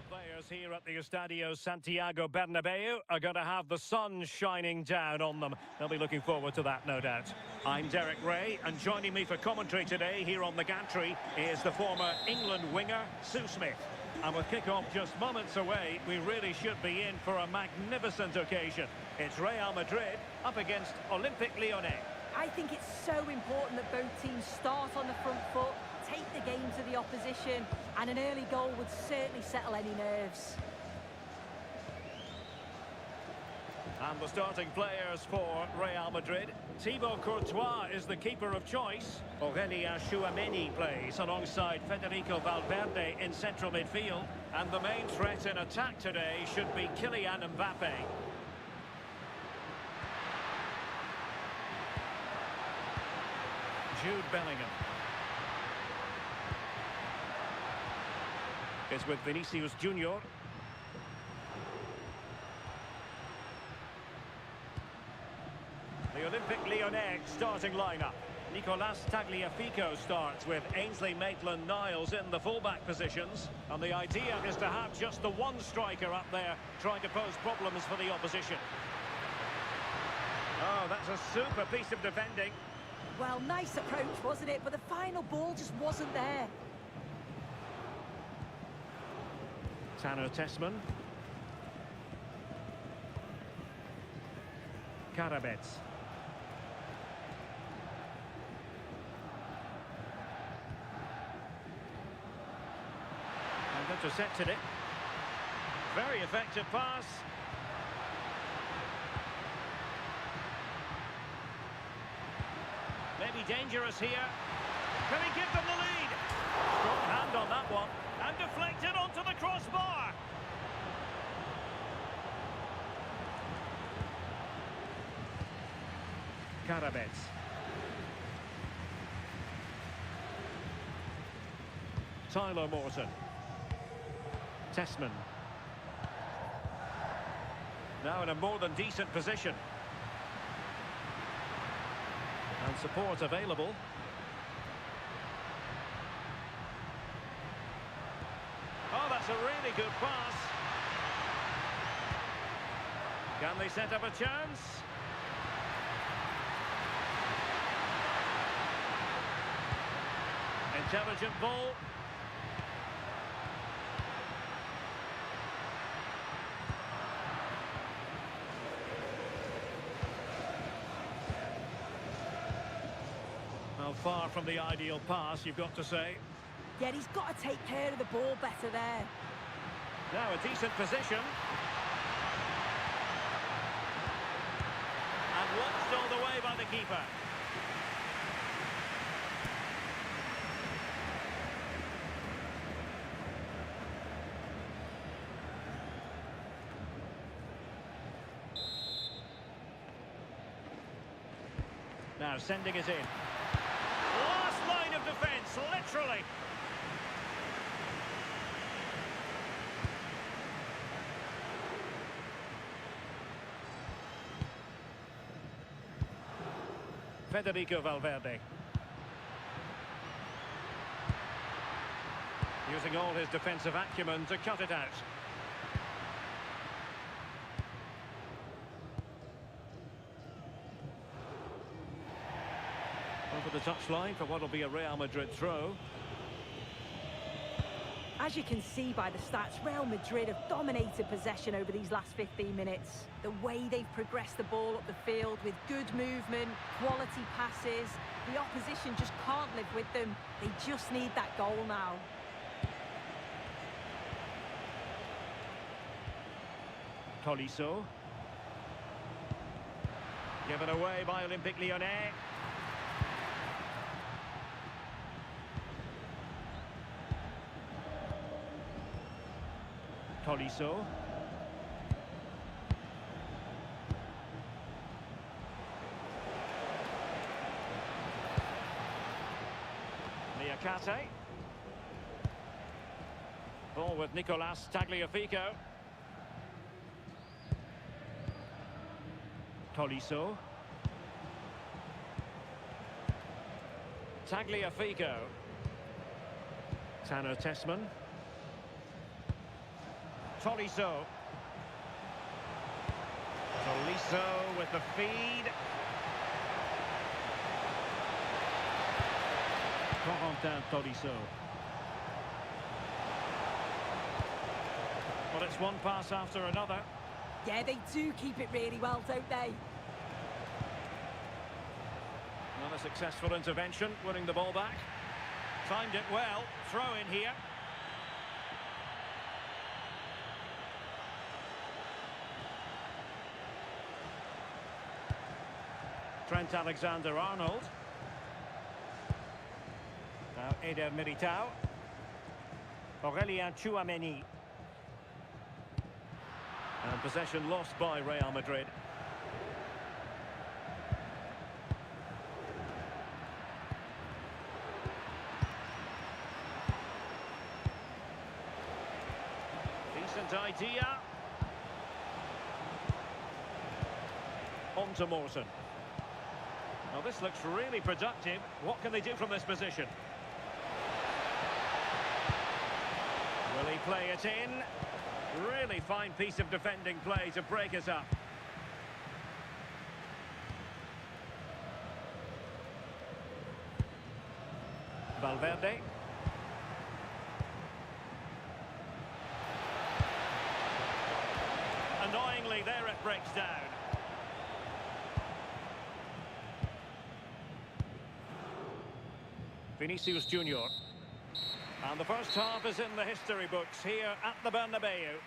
Players here at the Estadio Santiago Bernabeu are going to have the sun shining down on them. They'll be looking forward to that, no doubt. I'm Derek Ray, and joining me for commentary today here on the gantry is the former England winger, Sue Smith. And with kick-off just moments away, we really should be in for a magnificent occasion. It's Real Madrid up against Olympique Lyonnais. I think it's so important that both teams start on the front foot, take the game to the opposition, and an early goal would certainly settle any nerves. And the starting players for Real Madrid. Thibaut Courtois is the keeper of choice. Tchouaméni plays alongside Federico Valverde in central midfield. And the main threat in attack today should be Kylian Mbappe. Jude Bellingham is with Vinicius Junior. The Olympique Lyonnais starting lineup. Nicolas Tagliafico starts with Ainsley Maitland-Niles in the fullback positions. And the idea is to have just the one striker up there trying to pose problems for the opposition. Oh, that's a super piece of defending. Well, nice approach, wasn't it? But the final ball just wasn't there. Tanner Tessman. Karabets. And intercepted it. Very effective pass. Maybe dangerous here. Can he give them the lead? Strong hand on that one. And deflected onto the crossbar. Karabets. Tyler Morton. Tessman. Now in a more than decent position. And support available. Oh, that's a really good pass. Can they set up a chance? Intelligent ball. Well, far from the ideal pass, you've got to say. Yeah, he's got to take care of the ball better there. Now a decent position. And watched all the way by the keeper. Now sending it in. Last line of defence, literally. Federico Valverde. Using all his defensive acumen to cut it out. Over the touchline for what will be a Real Madrid throw. As you can see by the stats, Real Madrid have dominated possession over these last 15 minutes. The way they've progressed the ball up the field with good movement, quality passes, the opposition just can't live with them. They just need that goal now. Tolisso. Given away by Olympique Lyonnais. Tolisso. Niakate. Ball with Nicolas Tagliafico. Tolisso. Tagliafico. Tanner Tessman. Tolisso. Tolisso with the feed. Corentin Tolisso. Well, it's one pass after another. Yeah, they do keep it really well, don't they? Not a successful intervention, winning the ball back. Timed it well. Throw in here. Trent Alexander-Arnold. Now Eder Militao. Aurélien Tchouameni. And possession lost by Real Madrid. Decent idea. On to Morton. Now this looks really productive. What can they do from this position? Will he play it in? Really fine piece of defending play to break us up. Valverde. Annoyingly, there it breaks down. Vinicius Junior. And the first half is in the history books here at the Bernabeu.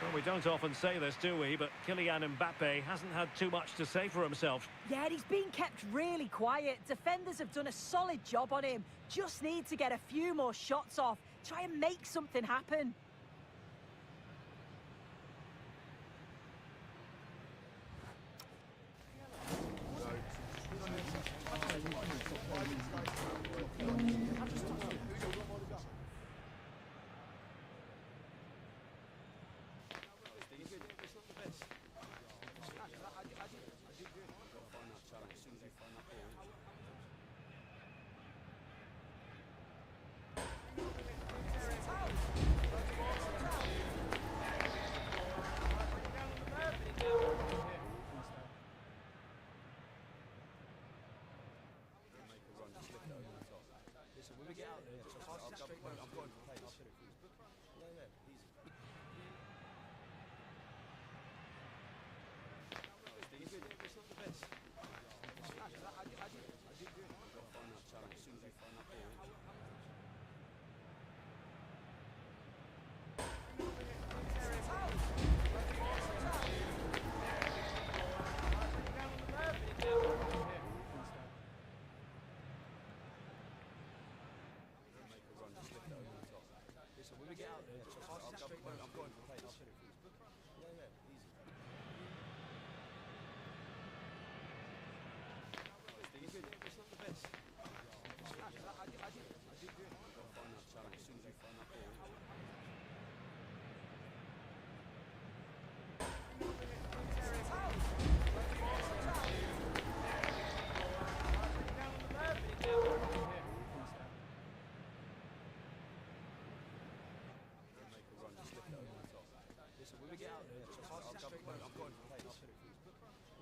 Well, we don't often say this, do we? But Kylian Mbappe hasn't had too much to say for himself. Yeah, and he's been kept really quiet. Defenders have done a solid job on him. Just need to get a few more shots off. Try and make something happen. we get out there? I'm going to play. I'll put it for you.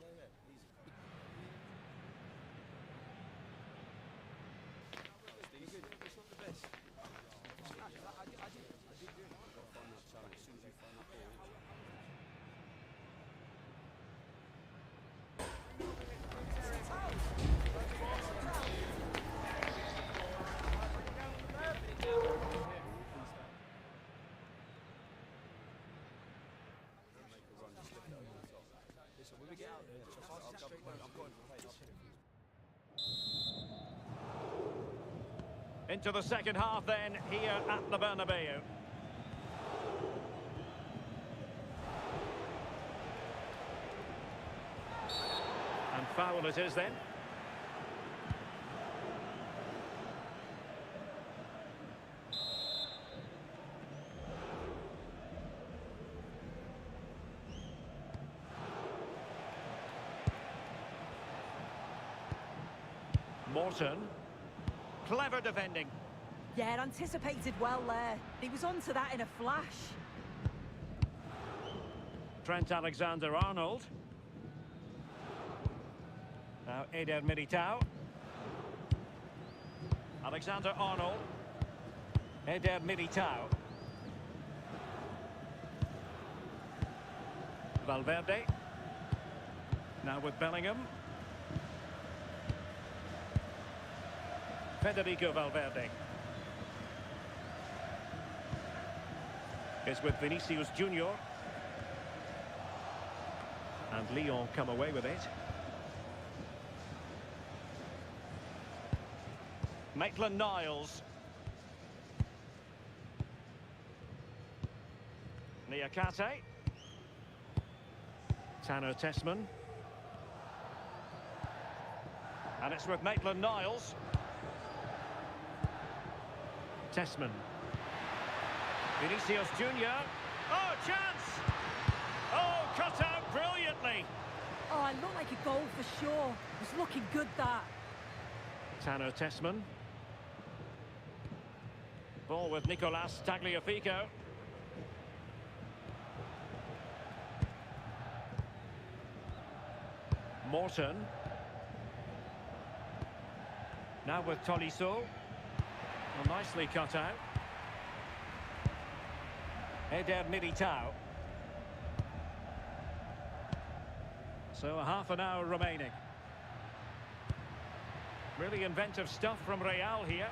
Yeah, easy. It's not the best. I did do it. I've got to find that challenge. As soon as you find that ball. Listen, when we get out there, I'm going to play. I'll put it for you. Into the second half then, here at the Bernabeu. And foul it is then. Morton. Clever defending. Yeah, anticipated well there. He was onto that in a flash. Trent Alexander-Arnold. Now Eder Militao. Alexander-Arnold. Eder Militao. Valverde. Now with Bellingham. Federico Valverde. Is with Vinicius Junior. And Lyon come away with it. Maitland-Niles. Niakate. Tanner Tessman. And it's with Maitland-Niles. Tessman. Vinicius Junior. Oh, chance! Oh, cut out brilliantly. Oh, it looked like a goal for sure. It was looking good, that. Tanner Tessman. Ball with Nicolas Tagliafico. Morton. Now with Tolisso. Well, nicely cut out. Eder Militao. So a half an hour remaining. Really inventive stuff from Real here.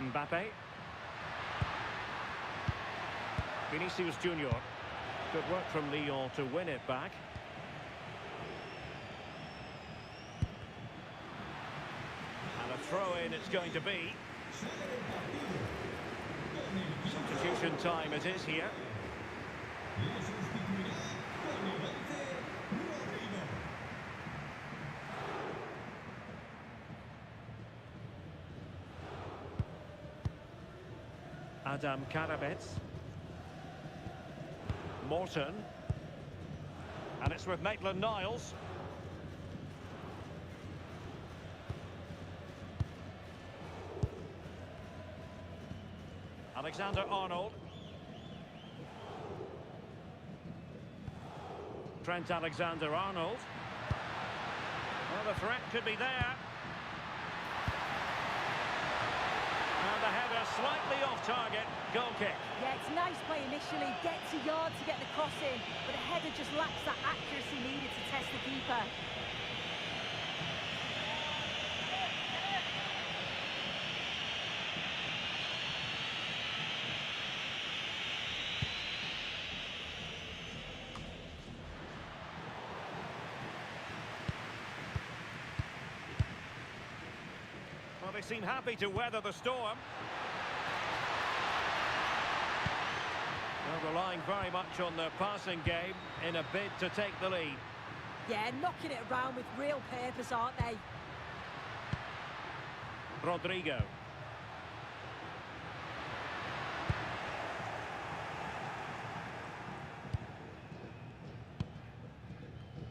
Mbappe. Vinicius Junior. Good work from Lyon to win it back. And a throw-in it's going to be. Substitution time it is here. Adam Karabets. Morton. And it's with Maitland-Niles. Alexander-Arnold. Trent Alexander-Arnold. Well, the threat could be there. And the header slightly off target. Goal kick. Yeah, it's nice play initially. Gets a yard to get the cross in, but the header just lacks that accuracy needed to test the keeper. Well, they seem happy to weather the storm. Well, relying very much on their passing game in a bid to take the lead. Yeah, knocking it around with real purpose, aren't they? Rodrigo.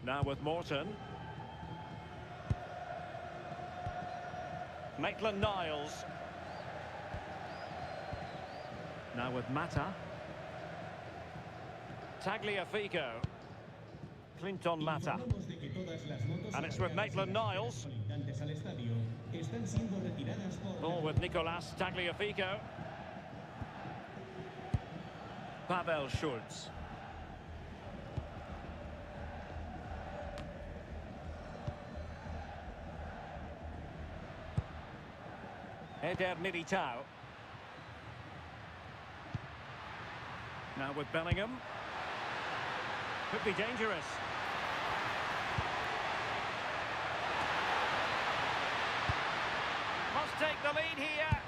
Now with Morton. Maitland-Niles. Now with Mata. Tagliafico. Clinton Mata. And it's with Maitland-Niles. Ball with Nicolas Tagliafico. Pavel Schulz. Eder Militao. Now with Bellingham. Could be dangerous. Must take the lead here.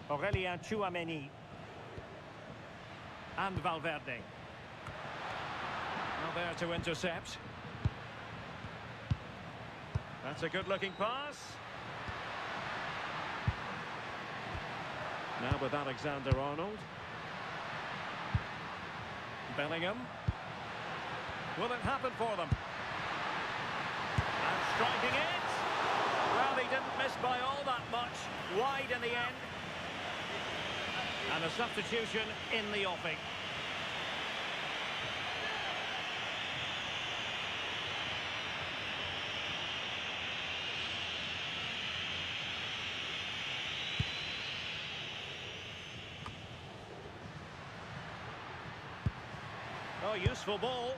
Aurelien Tchouameni. And Valverde. Now there to intercept. That's a good-looking pass. Now with Alexander-Arnold. Bellingham. Will it happen for them? And striking it. Well, he didn't miss by all that much. Wide in the end. And a substitution in the offing. Oh, useful ball.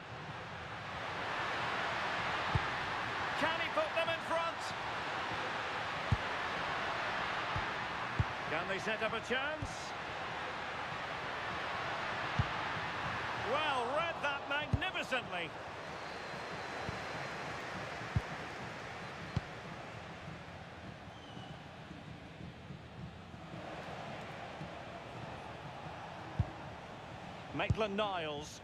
Can he put them in front? Can they set up a chance? Well, read that magnificently. Maitland-Niles.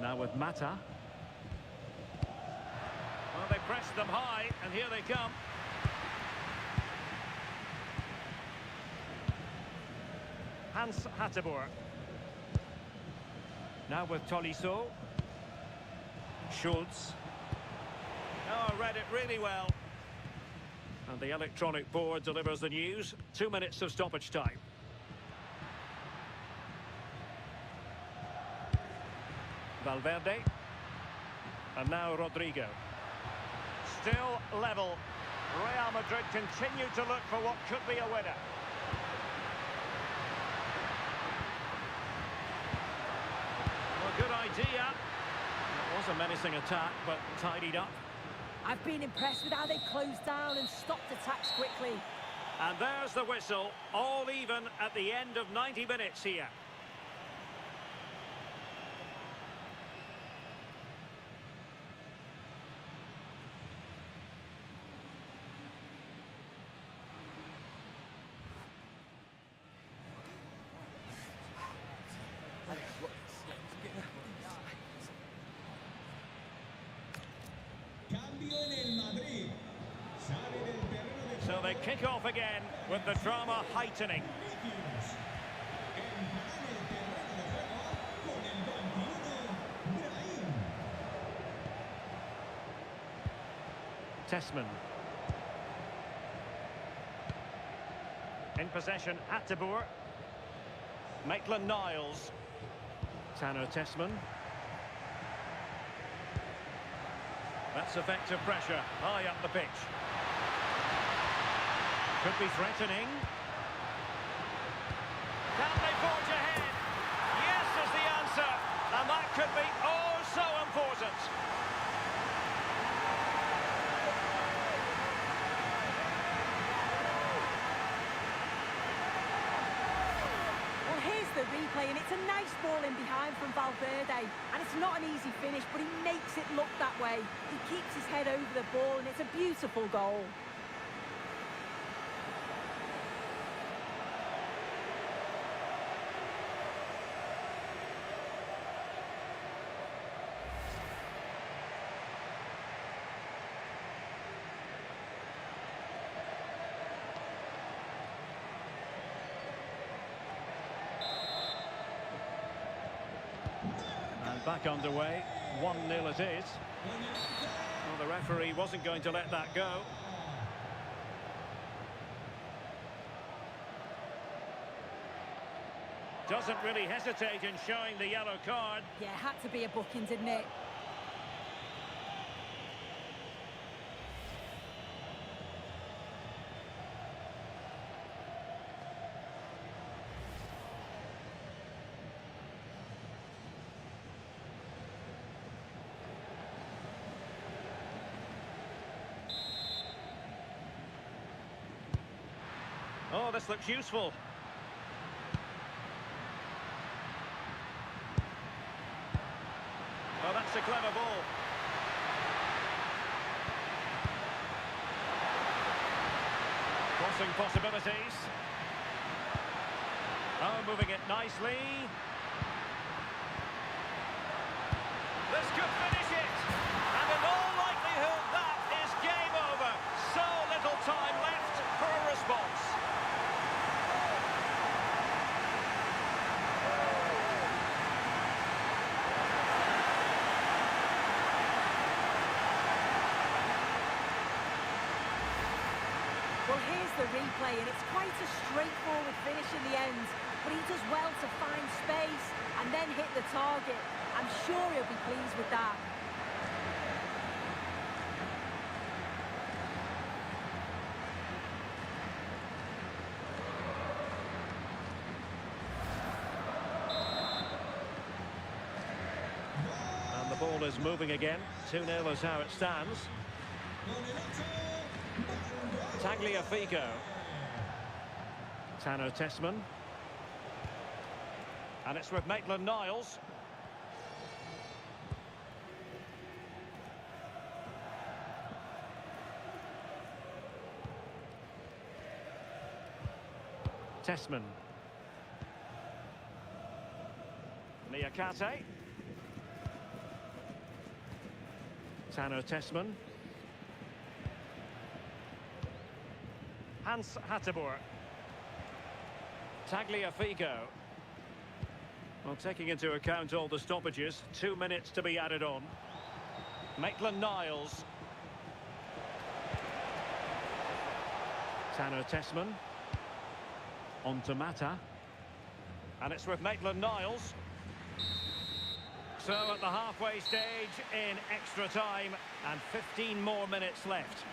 Now with Mata. Well, they pressed them high, and here they come. Hans Hateboer. Now with Tolisso. Schulz. Oh, read it really well. And the electronic board delivers the news. 2 minutes of stoppage time. Valverde. And now Rodrigo. Still level. Real Madrid continue to look for what could be a winner. Well, good idea. It was a menacing attack, but tidied up. I've been impressed with how they closed down and stopped attacks quickly. And there's the whistle. All even at the end of 90 minutes here. So they kick off again with the drama heightening. Tessman. In possession, Hateboer. Maitland-Niles. Tanner Tessman. That's effective pressure, high up the pitch. Could be threatening. Can they forge ahead? Yes is the answer. And that could be oh so important. Well, here's the replay, and it's a nice ball in behind from Valverde. And it's not an easy finish, but he makes it look that way. He keeps his head over the ball, and it's a beautiful goal. Back underway, 1-0 it is. Well, the referee wasn't going to let that go. Doesn't really hesitate in showing the yellow card. Yeah, had to be a booking, didn't it? Oh, this looks useful. Oh, that's a clever ball. Crossing possibilities. Oh, moving it nicely. This could finish it. And in all likelihood, that is game over. So little time left for a response. Well, here's the replay, and it's quite a straightforward finish in the end. But he does well to find space and then hit the target. I'm sure he'll be pleased with that. And the ball is moving again. 2-0 is how it stands. Tagliafico. Tano Tessman. And it's with Maitland-Niles. Tessman. Niakate. Tano Tessman. Hans Hatterboer. Tagliafico. Well, taking into account all the stoppages, 2 minutes to be added on. Maitland-Niles. Tano Tessman. On to Mata. And it's with Maitland-Niles. So at the halfway stage in extra time, and 15 more minutes left.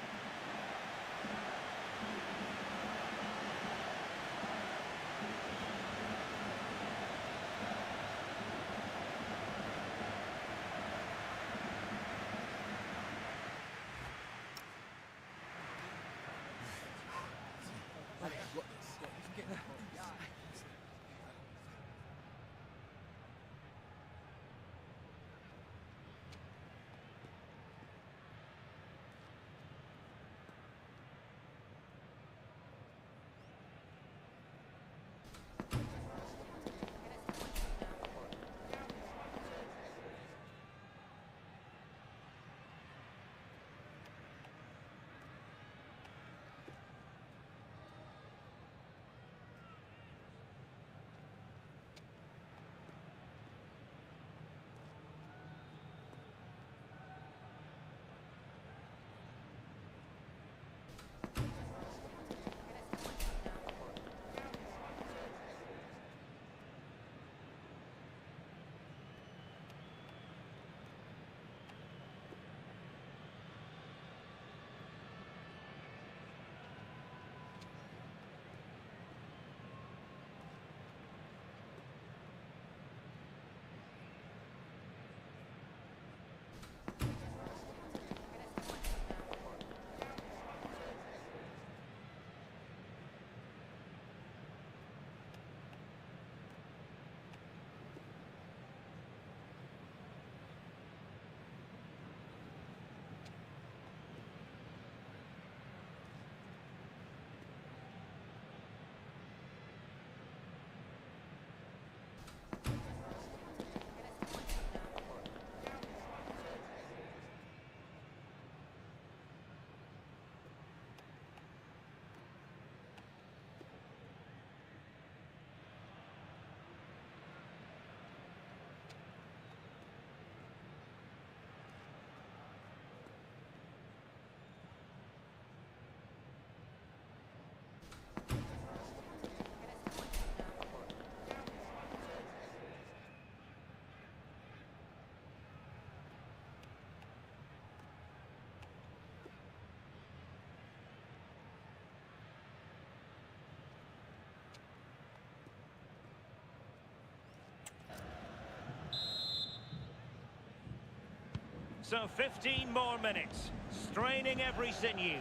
So 15 more minutes, straining every sinew.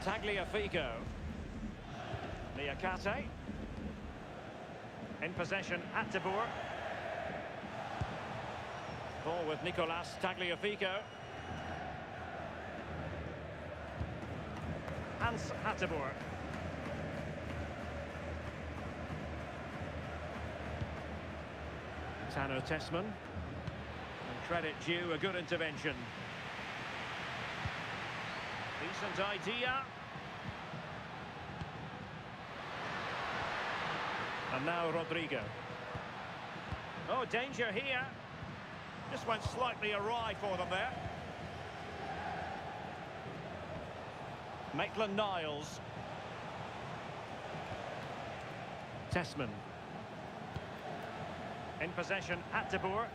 Tagliafico. Niakate. In possession at DeBoer. Ball with Nicolas Tagliafico. Hans Hateboer. Tanner Tessman. And credit due, a good intervention. Decent idea. And now Rodrigo. Oh, danger here. Just went slightly awry for them there. Maitland-Niles. Tessman. In possession at DeBoer.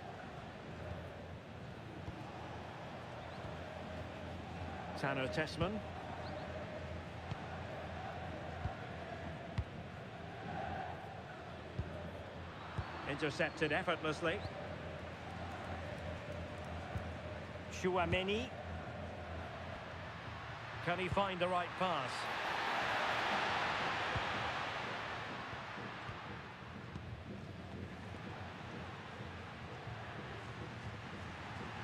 Tanner Tessman. Intercepted effortlessly. Chouameni. Can he find the right pass?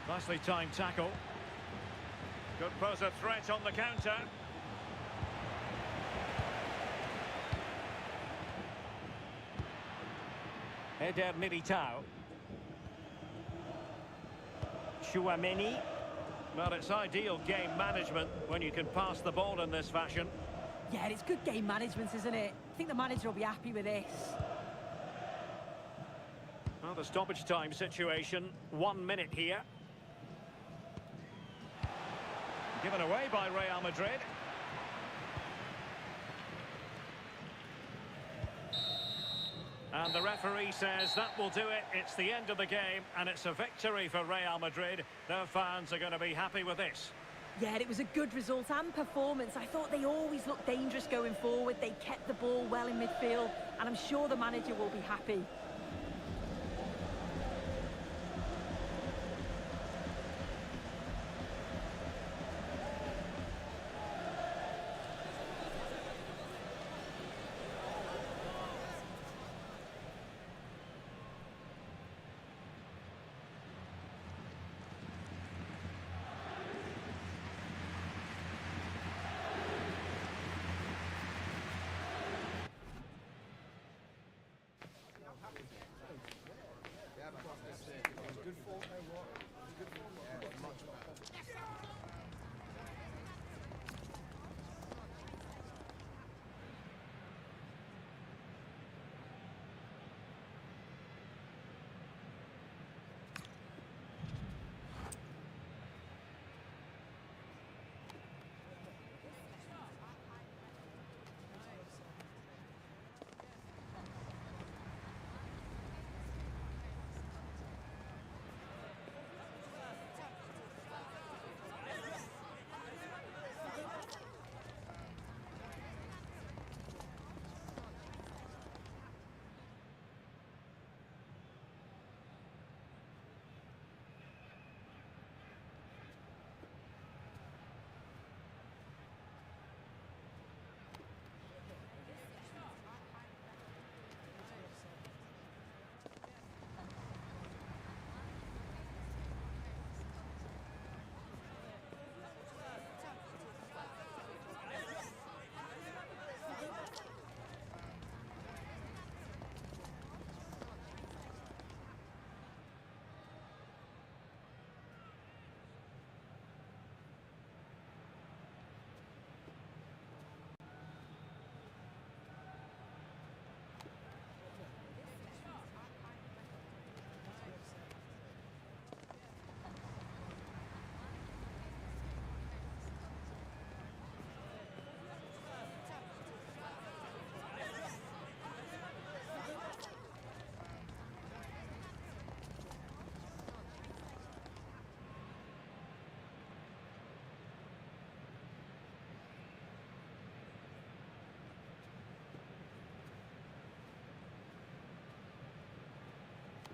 Nicely timed tackle. Could pose a threat on the counter. Eder Militao. Chouameni. Well, it's ideal game management when you can pass the ball in this fashion. Yeah, it's good game management, isn't it? I think the manager will be happy with this. Well, the stoppage time situation, 1 minute here. Given away by Real Madrid. And the referee says that will do it. It's the end of the game, and it's a victory for Real Madrid. Their fans are going to be happy with this. Yeah, it was a good result and performance. I thought they always looked dangerous going forward. They kept the ball well in midfield, and I'm sure the manager will be happy.